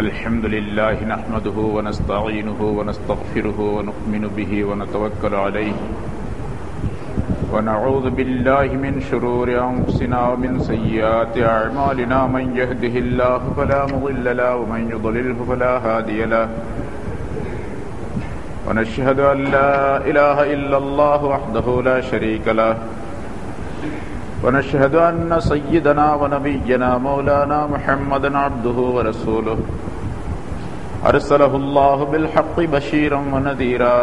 الحمد لله نحمده ونستعينه ونستغفره ونؤمن به ونتوكل عليه ونعوذ بالله من شرور أنفسنا ومن سيئات أعمالنا من يهده الله فلا مضل له ومن يضلله فلا هادي له ونشهد أن لا إله إلا الله وحده لا شريك له ونشهد أن سيدنا ونبينا مولانا محمدا عبده ورسوله أرسله الله بالحق بشيرا ونذيرا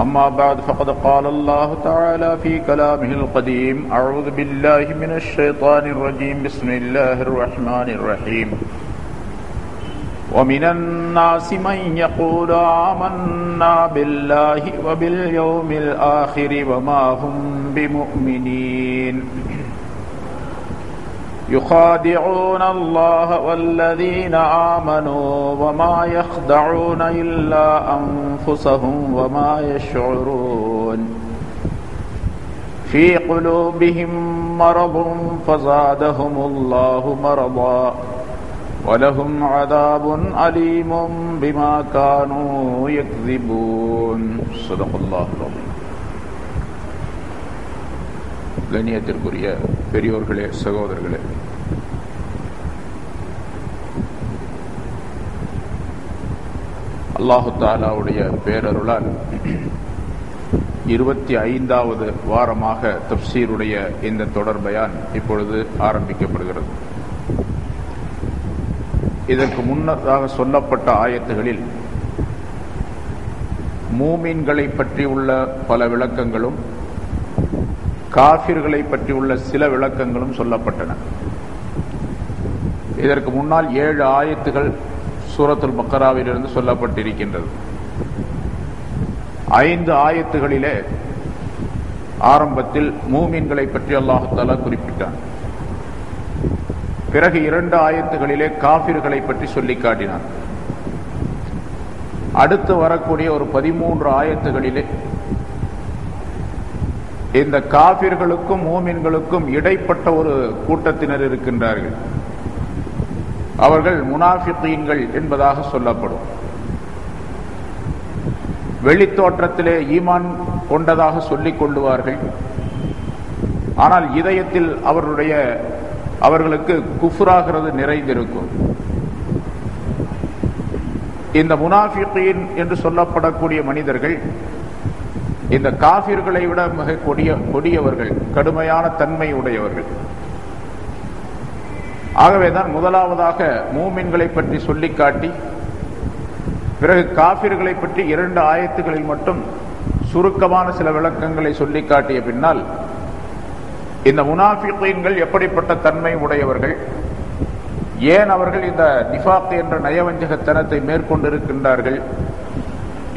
أما بعد فقد قال الله تعالى في كلامه القديم أعوذ بالله من الشيطان الرجيم بسم الله الرحمن الرحيم ومن الناس من يقول آمنا بالله وباليوم الآخر وما هم بمؤمنين يخادعون الله والذين آمنوا وما يخدعون إلا أنفسهم وما يشعرون في قلوبهم مرض فزادهم الله مرضا وَلَهُمْ عَذَابٌ أَلِيمٌ بِمَا كَانُوا يَكْذِبُونَ صدق الله العظيم. கண்ணியத்திற்குரிய பெரியோர்களே, சகோதரர்களே, அல்லாஹு தஆலாவுடைய பேரருளால் 25வது வாரமாக தஃப்சீருடைய இந்த தொடர் பயான் இப்பொழுது ஆரம்பிக்கப்படுகிறது. இதற்கு முன்னதாக சொல்லப்பட்ட ஆயத்துகளில் மூமின்களை பற்றி உள்ள பல விளக்கங்களும் காஃபிர்களை பற்றி உள்ள சில விளக்கங்களும் சொல்லப்பட்டன. இதற்கு முன்னால் 7 ஆயத்துகள் சூரத்துல் பக்கராவிலிருந்து சொல்லப்பட்டிருக்கின்றது. 5 ஆயத்துகளிலே ஆரம்பத்தில் மூமின்களை பற்றி அல்லாஹ் தஆலா குறிப்பிட்டான். பிறகு 2 ஆயத்துகளிலே காஃபிர்களை பற்றி சொல்லி காட்டினான். அடுத்து வரக்கூடிய ஒரு 13 ஆயத்துகளிலே இந்த காஃபிர்களுக்கும் மூமின்களுக்கும் இடைப்பட்ட ஒரு கூட்டத்தினர் இருக்கின்றார்கள். அவர்கள் முனாஃபிகீன்கள் என்பதாக சொல்லப்படும். வெளித்தோற்றத்திலே ஈமான் கொண்டதாக சொல்லிக் கொள்ளுவார்கள். ஆனால் இதயத்தில் அவர்களுக்கு குஃப்ராகிறது நிறைந்திருக்கும். இந்த முனாஃபிகீன் என்று சொல்லப்படக்கூடிய மனிதர்கள் இந்த காஃபிர்களை விட மிக கொடியவர்கள், கடுமையான தன்மை உடையவர்கள். ஆகவேதான் முதலாவதாக மூமின்களை பற்றி சொல்லி காட்டி பிறகு காஃபிர்களை பற்றி 2 ஆயத்துகளில் மட்டும் சுருக்கமான சில விளக்கங்களை சொல்லி காட்டிய பின்னால் இந்த முனாஃபிகீன்கள் எப்படிப்பட்ட தன்மை உடையவர்கள், ஏன் அவர்கள் இந்த நிஃபாக் என்ற நயவஞ்சகத்தனத்தை மேற்கொண்டிருக்கின்றார்கள்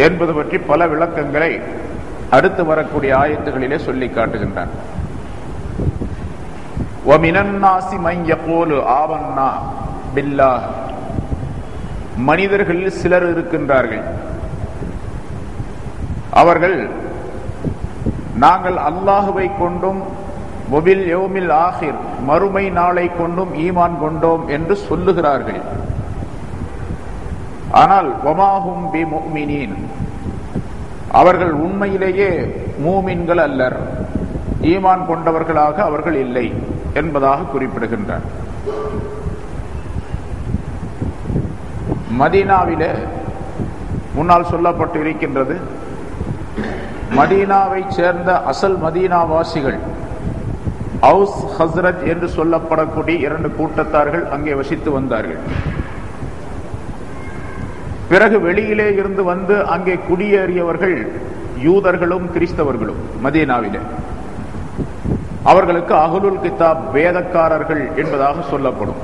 என்பது பற்றி பல விளக்கங்களை அடுத்து வரக்கூடிய ஆயத்துகளிலே சொல்லி காட்டுகின்றான். وَمِنَ النَّاسِ مَن يَقُولُ آمَنَّا بِاللَّهِ மனிதர்களில் சிலர் இருக்கின்றார்கள். அவர்கள் நாங்கள் அல்லாஹுவை கொண்டும் வபில் யௌமில் ஆகிர் மறுமை நாளை கொண்டும் ஈமான் கொண்டோம் என்று சொல்லுகிறார்கள். ஆனால் வமாஹும் பி முஃமினீன் அவர்கள் உண்மையிலேயே மூமின்கள் அல்லர், ஈமான் கொண்டவர்களாக அவர்கள் இல்லை என்பதாக குறிப்பிடுகின்றார். மதீனாவிலே முன்னால் சொல்லப்பட்டு இருக்கின்றது, மதீனாவை சேர்ந்த அசல் மதீனாவாசிகள் அவுஸ் ஹஸ்ரஜ் என்று சொல்லப்படக்கூடிய 2 கூட்டத்தார்கள் அங்கே வசித்து வந்தார்கள். பிறகு வெளியிலே இருந்து வந்து அங்கே குடியேறியவர்கள் யூதர்களும் கிறிஸ்தவர்களும் மதீனாவிலே. அவர்களுக்கு அஹ்லுல் கிதாப் வேதக்காரர்கள் என்பதாக சொல்லப்படும்.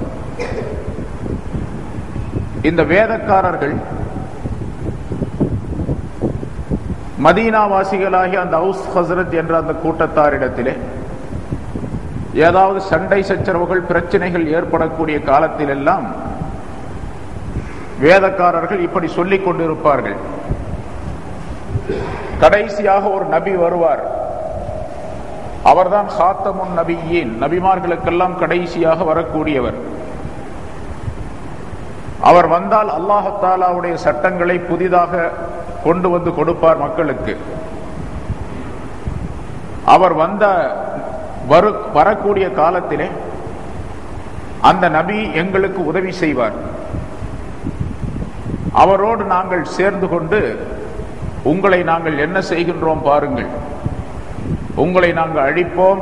இந்த வேதக்காரர்கள் மதீனாவாசிகளாகிய அந்த அவுஸ் ஹஸ்ரஜ் என்ற அந்த கூட்டத்தாரிடத்திலே ஏதாவது சண்டை சச்சரவுகள் பிரச்சனைகள் ஏற்படக்கூடிய காலத்தில் எல்லாம் வேதக்காரர்கள் இப்படி சொல்லிக் கொண்டிருப்பார்கள். கடைசியாக ஒரு நபி வருவார், அவர்தான் ஹாத்தமுன் நபியீன், நபிமார்களுக்கெல்லாம் கடைசியாக வரக்கூடியவர். அவர் வந்தால் அல்லாஹ் தஆலாவுடைய சட்டங்களை புதிதாக கொண்டு வந்து கொடுப்பார் மக்களுக்கு. அவர் வரக்கூடிய காலத்திலே அந்த நபி எங்களுக்கு உதவி செய்வார். அவரோடு நாங்கள் சேர்ந்து கொண்டு உங்களை நாங்கள் என்ன செய்கின்றோம் பாருங்கள், உங்களை நாங்கள் அழிப்போம்,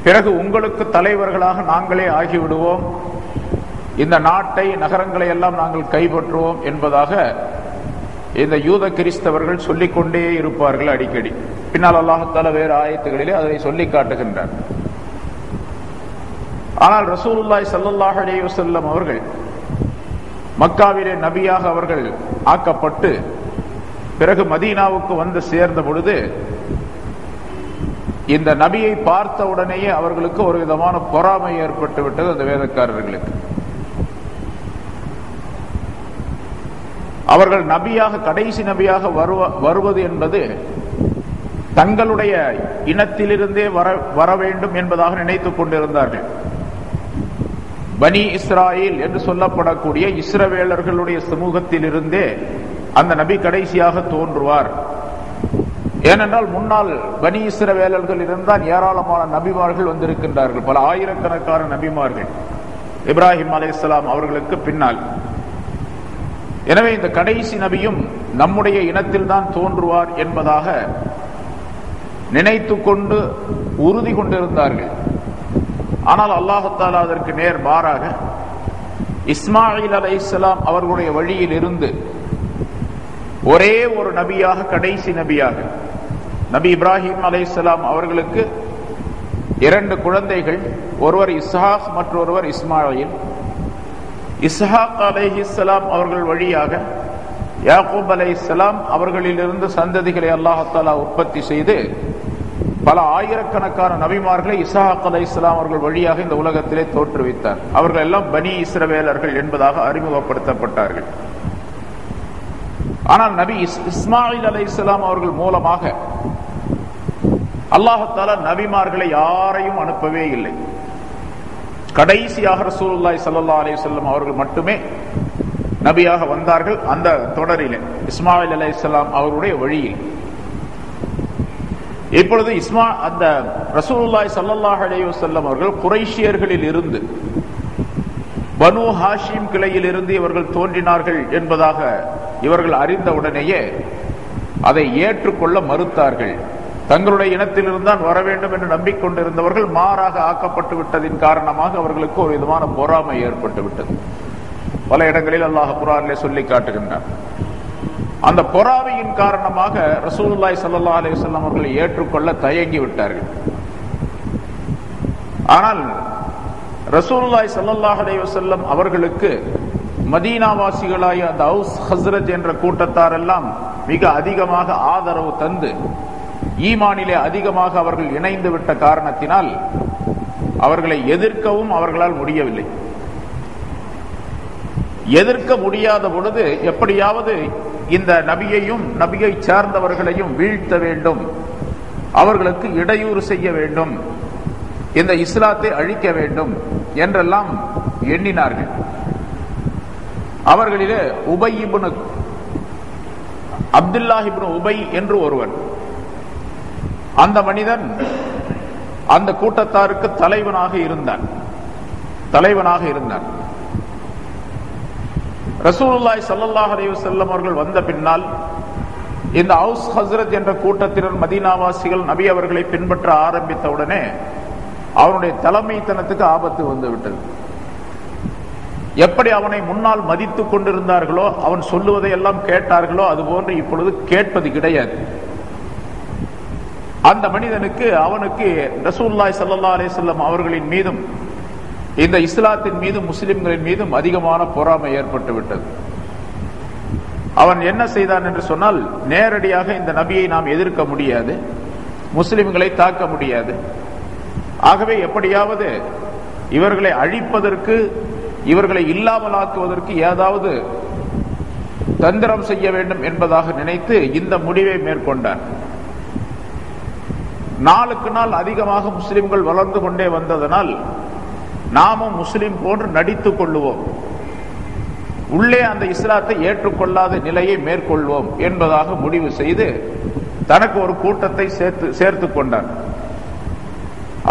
பிறகு உங்களுக்கு தலைவர்களாக நாங்களே ஆகிவிடுவோம், இந்த நாட்டை நகரங்களை எல்லாம் நாங்கள் கைப்பற்றுவோம் என்பதாக இந்த யூத கிறிஸ்தவர்கள் சொல்லிக்கொண்டே இருப்பார்கள் அடிக்கடி. பின்னால் அல்லாஹ் தஆலா வேறு ஆயத்துகளிலே அதை சொல்லி காட்டுகின்றார். ஆனால் ரசூலுல்லாஹி ஸல்லல்லாஹு அலைஹி வஸல்லம் அவர்கள் மக்காவிலே நபியாக அவர்கள் ஆக்கப்பட்டு பிறகு மதீனாவுக்கு வந்து சேர்ந்த பொழுது இந்த நபியை பார்த்த உடனேயே அவர்களுக்கு ஒரு விதமான பொறாமை ஏற்பட்டு விட்டது அந்த வேதக்காரர்களுக்கு. அவர்கள் நபியாக, கடைசி நபியாக வருவது என்பது தங்களுடைய இனத்திலிருந்தே வர வேண்டும் என்பதாக நினைத்துக் கொண்டிருந்தார்கள். பனி இஸ்ராயில் என்று சொல்லப்படக்கூடிய இஸ்ரவேலர்களுடைய சமூகத்திலிருந்தே அந்த நபி கடைசியாக தோன்றுவார். ஏனென்றால் முன்னால் பனி இஸ்ரவேலர்கள் இருந்தால் ஏராளமான நபிமார்கள் வந்திருக்கின்றார்கள், பல ஆயிரக்கணக்கான நபிமார்கள் இப்ராஹிம் அலைஹிஸ்ஸலாம் அவர்களுக்கு பின்னால். எனவே இந்த கடைசி நபியும் நம்முடைய இனத்தில் தான் தோன்றுவார் என்பதாக நினைத்து கொண்டு உறுதி கொண்டிருந்தார்கள். ஆனால் அல்லாஹ் தஆலா அதற்கு நேர் மாறாக இஸ்மாயில் அலைஹிஸ்ஸலாம் அவர்களுடைய வழியில் இருந்து ஒரே ஒரு நபியாக, கடைசி நபியாக, நபி இப்ராஹிம் அலைஹிஸ்ஸலாம் அவர்களுக்கு 2 குழந்தைகள், ஒருவர் இஸ்ஹாக் மற்றொருவர் இஸ்மாயில். இஸ்ஹாக் அலைஹிஸ்ஸலாம் அவர்கள் வழியாக யாக்கூப் அலைஹிஸ்ஸலாம் அவர்களிலிருந்து சந்ததிகளை அல்லாஹ் தஆலா உற்பத்தி செய்து பல ஆயிரக்கணக்கான நபிமார்களை இஸ்ஹாக் அலைஹிஸ்ஸலாம் அவர்கள் வழியாக இந்த உலகத்திலே தோற்றுவித்தார். அவர்கள் எல்லாம் பனி இஸ்ரவேலர்கள் என்பதாக அறிமுகப்படுத்தப்பட்டார்கள். ஆனால் நபி இஸ்மாயில் அலைஹிஸ்ஸலாம் அவர்கள் மூலமாக அல்லாஹ் தஆலா நபிமார்களை யாரையும் அனுப்பவே இல்லை. கடைசியாக ரசூலுல்லாஹி ஸல்லல்லாஹு அலைஹி வஸல்லம் அவர்கள் மட்டுமே நபியாக வந்தார்கள். அந்த தொடரிலே இஸ்மாயில் அலைஹிஸ்ஸலாம் அவருடைய வழியில். இப்பொழுது அந்த ரசூலுல்லாஹி ஸல்லல்லாஹு அலைஹி வஸல்லம் அவர்கள் குறைஷியர்களில் இருந்து, பனு ஹாஷிம் கிளையில் இருந்து இவர்கள் தோன்றினார்கள் என்பதாக இவர்கள் அறிந்தவுடனேயே அதை ஏற்றுக்கொள்ள மறுத்தார்கள். தங்களுடைய இனத்திலிருந்தான் வர வேண்டும் என்று நம்பிக்கொண்டிருந்தவர்கள் மாறாக ஆக்கப்பட்டு விட்டதின் காரணமாக அவர்களுக்கு ஒரு விதமான பொறாமை ஏற்பட்டு விட்டது. பல இடங்களில் அல்லாஹ் குர்ஆனிலே சொல்லி காட்டுகின்றார். அந்த பொறாமையின் காரணமாக ரசூலுல்லாஹி ஸல்லல்லாஹு அலைஹி வஸல்லம் அவர்களை ஏற்றுக்கொள்ள தயங்கி விட்டார்கள். ஆனால் ரசூலுல்லாஹி ஸல்லல்லாஹு அலைஹி வஸல்லம் அவர்களுக்கு மதீனாவாசிகளாய அந்த அவுஸ் ஹஸ்ரஜ் என்ற கூட்டத்தார் எல்லாம் மிக அதிகமாக ஆதரவு தந்து ஈமானிலே அதிகமாக அவர்கள் இணைந்து விட்ட காரணத்தினால் அவர்களை எதிர்க்கவும் அவர்களால் முடியவில்லை. எதிர்க்க முடியாத பொழுது எப்படியாவது இந்த நபியையும் நபியை சார்ந்தவர்களையும் வீழ்த்த வேண்டும், அவர்களுக்கு இடையூறு செய்ய வேண்டும், இந்த இஸ்லாத்தை அழிக்க வேண்டும் என்றெல்லாம் எண்ணினார்கள். அவர்களிலே உபை இப்னு அப்துல்லாஹ் இப்னு உபை என்று ஒருவன், அந்த மனிதன் அந்த கூட்டத்தாருக்கு தலைவனாக இருந்தான். ரசூலுல்லாஹி ஸல்லல்லாஹு அலைஹி வஸல்லம் அவர்கள் வந்த பின்னால் இந்த அவுஸ் ஹஸ்ரஜ் என்ற கூட்டத்தினர் மதீனாவாசிகள் நபி அவர்களை பின்பற்ற ஆரம்பித்தவுடனே அவனுடைய தலைமைத்தனத்துக்கு ஆபத்து வந்து விட்டது. எப்படி அவனை முன்னால் மதித்துக் கொண்டிருந்தார்களோ, அவன் சொல்லுவதை எல்லாம் கேட்டார்களோ, அதுபோன்று இப்பொழுது கேட்பது கிடையாது. அந்த மனிதனுக்கு அவனுக்கு ரசூலுல்லாஹி ஸல்லல்லாஹு அலைஹி வஸல்லம் அவர்களின் மீதும் இந்த இஸ்லாத்தின் மீதும் முஸ்லிம்களின் மீதும் அதிகமான பொறாமை ஏற்பட்டு விட்டது. அவன் என்ன செய்தான் என்று சொன்னால், நேரடியாக இந்த நபியை நாம் எதிர்க்க முடியாது, முஸ்லிம்களை தாக்க முடியாது, ஆகவே எப்படியாவது இவர்களை அழிப்பதற்கு, இவர்களை இல்லாமலாக்குவதற்கு ஏதாவது தந்திரம் செய்ய வேண்டும் என்பதாக நினைத்து இந்த முடிவை மேற்கொண்டான். நாளுக்கு நாள் அதிகமாக முஸ்லிம்கள் வளர்ந்து கொண்டே வந்ததனால் நாமும் முஸ்லிம் போன்று நடித்துக் கொள்ளுவோம், உள்ளே அந்த இஸ்லாத்தை ஏற்றுக்கொள்ளாத நிலையை மேற்கொள்வோம் என்பதாக முடிவு செய்து தனக்கு ஒரு கூட்டத்தை சேர்த்துக் கொண்டார்.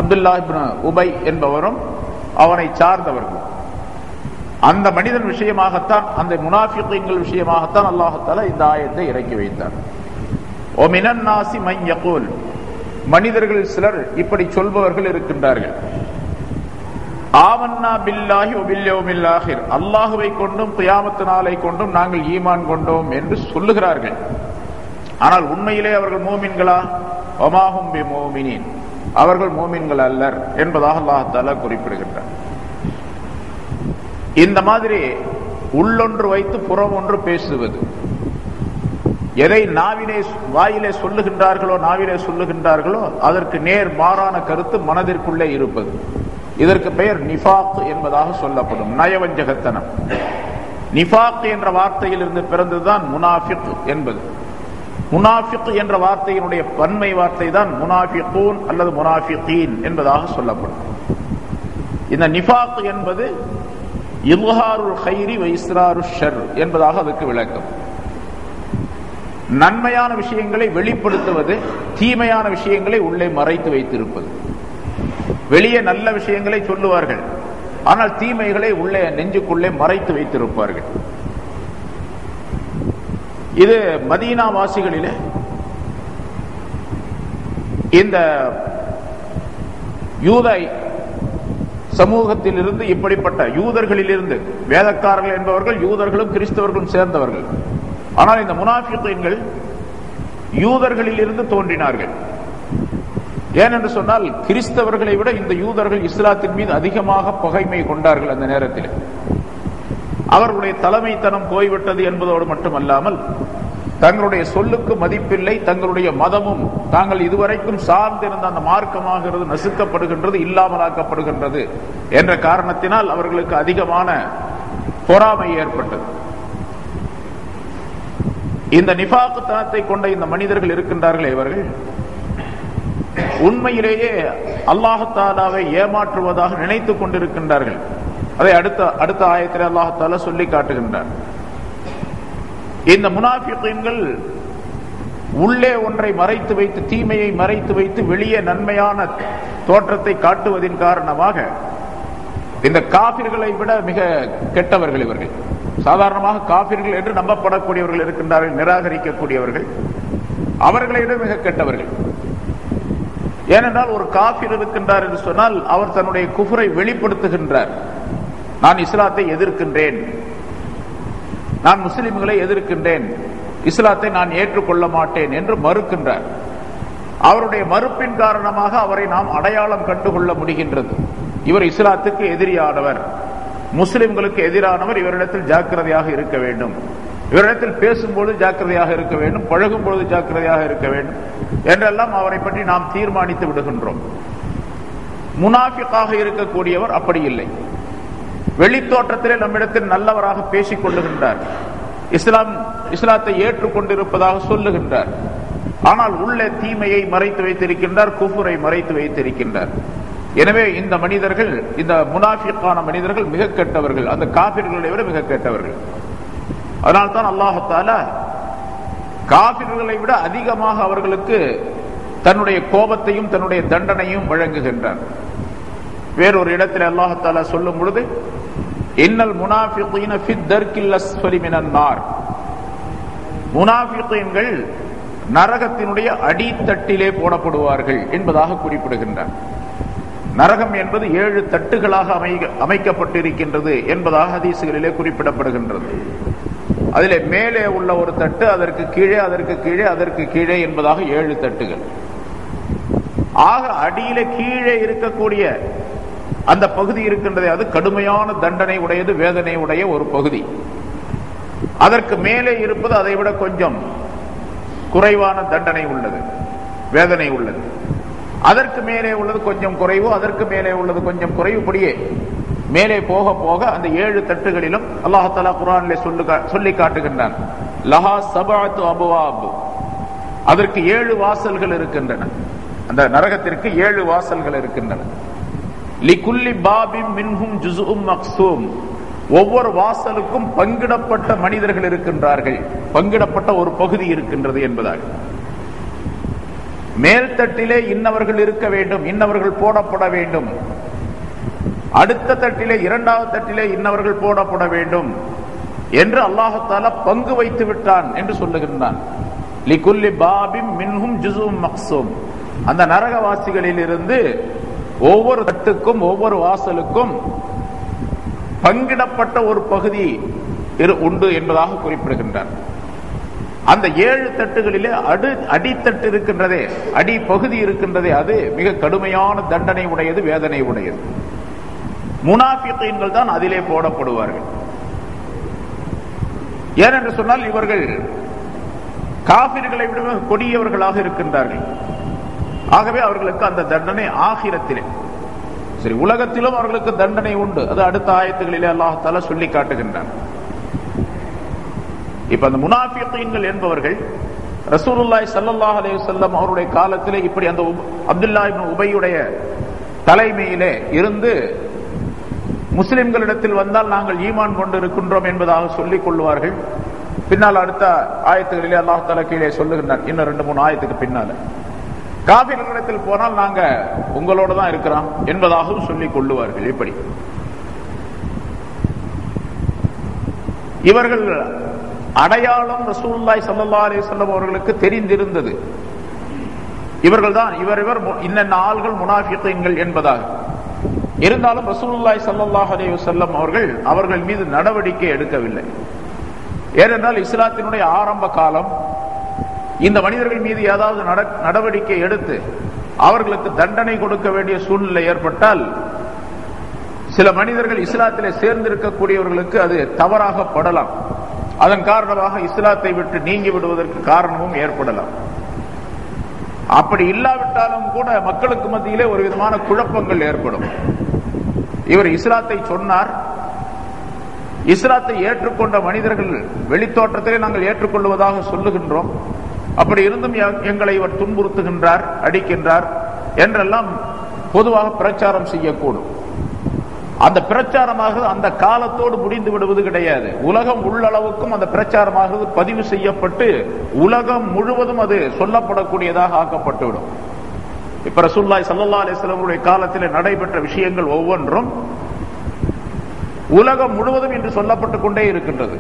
அப்துல்லா இப்னு உபை என்பவரும் அவனை சார்ந்தவர்கள். அந்த மனிதன் விஷயமாகத்தான், அந்த முனாஃபிகீன்கள் விஷயமாகத்தான் அல்லாஹ் தஆலா இந்த ஆயத்தை இறக்கி வைத்தார். ஓ மினன் நாசி மன் யகூல், மனிதர்களில் சிலர் இப்படி சொல்பவர்கள் இருக்கின்றார்கள், ஆமன்னா பில்லாஹி வ பில் யௌமில் ஆகிர், அல்லாஹ்வை கொண்டும் கியாமத் நாளை கொண்டும் நாங்கள் ஈமான் கொண்டோம் என்று சொல்லுகிறார்கள். ஆனால் உண்மையிலே அவர்கள் மூமின்களா? வமாஹும் பிமூமினீன், அவர்கள் மூமின்கள் அல்லர் என்பதாக அல்லாஹ் தஆலா குறிப்பிடுகின்றார். இந்த மாதிரி உள்ளொன்று வைத்து புறம் ஒன்று பேசுவது, எதை வாயிலே சொல்லுகின்றார்களோ அதற்கு நேர் மாறான கருத்து மனதிற்குள்ளே இருப்பது, இதற்கு பெயர் நிஃபாக் என்பதாக சொல்லப்படும். நயவஞ்சகத்தனம். நிஃபாக் என்ற வார்த்தையிலிருந்து பிறந்ததுதான் முனாஃபிக் என்பது. முனாஃபிக் என்ற வார்த்தையினுடைய பன்மை வார்த்தை தான் முனாஃபிகூன் அல்லது முனாஃபிகீன் என்பதாக சொல்லப்படும். இந்த நிஃபாக் என்பது இல்ஹாருல் கைரி வ இஸ்ராருஷ் ஷர் என்பதாக அதுக்கு விளக்கம். நன்மையான விஷயங்களை வெளிப்படுத்துவது, தீமையான விஷயங்களை உள்ளே மறைத்து வைத்திருப்பது. வெளியே நல்ல விஷயங்களை சொல்லுவார்கள், ஆனால் தீமைகளை உள்ளே நெஞ்சுக்குள்ளே மறைத்து வைத்திருப்பார்கள். இது மதீனா வாசிகளிலே இந்த யூத சமூகத்தில் இருந்து, இப்படிப்பட்ட யூதர்களிலிருந்து, வேதக்காரர்கள் என்பவர்கள் யூதர்களும் கிறிஸ்தவர்களும் சேர்ந்தவர்கள், ஆனால் இந்த முனாஃபிகீன்கள் யூதர்களில் இருந்து தோன்றினார்கள். ஏனென்று சொன்னால் கிறிஸ்தவர்களை விட இந்த யூதர்கள் இஸ்லாத்தின் மீது அதிகமாக பகைமை கொண்டார்கள். அந்த நேரத்தில் அவர்களுடைய தலைமைத்தனம் போய்விட்டது என்பதோடு மட்டுமல்லாமல் தங்களுடைய சொல்லுக்கு மதிப்பில்லை, தங்களுடைய மதமும் தாங்கள் இதுவரைக்கும் சார்ந்திருந்த அந்த மார்க்கமாகிறது நசுக்கப்படுகின்றது, இல்லாமலாக்கப்படுகின்றது என்ற காரணத்தினால் அவர்களுக்கு அதிகமான பொறாமை ஏற்பட்டது. இந்த நிஃபாக்குத்தனத்தை கொண்ட இந்த மனிதர்கள் இருக்கின்றார்களே, இவர்கள் உண்மையிலேயே அல்லாஹ் தஆலாவை ஏமாற்றுவதாக நினைத்துக் கொண்டிருக்கின்றார்கள். அதை அடுத்த ஆயத்திலே அல்லாஹ் தஆலா சொல்லி காட்டுகின்றார். இந்த முனாஃபிகீன்கள் உள்ளே ஒன்றை மறைத்து வைத்து, தீமையை மறைத்து வைத்து வெளியே நன்மையான தோற்றத்தை காட்டுவதின் காரணமாக இந்த காபிர்களை விட மிக கெட்டவர்கள் இவர்கள். சாதாரணமாக காபிர்கள் என்று நம்பப்படக்கூடியவர்கள் இருக்கின்றார்கள், நிராகரிக்கக்கூடியவர்கள், அவர்களை விட மிக கெட்டவர்கள். ஏனென்றால் ஒரு காபிர் இருக்கின்றார் என்று சொன்னால் அவர் தன்னுடைய குஃப்ரை வெளிப்படுத்துகின்றார். நான் இஸ்லாத்தை எதிர்க்கின்றேன், நான் முஸ்லிம்களை எதிர்க்கின்றேன், இஸ்லாத்தை நான் ஏற்றுக்கொள்ள மாட்டேன் என்று மறுக்கின்றார். அவருடைய மறுப்பின் காரணமாக அவரை நாம் அடையாளம் கண்டுகொள்ள முடிகின்றது. இவர் இஸ்லாத்துக்கு எதிரியானவர், முஸ்லிம்களுக்கு எதிரானவர், இவரிடத்தில் ஜாக்கிரதையாக இருக்க வேண்டும், இவரிடத்தில் பேசும்போது ஜாக்கிரதையாக இருக்க வேண்டும், பழகும் பொழுது ஜாக்கிரதையாக இருக்க வேண்டும் என்றெல்லாம் அவரை பற்றி நாம் தீர்மானித்து விடுகின்றோம். முனாஃபிக்காக இருக்கக்கூடியவர் அப்படி இல்லை. வெளித்தோற்றத்திலே நம்மிடத்தில் நல்லவராக பேசிக் கொள்ளுகின்றார், இஸ்லாத்தை ஏற்றுக்கொண்டிருப்பதாக சொல்லுகின்றார், ஆனால் உள்ளே தீமையை மறைத்து வைத்திருக்கின்றார், குஃபுரை மறைத்து வைத்திருக்கின்றார். எனவே இந்த மனிதர்கள், இந்த முனாஃபிக்கான மனிதர்கள் மிக கெட்டவர்கள், அந்த காபிர்களை விட மிக கெட்டவர்கள். அதனால்தான் அல்லாஹ் தஆலா காபிர்களை விட அதிகமாக அவர்களுக்கு தன்னுடைய கோபத்தையும் தன்னுடைய தண்டனையும் வழங்குகின்றார். வேறொரு இடத்தில் அல்லாஹ் தஆலா சொல்லும் பொழுது, இன்னல் முனாஃபிகீன ஃபித் தர்கில் அஸ்ஃபலி மினன் நார், முனாஃபிகீன்கள் நரகத்தினுடைய அடித்தட்டிலே போடப்படுவார்கள் என்பதாக குறிப்பிடுகின்றார். நரகம் என்பது 7 தட்டுகளாக அமைக்கப்பட்டிருக்கின்றது என்பதாக ஹதீசுகளிலே குறிப்பிடப்படுகின்றது. அதிலே மேலே உள்ள ஒரு தட்டு, அதற்கு கீழே, அதற்கு கீழே, அதற்கு கீழே என்பதாக 7 தட்டுகள். ஆக அடியிலே கீழே இருக்கக்கூடிய அந்த பகுதி இருக்கின்றது, அது கடுமையான தண்டனை உடையது, வேதனை உடைய ஒரு பகுதி. அதற்கு மேலே இருப்பது அதை விட கொஞ்சம் குறைவான தண்டனை உள்ளது, வேதனை உள்ளது. அதற்கு மேலே உள்ளது கொஞ்சம் குறைவு, அதற்கு மேலே உள்ளது கொஞ்சம் குறைவு. இப்படியே மேலே போக போக அந்த 7 தட்டுகளிலும் அல்லாஹ் தஆலா குர்ஆனிலே சொல்லி காட்டுகின்றான். லஹா சபஅத்து அபவாப், அதற்கு 7 வாசல்கள் இருக்கின்றன. அந்த நரகத்திற்கு 7 வாசல்கள் இருக்கின்றன. லிகுல்லி பாபின் மின்ஹும் ஜுஸ்உம் மக்ஸூம், ஒவ்வொரு வாசலுக்கும் பங்கிடப்பட்ட மனிதர்கள் இருக்கின்றார்கள், பங்கிடப்பட்ட ஒரு பகுதி இருக்கின்றது என்பதாக. மேல்தட்டிலே இன்னவர்கள் இருக்க வேண்டும், இன்னவர்கள் போடப்பட வேண்டும். அடுத்த தட்டிலே, இரண்டாவது தட்டிலே இன்னவர்கள் போடப்பட வேண்டும் என்று அல்லாஹ் தஆலா பங்கு வைத்து விட்டான் என்று சொல்லுகின்றான். லிகுல்லி பாபிம் மின்ஹும் ஜுஸும் மக்ஸூம். அந்த நரகவாசிகளில் இருந்து ஒவ்வொரு தட்டுக்கும் ஒவ்வொரு வாசலுக்கும் பங்கிடப்பட்ட ஒரு பகுதி உண்டு என்பதாக குறிப்பிடுகின்றார். அந்த 7 தட்டுகளிலே அடித்தட்டு இருக்கின்றதே, அடி பகுதி இருக்கின்றதே, அது மிக கடுமையான தண்டனை உடையது, வேதனை உடையது. முனாஃபிகீன்கள் தான் அதிலே போடப்படுவார்கள். ஏனென்று சொன்னால் இவர்கள் காபிர்களை விட கொடியவர்களாக இருக்கின்றார்கள். ஆகவே அவர்களுக்கு அந்த தண்டனை ஆகிரத்திலே, சரி உலகத்திலும் அவர்களுக்கு தண்டனை உண்டு. அது அடுத்த ஆயத்துகளிலே அல்லாஹ் தஆலா சொல்லி காட்டுகின்றான். இப்ப அந்த முனாஃபிகீன்கள் என்பவர்கள் ரசூலுல்லாஹி ஸல்லல்லாஹு அலைஹி வஸல்லம் அவருடைய காலத்திலே இப்படி அந்த அப்துல்லா இப்னு உபையுடைய தலைமையிலே இருந்து முஸ்லிம்களிடத்தில் வந்தால் நாங்கள் ஈமான் கொண்டு இருக்கின்றோம் என்பதாக சொல்லிக் கொள்வார்கள். பின்னால் அடுத்த ஆயத்துகளிலே அல்லாஹ் தஆலா கீழே சொல்லுகின்றார், இன்னும் 2-3 ஆயத்துக்கு பின்னால காபிர்களிடத்தில் போனால் நாங்க உங்களோட தான் இருக்கிறோம் என்பதாகவும் சொல்லிக் கொள்ளுவார்கள். இப்படி இவர்கள் அடையாளம் ரசூலுல்லாஹி ஸல்லல்லாஹு அலைஹி வஸல்லம் அவர்களுக்கு தெரிந்திருந்தது. இவர்கள் தான் இவர் இன்னென்ன ஆள்கள் முனாஃபிகீன்கள் என்பதாக. இருந்தாலும் ரசூலுல்லாஹி ஸல்லல்லாஹு அலைஹி வஸல்லம் அவர்கள் மீது நடவடிக்கை எடுக்கவில்லை. ஏனென்றால் இஸ்லாத்தினுடைய ஆரம்ப காலம், இந்த மனிதர்கள் மீது ஏதாவது நடவடிக்கை எடுத்து அவர்களுக்கு தண்டனை கொடுக்க வேண்டிய சூழ்நிலை ஏற்பட்டால் சில மனிதர்கள் இஸ்லாத்திலே சேர்ந்திருக்கக்கூடியவர்களுக்கு அது தவறாக படலாம். அதன் காரணமாக இஸ்லாத்தை விட்டு நீங்கி விடுவதற்கு காரணமும் ஏற்படலாம். அப்படி இல்லாவிட்டாலும் கூட மக்களுக்கு மத்தியிலே ஒரு விதமான குழப்பங்கள் ஏற்படும். இவர் இஸ்லாத்தை சொன்னார், இஸ்லாத்தை ஏற்றுக்கொண்ட மனிதர்கள் வெளித்தோற்றத்திலே நாங்கள் ஏற்றுக்கொள்வதாக சொல்லுகின்றோம், அப்படி இருந்தும் எங்களை இவர் துன்புறுத்துகின்றார், அடிக்கின்றார் என்றெல்லாம் பொதுவாக பிரச்சாரம் செய்யக்கூடும். அந்த பிரச்சாரமாக அந்த காலத்தோடு முடிந்து விடுவது கிடையாது. உலகம் உள்ளளவுக்கும் அந்த பிரச்சாரமாக பதிவு செய்யப்பட்டு உலகம் முழுவதும் அது சொல்லப்படக்கூடியதாக ஆக்கப்பட்டுவிடும். இப்ப ரசூலுல்லாஹி ஸல்லல்லாஹு அலைஹி வஸல்லம் காலத்தில் நடைபெற்ற விஷயங்கள் ஒவ்வொன்றும் உலகம் முழுவதும் இன்று சொல்லப்பட்டுக் கொண்டே இருக்கின்றது.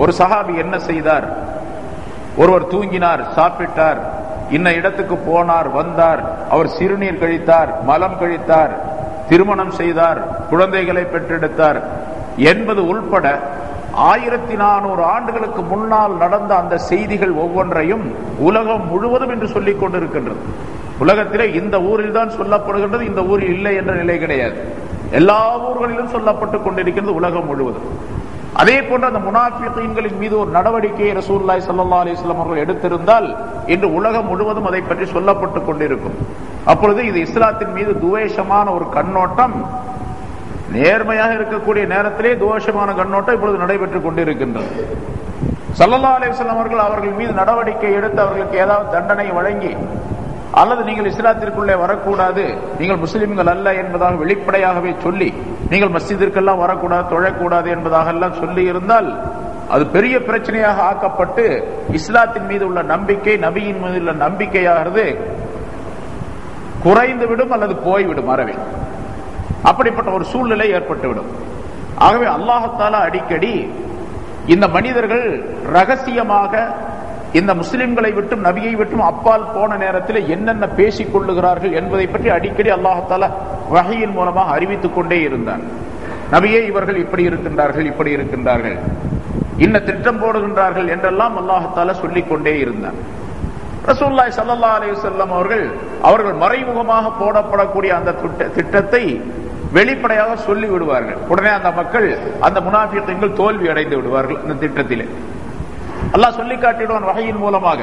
ஒரு சஹாபி என்ன செய்தார், ஒருவர் தூங்கினார், சாப்பிட்டார், இன்ன இடத்துக்கு போனார், வந்தார், அவர் சிறுநீர் கழித்தார், மலம் கழித்தார், திருமணம் செய்தார், குழந்தைகளை பெற்றெடுத்தார் என்பது உள்பட 1400 ஆண்டுகளுக்கு முன்னால் நடந்த அந்த செய்திகள் ஒவ்வொன்றையும் உலகம் முழுவதும் என்று சொல்லிக் கொண்டிருக்கின்றது. உலகத்திலே இந்த ஊரில் தான் சொல்லப்படுகின்றது, இந்த ஊரில் இல்லை என்ற நிலை கிடையாது. எல்லா ஊர்களிலும் சொல்லப்பட்டுக் கொண்டிருக்கிறது உலகம் முழுவதும். அதே போன்ற அந்த முனாஃபிகீன்களின் மீது ஒரு நடவடிக்கையை ரசூலுல்லாஹி ஸல்லல்லாஹு அலைஹி வஸல்லம் அவர்கள் எடுத்திருந்தால் இன்று உலகம் முழுவதும் அதை பற்றி சொல்லப்பட்டுக் கொண்டிருக்கும். அப்பொழுது இது இஸ்லாத்தின் மீது துவேஷமான ஒரு கண்ணோட்டம், நேர்மையாக இருக்கக்கூடிய நேரத்திலே துவேஷமான கண்ணோட்டம் இப்பொழுது நடைபெற்றுக் கொண்டிருக்கின்றது. ஸல்லல்லாஹு அலைஹி வஸல்லம் அவர்கள் மீது நடவடிக்கை எடுத்து அவர்களுக்கு ஏதாவது தண்டனை வழங்கி, அல்லது நீங்கள் இஸ்லாத்திற்குள்ளே வரக்கூடாது, நீங்கள் முஸ்லிம்கள் அல்ல என்பதாக வெளிப்படையாகவே சொல்லி, நீங்கள் மஸ்ஜிதிற்கெல்லாம் வரக்கூடாது, தொழக்கூடாது என்பதாக எல்லாம் சொல்லி இருந்தால் அது பெரிய பிரச்சனையாக ஆக்கப்பட்டு இஸ்லாத்தின் மீது உள்ள நம்பிக்கை, நபியின் மீது உள்ள நம்பிக்கையாகிறது குறைந்துவிடும் அல்லது போய்விடும் அறவே. அப்படிப்பட்ட ஒரு சூழ்நிலை ஏற்பட்டுவிடும். ஆகவே அல்லாஹ் தஆலா அடிக்கடி இந்த மனிதர்கள் ரகசியமாக இந்த முஸ்லிம்களை விட்டும் நபியை விட்டும் அப்பால் போன நேரத்தில் என்னென்ன பேசிக் கொள்ளுகிறார்கள் என்பதை பற்றி அடிக்கடி அல்லாஹ் தஆலா வஹீயின் மூலமாக அறிவித்துக் கொண்டே இருந்தார். நபியே, இவர்கள் இப்படி இருக்கின்றார்கள், இப்படி இருக்கின்றார்கள், இன்ன திட்டம் போடுகின்றார்கள் என்றெல்லாம் அல்லாஹ் தஆலா சொல்லிக் கொண்டே இருந்தார். ரசூலுல்லாஹி ஸல்லல்லாஹு அலைஹி வஸல்லம் அவர்கள் மறைமுகமாக போடப்படக்கூடிய அந்த திட்டத்தை வெளிப்படையாக சொல்லி விடுவார்கள். உடனே அந்த மக்கள், அந்த முனாஃபிகீன்கள் தோல்வி அடைந்து விடுவார்கள். அந்த திட்டத்திலே அல்லாஹ் சொல்லி காட்டிடுவான் வஹீயின் மூலமாக.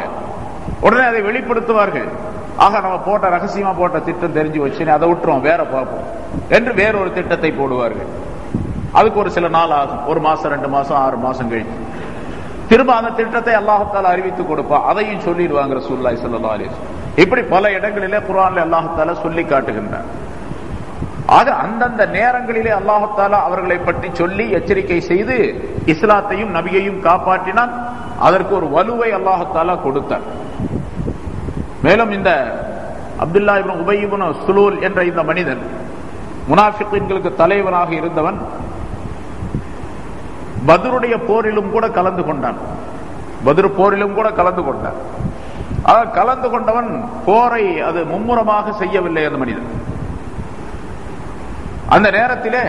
உடனே அதை வெளிப்படுத்துவார்கள். ஆக நம்ம போட்ட ரகசியமா போட்ட திட்டம் தெரிஞ்சு வச்சு அதை விட்டுருவோம், வேற பார்ப்போம் என்று வேறொரு திட்டத்தை போடுவார்கள். அதுக்கு ஒரு சில நாள் ஆகும், 1 மாசம் 2 மாசம் 6 மாசம் கழிச்சு திரும்ப அந்த திட்டத்தை அல்லாஹ் தஆலா அறிவித்து கொடுப்பா, அதையும் சொல்லிடுவாங்க ரசூலுல்லாஹி ஸல்லல்லாஹு அலைஹி வஸல்லம். இப்படி பல இடங்களிலே குர்ஆனில் அல்லாஹ் தஆலா சொல்லி காட்டுகின்றார். ஆக அந்தந்த நேரங்களிலே அல்லாஹ் தஆலா அவர்களை பற்றி சொல்லி எச்சரிக்கை செய்து இஸ்லாத்தையும் நபியையும் காப்பாற்றினான். அதற்கு ஒரு வலுவை அல்லாஹ் தஆலா கொடுத்தார். மேலும் இந்த அப்துல்லா இப்னு உபை இப்னு சுலூல் என்ற இந்த மனிதன் முனாஃபிகீன்களுக்கு தலைவனாக இருந்தவன். பத்ருடைய போரிலும் கூட கலந்து கொண்டான். பத்ரு போரிலும் கூட கலந்து கொண்டான். கலந்து கொண்டவன் போரை அது மும்முரமாக செய்யவில்லை. அந்த மனிதன் அந்த நேரத்திலே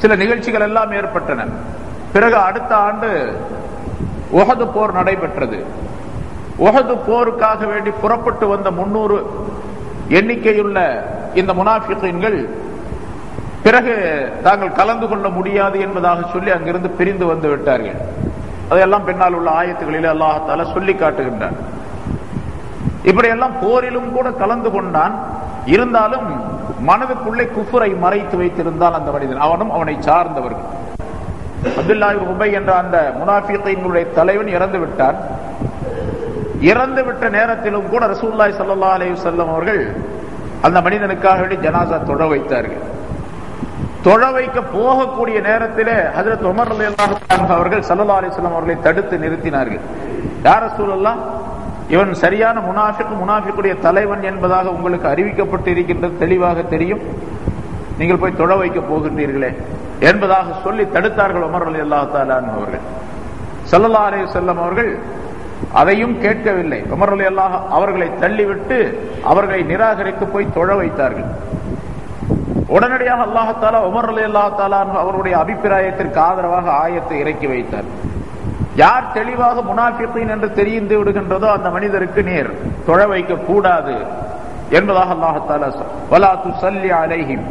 சில நிகழ்ச்சிகள் எல்லாம் ஏற்பட்டன. பிறகு அடுத்த ஆண்டு உஹது போர் நடைபெற்றது. உஹது போருக்காக வேண்டி புறப்பட்டு வந்த 300 எண்ணிக்கையுள்ள இந்த முனாஃபிகீன்கள் பிறகு தாங்கள் கலந்து கொள்ள முடியாது என்பதாக சொல்லி அங்கிருந்து பிரிந்து வந்து விட்டார்கள். அதையெல்லாம் பின்னால் உள்ள ஆயத்துகளில் அல்லாஹ் தஆலா சொல்லி காட்டுகின்றார். இப்படியெல்லாம் போரிலும் கூட கலந்து கொண்டான். இருந்தாலும் மனதுக்குள்ளே குஃபரை மறைத்து வைத்திருந்தான் அந்த மனிதன், அவனும் அவனை சார்ந்தவர்கள். அப்துல்லா இப்னு உபை என்ற அந்த முனாஃபிகீன்களுடைய தலைவன் இறந்து விட்டான். இறந்து விட்ட நேரத்திலும் கூட ரசூலுல்லாஹி ஸல்லல்லாஹு அலைஹி வஸல்லம் அவர்கள் அந்த மனிதனுக்காக வேண்டி ஜனாஸா தொழ வைத்தார்கள். தொழ வைக்க போகக்கூடிய நேரத்திலே ஹஜ்ரத் உமர் ரலியல்லாஹு அன்ஹு அவர்கள் ஸல்லல்லாஹு அலைஹி வஸல்லம் அவர்களை தடுத்து நிறுத்தினார்கள். யா ரசூலல்லாஹ், இவன் சரியான முனாஃபிக்குடைய தலைவன் என்பதாக உங்களுக்கு அறிவிக்கப்பட்டு இருக்கின்றது, தெளிவாக தெரியும். நீங்கள் போய் தொழ வைக்க போகின்றீர்களே என்பதாக சொல்லி தடுத்தார்கள் உமர் ரலியல்லாஹு தஆலா அன்ஹு அவர்கள். ஸல்லல்லாஹு அலைஹி வஸல்லம் அவர்கள் அதையும் கேட்கவில்லை. உமர் ரலியல்லாஹு அவர்களை தள்ளிவிட்டு அவர்களை நிராகரித்து போய் தொழ வைத்தார்கள். உடனடியாக அல்லாஹ் தஆலா உமர் ரலியல்லாஹு தஆலா அவருடைய அபிப்பிராயத்திற்கு ஆதரவாக ஆயத்தை இறக்கி வைத்தார். யார் தெளிவாக முனாஃபிகீன் என்று தெரிந்து விடுகின்றதோ அந்த மனிதருக்கு நேர் தொழ வைக்க கூடாது என்பதாக அல்லாஹ் தஆலா வலா துஸல்லி அலைஹிம்,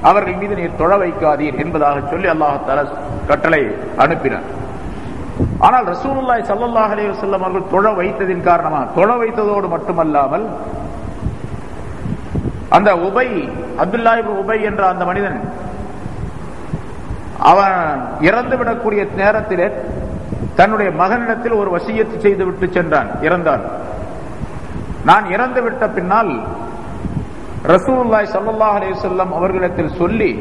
அவர்கள் மீது நீர் தொழ வைக்காதீர் என்பதாக சொல்லி அல்லாஹ் தஆலா கட்டளை அனுப்பினார். ஆனால் ரசூலுல்லாஹி ஸல்லல்லாஹு அலைஹி வஸல்லம் அவர்கள் தொழ வைத்ததின் காரணமாக, தொழ வைத்ததோடு மட்டுமல்லாமல் அந்த உபை, அப்துல்லா இப்னு உபை என்ற அந்த மனிதன் அவன் இறந்து விடக்கூடிய நேரத்திலே தன்னுடைய மகனிடத்தில் ஒரு வசியத்து செய்து விட்டு சென்றான். இறந்தான். நான் இறந்து விட்ட பின்னால் ரசூலுல்லாஹி ஸல்லல்லாஹு அலைஹி வஸல்லம் அவர்களிடத்தில் சொல்லி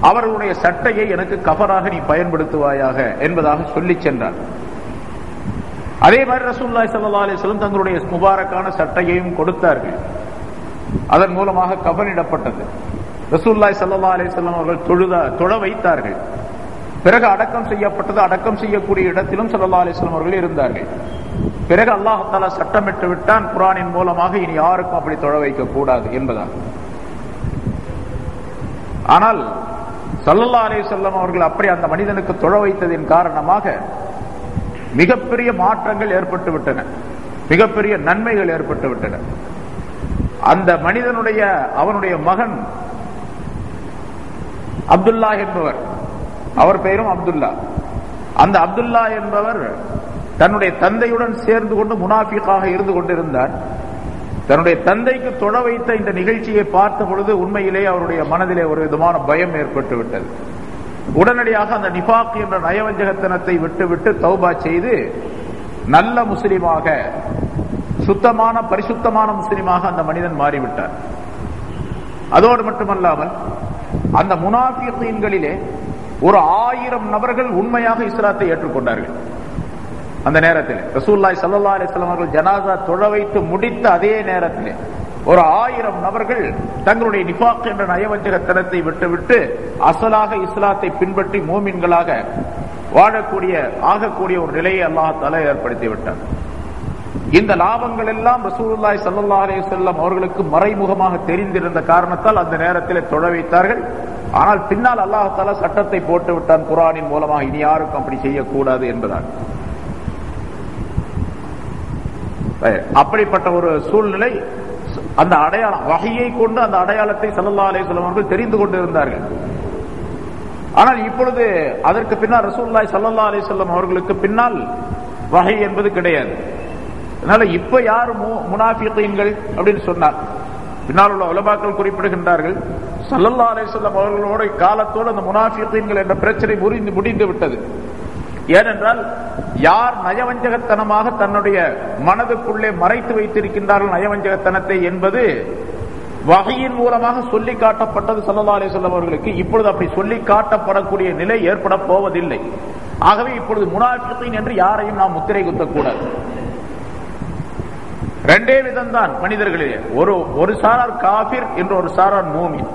அவர்களுடைய சட்டையை எனக்கு கஃபராக நீ பயன்படுத்துவாயாக என்பதாக சொல்லி சென்றான். அதே மாதிரி ரசூலுல்லாஹி ஸல்லல்லாஹு அலைஹி வஸல்லம் தங்களுடைய முபாரக்கான சட்டையையும் கொடுத்தார்கள். அதன் மூலமாக கஃனிடப்பட்டது. ரசூலுல்லாஹி ஸல்லல்லாஹு அலைஹி வஸல்லம் அவர்கள் தொழ வைத்தார்கள். பிறகு அடக்கம் செய்யப்பட்டது. அடக்கம் செய்யக்கூடிய இடத்திலும் ஸல்லல்லாஹு அலைஹி வஸல்லம் அவர்கள் இருந்தார்கள். பிறகு அல்லாஹ் தஆலா சட்டமிட்டு விட்டான் குர்ஆனின் மூலமாக, இனி யாருக்கும் அப்படி தொழ வைக்க கூடாது என்பதாக. ஆனால் ஸல்லல்லாஹு அலைஹி வஸல்லம் அவர்கள் அப்படி அந்த மனிதனுக்கு தொழ வைத்ததின் காரணமாக மிகப்பெரிய மாற்றங்கள் ஏற்பட்டு விட்டன, மிகப்பெரிய நன்மைகள் ஏற்பட்டு விட்டன. அந்த மனிதனுடைய அவனுடைய மகன் அப்துல்லா என்பவர், அவர் பெயரும் அப்துல்லா. அந்த அப்துல்லா என்பவர் தன்னுடைய தந்தையுடன் சேர்ந்து கொண்டு முனாஃபிகாக இருந்து கொண்டிருந்தார். தன்னுடைய தந்தைக்கு தொழ வைத்த இந்த நிகழ்ச்சியை பார்த்த பொழுது உண்மையிலே அவருடைய மனதிலே ஒரு விதமான பயம் ஏற்பட்டு விட்டது. உடனடியாக அந்த நிஃபாக் என்ற நயவஞ்சகத்தனத்தை விட்டுவிட்டு தௌபா செய்து நல்ல முஸ்லிமாக, சுத்தமான பரிசுத்தமான முஸ்லிமாக அந்த மனிதன் மாறிவிட்டார். அதோடு மட்டுமல்லாமல் அந்த முனாஃபிகீன்களிலே ஒரு 1000 நபர்கள் உண்மையாக இஸ்லாத்தை ஏற்றுக்கொண்டார்கள். அந்த நேரத்தில் ரசூலுல்லாஹி ஸல்லல்லாஹு அலைஹி வஸல்லம் அவர்கள் ஜனாஸா தொழ வைத்து முடித்த அதே நேரத்தில் ஒரு 1000 நபர்கள் தங்களுடைய நிஃபாக் என்ற நயவஞ்சகத்தனத்தை விட்டுவிட்டு அசலாக இஸ்லாத்தை பின்பற்றி மூமின்களாக வாழக்கூடிய ஆகக்கூடிய ஒரு நிலையை அல்லாஹ் தஆலா ஏற்படுத்தி விட்டார். இந்த லாபங்கள் எல்லாம் ரசூலுல்லாஹி ஸல்லல்லாஹு அலைஹி வஸல்லம் அவர்களுக்கு மறைமுகமாக தெரிந்திருந்த காரணத்தால் அந்த நேரத்தில் தொழ வைத்தார்கள். ஆனால் பின்னால் அல்லாஹ் தஆலா சட்டத்தை போட்டு விட்டான் குர்ஆனின் மூலமாக, இனி யாருக்கும் அப்படி செய்யக்கூடாது என்பதால். அப்படிப்பட்ட ஒரு சூழ்நிலை, அந்த அடையாளம் வஹியை கொண்டு அந்த அடையாளத்தை ஸல்லல்லாஹு அலைஹி வஸல்லம் அவர்கள் தெரிந்து கொண்டிருந்தார்கள். ஆனால் இப்பொழுது அதற்கு பின்னால் ரசூலுல்லாஹி ஸல்லல்லாஹு அலைஹி வஸல்லம் அவர்களுக்கு பின்னால் வஹி என்பது கிடையாது. அதனால இப்ப யார் முனாஃபிகீன்கள் அப்படின்னு சொன்னார், பின்னால் உள்ள உலமாக்கள் குறிப்பிடுகின்றார்கள், ஸல்லல்லாஹு அலைஹி வஸல்லம் அவர்களோட காலத்தோடு அந்த முனாஃபிகீன்கள் என்ற பிரச்சனை முடிந்து விட்டது. ஏனென்றால் யார் நயவஞ்சகத்தனமாக தன்னுடைய மனதுக்குள்ளே மறைத்து வைத்திருக்கின்றார்கள் நயவஞ்சகத்தனத்தை என்பது வஹீயின் மூலமாக சொல்லி காட்டப்பட்டது ஸல்லல்லாஹு அலைஹி வஸல்லம் அவர்களுக்கு. இப்பொழுது அப்படி சொல்லி காட்டப்படக்கூடிய நிலை ஏற்பட போவதில்லை. ஆகவே இப்பொழுது முனாஃபிகீன் என்று யாரையும் நாம் முத்திரை குத்தக்கூடாது. ரெண்டே விதம்தான் மனிதர்களிலே, ஒரு சாரார் காபிர் என்று ஒரு சாரார் மூமின்,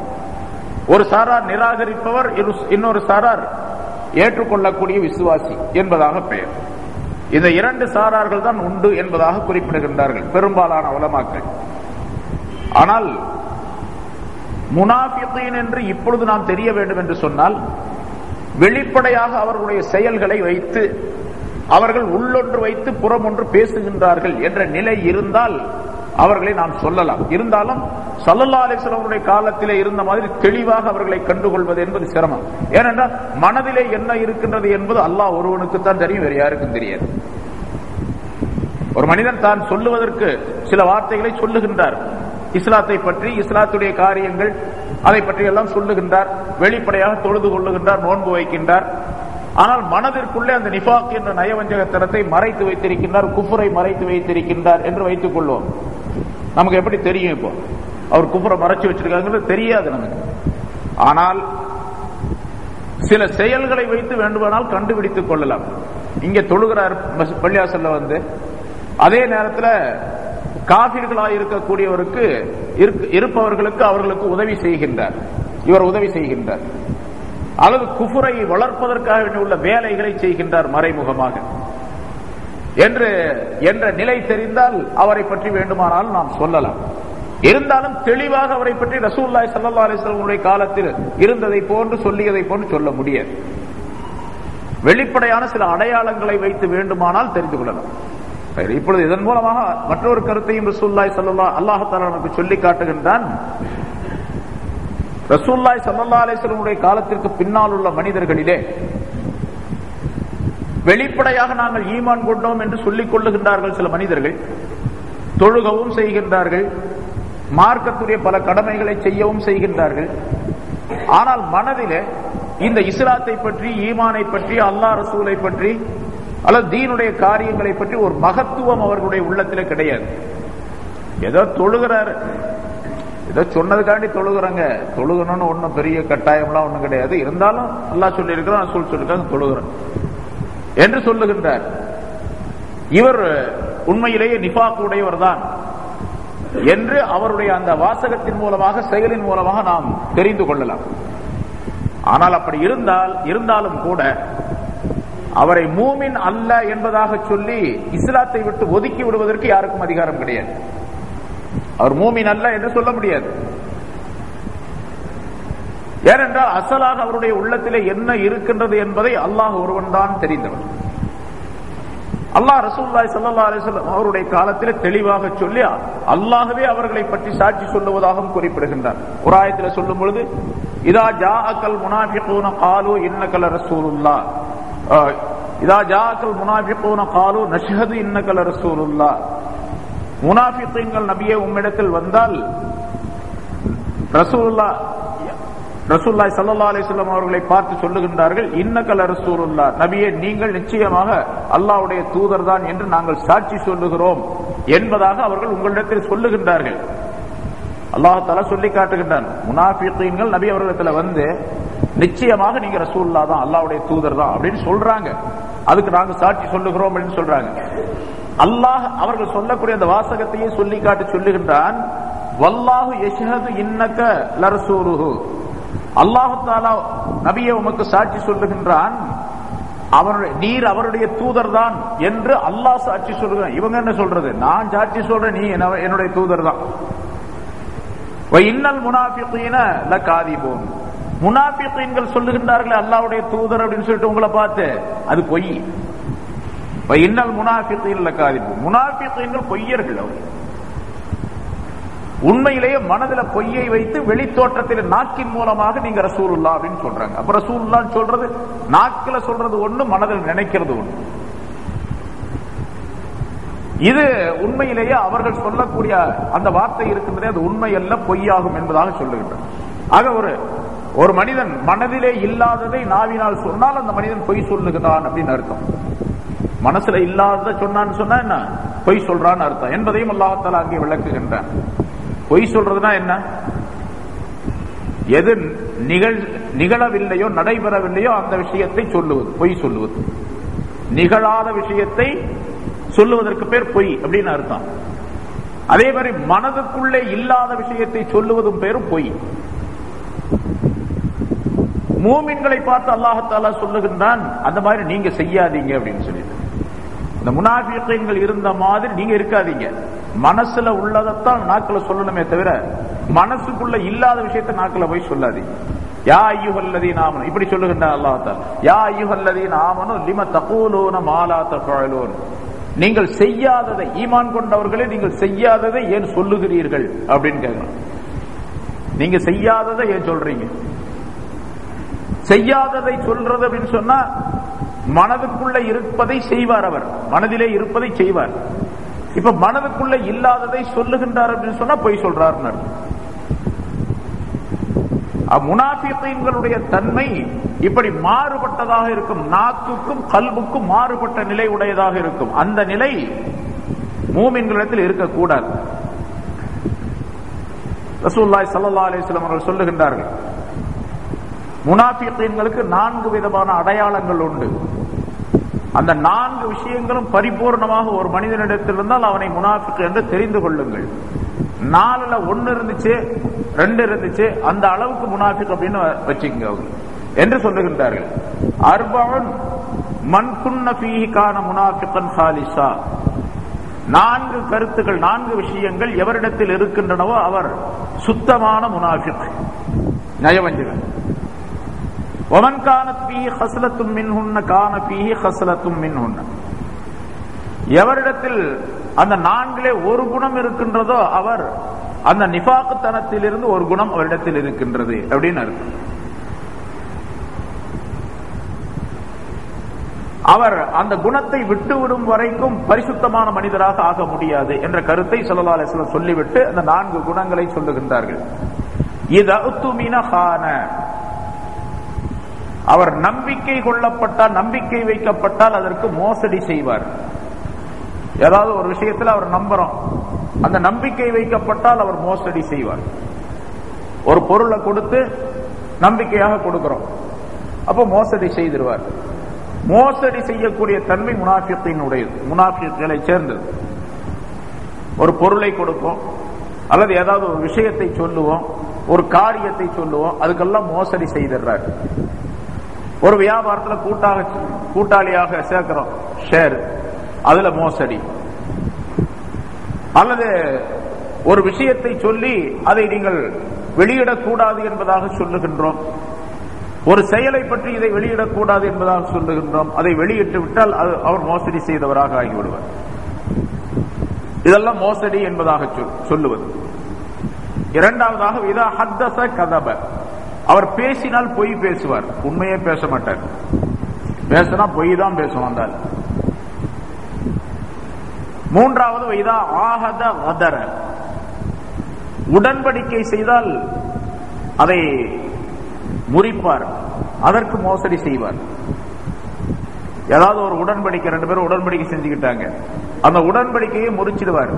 ஒரு சாரார் நிராகரிப்பவர், இன்னொரு சாரார் ஏற்றுக்கொள்ளக்கூடிய விசுவாசி என்பதாக பெயர். இந்த இரண்டு சாரார்கள் தான் உண்டு என்பதாக குறிப்பிடுகின்றார்கள் பெரும்பாலான உலமாக்கள். ஆனால் முனாஃபிகீன் என்று இப்பொழுது நாம் தெரிய வேண்டும் என்று சொன்னால், வெளிப்படையாக அவர்களுடைய செயல்களை வைத்து அவர்கள் உள்ளொன்று வைத்து புறம் ஒன்று பேசுகின்றார்கள் என்ற நிலை இருந்தால் அவர்களை நாம் சொல்லலாம். இருந்தாலும் ஸல்லல்லாஹு அலைஹி வஸல்லம் காலத்திலே இருந்த மாதிரி தெளிவாக அவர்களை கண்டுகொள்வது என்பது சிரமம். ஏனென்றால் மனதிலே என்ன இருக்கின்றது என்பது அல்லாஹ் ஒருவனுக்கு தான் தெரியும், வேறு யாருக்கும் தெரியாது. ஒரு மனிதன் தான் சொல்லுவதற்கு சில வார்த்தைகளை சொல்லுகின்றார், இஸ்லாத்தை பற்றி, இஸ்லாத்துடைய காரியங்கள், அதை பற்றி எல்லாம் சொல்லுகின்றார், வெளிப்படையாக தொழுது கொள்ளுகின்றார், நோன்பு வைக்கின்றார். ஆனால் மனதிற்குள்ளே அந்த நிஃபாக் என்ற நயவஞ்சகத்தனத்தை மறைத்து வைத்திருக்கின்றார், குஃபரை மறைத்து வைத்திருக்கின்றார் என்று வைத்துக் கொள்வோம். நமக்கு எப்படி தெரியும்? இப்போ அவர் குஃபரை மறைச்சு வச்சிருக்காங்கிறது தெரியாது நமக்கு. ஆனால் சில செயல்களை வைத்து வேண்டுமானால் கண்டுபிடித்துக் கொள்ளலாம். இங்க தொழுகிறார் பள்ளியாசல்ல வந்து, அதே நேரத்தில் காபிர்களாக இருக்கக்கூடியவருக்கு இருப்பவர்களுக்கு அவர்களுக்கு உதவி செய்கின்றார், இவர் உதவி செய்கின்றார். அல்லது குஃபரை வளர்ப்பதற்காக உள்ள வேலைகளை செய்கின்றார் மறைமுகமாக என்ற நிலை தெரிந்தால் அவரை பற்றி வேண்டுமானால் நாம் சொல்லலாம். இருந்தாலும் தெளிவாக அவரை பற்றி ரசூலுல்லாஹி ஸல்லல்லாஹு அலைஹி வஸல்லம் காலத்தில் இருந்ததை போன்று சொல்லியதை போன்று சொல்ல முடியாது. வெளிப்படையான சில அடையாளங்களை வைத்து வேண்டுமானால் தெரிந்து கொள்ளலாம். இப்பொழுது இதன் மூலமாக மற்றொரு கருத்தையும் ரசூலுல்லாஹி ஸல்லல்லாஹு அல்லாஹ் தஆலா நமக்கு சொல்லி காட்டுகின்றான். ரசூலுல்லாஹி ஸல்லல்லாஹு அலைஹி வஸல்லம் காலத்திற்கு பின்னால் உள்ள மனிதர்களிலே வெளிப்படையாக நாங்கள் ஈமான் கொண்டோம் என்று சொல்லிக் கொள்ளுகின்றார்கள் சில மனிதர்கள், தொழுகவும் செய்கின்றார்கள், மார்க்கத்துடைய பல கடமைகளை செய்யவும் செய்கின்றார்கள். ஆனால் மனதிலே இந்த இஸ்லாத்தை பற்றி, ஈமானை பற்றி, அல்லாஹ் ரசூலை பற்றி அல்லது தீனுடைய காரியங்களை பற்றி ஒரு மகத்துவம் அவர்களுடைய உள்ளத்திலே கிடையாது. ஏதோ தொழுகிறார், ஏதோ சொன்னதுக்காண்டி தொழுகிறாங்க, தொழுகணும்னு ஒன்னும் பெரிய கட்டாயம்லாம் ஒண்ணும் கிடையாது, இருந்தாலும் அல்லாஹ் சொல்லி இருக்கிறான், ரசூல் சொல்லிருக்காங்க, தொழுகிறான் என்று சொல்லுகின்றார். இவர் உண்மையிலேயே நிஃபாக் உடையவர் தான் என்று அவருடைய அந்த வாசகத்தின் மூலமாக, செயலின் மூலமாக நாம் தெரிந்து கொள்ளலாம். ஆனால் அப்படி இருந்தாலும் கூட அவரை மூமின் அல்ல என்பதாக சொல்லி இஸ்லாத்தை விட்டு ஒதுக்கி விடுவதற்கு யாருக்கும் அதிகாரம் கிடையாது. அவர் மூமின் அல்ல என்று சொல்ல முடியாது. ஏனென்றால் அசலாக அவருடைய உள்ளத்திலே என்ன இருக்கின்றது என்பதை அல்லாஹ் ஒருவன் தான் தெரிந்தவர். அல்லாஹ் ரசூலுல்லாஹி ஸல்லல்லாஹு அலைஹி வஸல்லம் அவருடைய காலத்திலே தெளிவாக சொல்லி அல்லாஹ்வே அவர்களை பற்றி சாட்சி சொல்லுவதாகவும் குறிப்பிடுகின்றார். ஒரு ஆயத்திலே சொல்லும் பொழுது, இதா ஜாஅக்கல் முனாஃபிகூன காலு இன்னக லரசூலுல்லாஹ், இதா ஜாஅக்கல் முனாஃபிகூன காலு நஷ்ஹது இன்னக லரசூலுல்லாஹ், முனாஃபிகீன்கள் நபியே உம்மிடத்தில் வந்தால் ரசூலுல்லாஹி ஸல்லல்லாஹு அலைஹி வஸல்லம் அவர்களை பார்த்து சொல்லுகின்றார்கள், இன்னக லரசூலுல்லாஹ், நபியே நீங்கள் நிச்சயமாக அல்லாஹ்வுடைய தூதர் தான் என்று நாங்கள் சாட்சி சொல்லுகிறோம் என்பதாக அவர்கள் உங்களிடத்தில் சொல்லுகின்றார்கள். அல்லாஹ் தஆலா சொல்லி காட்டுகின்றான், முனாஃபிகீன்கள் நபி அவர்களிடத்தில் வந்து நிச்சயமாக நீங்க ரசூலுல்லாஹ் தான், அல்லாஹ்வுடைய தூதர் தான் அப்படின்னு சொல்றாங்க, அதுக்கு நாங்க சாட்சி சொல்லுகிறோம் அப்படின்னு சொல்றாங்க. அல்லாஹ் அவர்கள் சொல்லக்கூடிய அந்த வாசகத்தையே சொல்லி காட்டி சொல்லுகின்றான், வல்லாஹு யஷ்ஹது இன்னக லரசூலுஹு, அல்லாஹ் தஆலா நபியே உமக்கு சாட்சி சொல்லுகின்றான், நீர் அவருடைய தூதர் தான் என்று அல்லாஹ் சாட்சி சொல்லுகிறான். இவங்க என்ன சொல்றது? நான் சாட்சி சொல்றேன், நீ என்னுடைய தூதர் தான். இன்னல் முனாஃபிகீன லகாதிபூன், முனாஃபிகீன்கள் சொல்லுகின்றார்கள் அல்லாஹ்வுடைய தூதர் அப்படின்னு சொல்லிட்டு உங்களை பார்த்து, அது பொய். இன்னல் முனாஃபிகீன லகாதிபூன், முனாஃபிகீன்கள் பொய்யர்கள். அவர் உண்மையிலேயே மனதில் பொய்யை வைத்து வெளித்தோற்றத்தில் நாக்கின் மூலமாக நீங்க ரசூலுல்லாஹ் அப்படின்னு சொல்றாங்க. அப்ப ரசூலுல்லாஹ் சொல்றது நாக்கில சொல்றது ஒண்ணு, மனதில் நினைக்கிறது ஒண்ணு. இது உண்மையிலேயே அவர்கள் சொல்லக்கூடிய அந்த வார்த்தை இருக்கின்றதே அது உண்மை அல்ல, பொய்யாகும் என்பதாக சொல்லுகின்றனர். ஆக ஒரு மனிதன் மனதிலே இல்லாததை நாவினால் சொன்னால் அந்த மனிதன் பொய் சொல்லுகிறான் அப்படின்னு அர்த்தம். மனசுல இல்லாததை சொன்னான்னு சொன்னா என்ன? பொய் சொல்றான்னு அர்த்தம் என்பதையும் அல்லாஹ் தஆலா அங்கே விளக்குகின்றான். பொய் சொல்றதுனா என்ன? எது நிகழவில்லையோ, நடைபெறவில்லையோ அந்த விஷயத்தை சொல்லுவது பொய் சொல்லுவது. நிகழாத விஷயத்தை சொல்லுவதற்கு பேர் பொய் அப்படின்னு அர்த்தம். அதே மாதிரி மனதுக்குள்ளே இல்லாத விஷயத்தை சொல்லுவதும் பேரும் பொய். மூமின்களை பார்த்து அல்லாஹ் தஆலா சொல்லுகின்றான், அந்த மாதிரி நீங்க செய்யாதீங்க அப்படின்னு சொல்லிட்டு. இந்த முனாஃபிகீன்கள் இருந்த மாதிரி நீங்க இருக்காதீங்க. மனசுல உள்ளதைத்தான் நாக்குல சொல்லணுமே தவிர மனசுக்குள்ள இல்லாத விஷயத்தை நாக்குல போய் சொல்லாதீங்க. யா அய்யுஹல்லதீன ஆமனு, இப்படி சொல்லுகின்றான் அல்லாஹ் தஆலா. யா அய்யுஹல்லதீன ஆமனு லிம தகூலூன மா லா தஃஅலூன், நீங்கள் செய்யாததை, ஈமான் கொண்டவர்களே நீங்கள் செய்யாததை ஏன் சொல்லுகிறீர்கள் அப்படின்னு கேட்கலாம். நீங்க செய்யாததை ஏன் சொல்றீங்க? செய்யாததை சொல்றது அப்படின்னு சொன்னா மனதுக்குள்ள இருப்பதை செய்வார், அவர் மனதிலே இருப்பதை செய்வார். இப்ப மனதுக்குள்ள இல்லாததை சொல்லுகின்றார் அப்படின்னு சொன்னா பொய் சொல்றார். முனாஃபிகீன்களுடைய தன்மை இப்படி மாறுபட்டதாக இருக்கும். நாக்குக்கும் கல்புக்கும் மாறுபட்ட நிலை உடையதாக இருக்கும். அந்த நிலை மூமின்களிடத்தில் இருக்கக்கூடாது. ரசூலுல்லாஹி ஸல்லல்லாஹு அலைஹி வஸல்லம் அவர்கள் சொல்லுகின்றார்கள், முனாஃபிகீன்களுக்கு 4 விதமான அடையாளங்கள் உண்டு. அந்த 4 விஷயங்களும் பரிபூர்ணமாக ஒரு மனிதனிடத்தில் இருந்தால் அவனை முனாஃபிக் என்று தெரிந்து கொள்ளுங்கள். 4ல 1 இருந்துச்சு, 2 இருந்துச்சு, அந்த அளவுக்கு முனாஃபிக் அப்படின்னு வச்சுக்கங்க என்று சொல்லுகின்றார்கள். அர்பஉன் மன் குன்ன ஃபீஹி கான முனாஃபிகன் ஹாலிஸா, 4 கருத்துக்கள், 4 விஷயங்கள் எவரிடத்தில் இருக்கின்றனவோ அவர் சுத்தமான முனாஃபிக், நயவஞ்சகன். வமன் கானத் ஃபீஹி ஹஸ்லத்தும் மின்ஹுன்ன கான ஃபீஹி ஹஸ்லத்தும் மின்ஹுன்ன, எவரிடத்தில் அந்த 4லே ஒரு குணம் இருக்கின்றதோ அவர் அந்த நிஃபாக்தனத்தில் இருந்து ஒரு குணம் அவரிடத்தில் இருக்கின்றது அப்படின்னு அர்த்தம். அவர் அந்த குணத்தை விட்டுவிடும் வரைக்கும் பரிசுத்தமான மனிதராக ஆக முடியாது என்ற கருத்தை ஸல்லல்லாஹு அலைஹி வஸல்லம் சொல்லிவிட்டு அந்த 4 குணங்களை சொல்லுகின்றார்கள். இதா உத்துமின கான, அவர் நம்பிக்கை கொள்ளப்பட்டால், நம்பிக்கை வைக்கப்பட்டால் அதற்கு மோசடி செய்வார். ஏதாவது ஒரு விஷயத்தில் அவர் நம்புறோம், அந்த நம்பிக்கை வைக்கப்பட்டால் அவர் மோசடி செய்வார். ஒரு பொருளை கொடுத்து நம்பிக்கையாக கொடுக்கிறோம், அப்போ மோசடி செய்திருவார். மோசடி செய்யக்கூடிய தன்மை முனாஃபிகீனுடையது, முனாஃபிகளை சேர்ந்தது. ஒரு பொருளை கொடுப்போம் அல்லது ஏதாவது ஒரு விஷயத்தை சொல்லுவோம், ஒரு காரியத்தை சொல்லுவோம், அதுக்கெல்லாம் மோசடி செய்திடுறார். ஒரு வியாபாரத்தில் கூட்டாளியாக சேர்க்கிறோம், ஷேர், அதுல மோசடி. அல்லது ஒரு விஷயத்தை சொல்லி அதை நீங்கள் வெளியிடக்கூடாது என்பதாக சொல்லுகின்றோம், ஒரு செயலை பற்றி இதை வெளியிடக்கூடாது என்பதாக சொல்லுகின்றோம், அதை வெளியிட்டு விட்டால் அவர் மோசடி செய்தவராக ஆகிவிடுவார். இதெல்லாம் மோசடி என்பதாக சொல்லுவது. இரண்டாவதாக இதா ஹத்தஸ கதப, அவர் பேசினால் பொய் பேசுவார், உண்மையே பேச மாட்டார். பேசினா பொய் தான் பேசும் வந்தால். மூன்றாவது இதா ஆஹத கதர, உடன்படிக்கை செய்தால் அதை முறிப்பார், அதற்கு மோசடி செய்வார். ஏதாவது ஒரு உடன்படிக்கை, 2 பேரும் உடன்படிக்கை செஞ்சுக்கிட்டாங்க, அந்த உடன்படிக்கையை முறிச்சிடுவார்,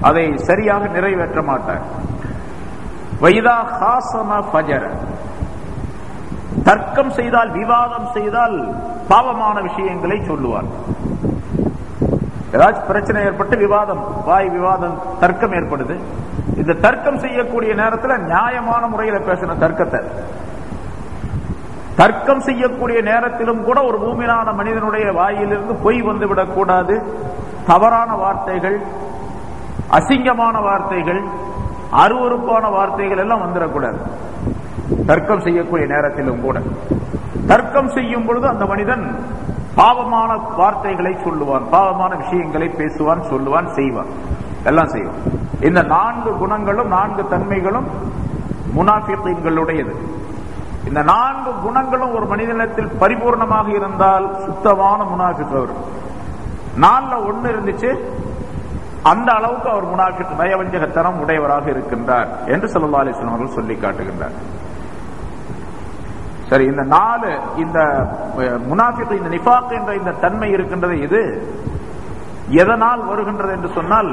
அதை சரியாக நிறைவேற்ற மாட்டார். வைதா ஹாசம ஃபஜர, தர்க்கம் செய்தால், விவாதம் செய்தால் பாவமான விஷயங்களை சொல்லுவார். ஏதாச்சும் பிரச்சனை ஏற்பட்டு விவாதம், வாய் விவாதம், தர்க்கம் ஏற்படுது. இந்த தர்க்கம் செய்யக்கூடிய நேரத்தில் நியாயமான முறையில் பேசணும். தர்க்கம் செய்யக்கூடிய நேரத்திலும் கூட ஒரு மூமினான மனிதனுடைய வாயிலிருந்து பொய் வந்துவிடக் கூடாது. தவறான வார்த்தைகள், அசிங்கமான வார்த்தைகள், அருவருப்பான வார்த்தைகள் எல்லாம் வந்துடக்கூடாது. தர்க்கம் செய்யக்கூடிய நேரத்திலும் கூட தர்க்கம் செய்யும் பொழுது அந்த மனிதன் பாவமான வார்த்தைகளை சொல்லுவான், பாவமான விஷயங்களை பேசுவான், சொல்லுவான், செய்வான், எல்லாம் செய்வான். இந்த 4 குணங்களும் 4 தன்மைகளும் முனாஃபிகீன்களுடையது. இந்த 4 குணங்களும் ஒரு மனிதனிடத்தில் பரிபூர்ணமாக இருந்தால் சுத்தமான முனாஃபிக் அவர். 4ல 1 இருந்துச்சு, அந்த அளவுக்கு அவர் முனாஃபிக், நயவஞ்சகத்தனம் உடையவராக இருக்கின்றார் என்று ஸல்லல்லாஹு அலைஹி வஸல்லம் அவர்கள் சொல்லி காட்டுகின்றார். சரி, இந்த 4 இந்த முனாஃபிக், இந்த நிஃபாக் என்ற இந்த தன்மை இருக்கின்றது, இது எதனால் வருகின்றது என்று சொன்னால்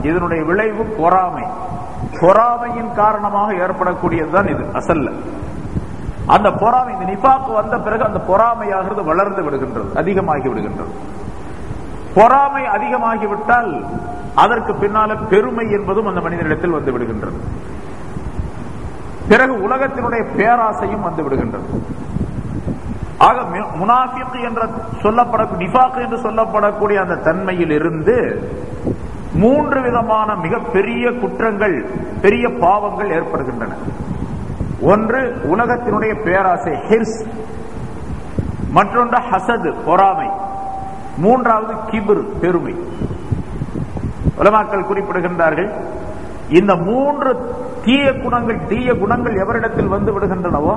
இதனுடைய விளைவு பொறாமை. பொறாமையின் காரணமாக ஏற்படக்கூடியதுதான் இது அசல்ல. அந்த பொறாமை, இந்த நிஃபாக் வந்த பிறகு அந்த பொறாமையாகிறது வளர்ந்து விடுகின்றது, அதிகமாகி விடுகின்றது. பொறாமை அதிகமாகிவிட்டால் அதற்கு பின்னால பெருமை என்பதும் அந்த மனிதனிடத்தில் வந்து விடுகின்றது. பிறகு உலகத்தினுடைய பேராசையும் வந்து விடுகின்றது. ஆக முனாஃபிக் என்ற சொல்லப்படக்கூடிய, நிஃபாக் என்று சொல்லப்படக்கூடிய அந்த தன்மையில் இருந்து 3 விதமான மிகப்பெரிய குற்றங்கள், பெரிய பாவங்கள் ஏற்படுகின்றன. ஒன்று உலகத்தினுடைய பேராசை, ஹிர்ஸ். மற்றொன்று ஹசது, பொறாமை. மூன்றாவது கிபிர், பெருமை. உலமாக்கள் குறிப்பிடுகின்றார்கள், இந்த 3 தீய குணங்கள் எவரிடத்தில் வந்து விடுகின்றனவோ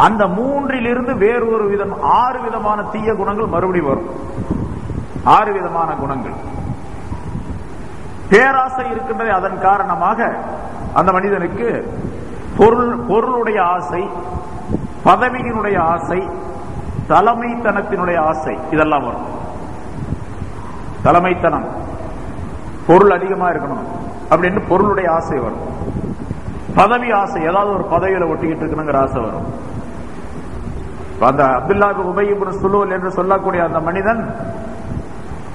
அந்த 3லிருந்து வேறொரு விதம் 6 விதமான தீய குணங்கள் மறுபடியும் வரும். 6 விதமான குணங்கள். பேராசை இருக்கின்றதே, அதன் காரணமாக அந்த மனிதனுக்கு பொருளுடைய ஆசை, பதவியினுடைய ஆசை, தலைமைத்தனத்தினுடைய ஆசை, இதெல்லாம் வரும். தலைமைத்தனம், பொருள் அதிகமா இருக்கணும் அப்படின்னு பொருளுடைய ஆசை வரும். பதவி ஆசை, ஏதாவது ஒரு பதவியில ஒட்டிக்கிட்டு இருக்கணுங்கிற ஆசை வரும். அந்த அப்துல்லா இப்னு உபை இப்னு சுலூல் என்று சொல்லக்கூடிய அந்த மனிதன்,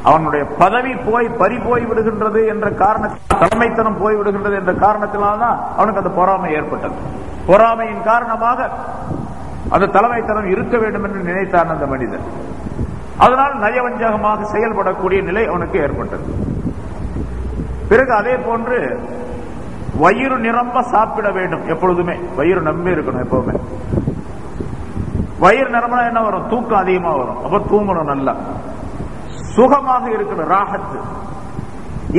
அவனுடைய பதவி பறி போய் விடுகின்றது என்ற காரணத்தால், தலைமைத்தனம் போய் விடுகின்றது என்ற காரணத்தினால்தான் அவனுக்கு அந்த பொறாமை ஏற்பட்டது. பொறாமையின் காரணமாக அந்த தலைமைத்தனம் இருக்க வேண்டும் என்று நினைத்தான் அந்த மனிதன். அதனால் நயவஞ்சகமாக செயல்படக்கூடிய நிலை அவனுக்கு ஏற்பட்டது. பிறகு அதே போன்று வயிறு நிரம்ப சாப்பிட வேண்டும். எப்பொழுதுமே வயிறு நம்பி இருக்கணும். எப்பவுமே வயிறு நிரம்பினா என்ன வரும்? தூக்கம் அதிகமா வரும். அப்ப தூங்கணும், நல்லா சுகமாக இருக்கணும், ராகத்து.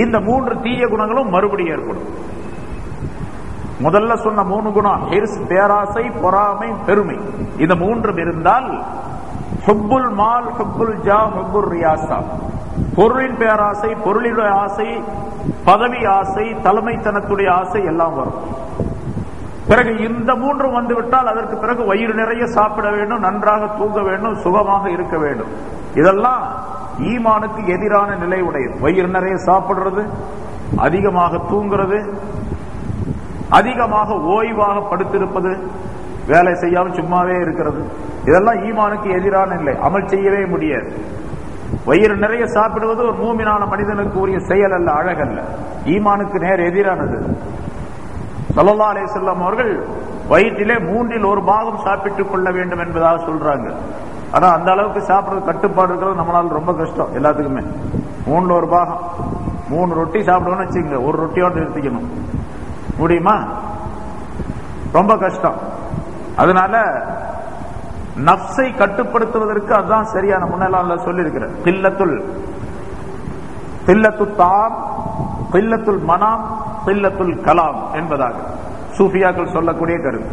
இந்த 3 தீய குணங்களும் மறுபடியும் ஏற்படும். முதல்ல சொன்ன 3 குணம், ஹிர்ஸ், பேராசை, பொறாமை, பெருமை, இந்த 3 இருந்தால் ஹுப்புல் மால், ஹுப்புல் ஜா, ஹுப்புல் ரியாசா, பொருளின் பேராசை, பொருளினுடைய ஆசை, பதவி ஆசை, தலைமைத்தனத்துடைய ஆசை எல்லாம் வரும். பிறகு இந்த 3 வந்துவிட்டால் அதற்கு பிறகு வயிறு நிறைய சாப்பிட வேண்டும், நன்றாக தூங்க வேண்டும், சுகமாக இருக்க வேண்டும். இதெல்லாம் ஈமானுக்கு எதிரான நிலை உடையது. வயிறு நிறைய சாப்பிடுறது, அதிகமாக தூங்குறது, அதிகமாக ஓய்வாக படுத்திருப்பது, வேலை செய்யாமல் சும்மாவே இருக்கிறது, இதெல்லாம் ஈமானுக்கு எதிரான நிலை. அமல் செய்யவே முடியாது. வயிறு நிறைய சாப்பிடுவது ஒரு மூமினான மனிதனுக்கு உரிய செயல் அல்ல, அழகல்ல, ஈமானுக்கு நேர் எதிரானது. ஸல்லல்லாஹு அலைஹி வஸல்லம் அவர்கள் வயிற்றிலே 3இல் 1 பாகம் சாப்பிட்டுக் கொள்ள வேண்டும் என்பதாக சொல்றாங்க. ஆனா அந்த அளவுக்கு சாப்பிடுறது, கட்டுப்பாடு இருக்கிறது நம்மளால ரொம்ப கஷ்டம். எல்லாத்துக்குமே 3ல் 1 பாகம், 3 ரொட்டி சாப்பிடுவோம்னு வச்சுங்க, 1 ரொட்டியோட நிறுத்திக்கணும். முடியுமா? ரொம்ப கஷ்டம். அதனால நஃப்ஸை கட்டுப்படுத்துவதற்கு அதுதான் சரியான. முன்னெல்லாம் சொல்லி இருக்கிறேன், கில்லத்துல் தாம், கில்லத்துல் மனாம், கில்லத்துல் கலாம் என்பதாக சூஃபியாக்கள் சொல்லக்கூடிய கருத்து.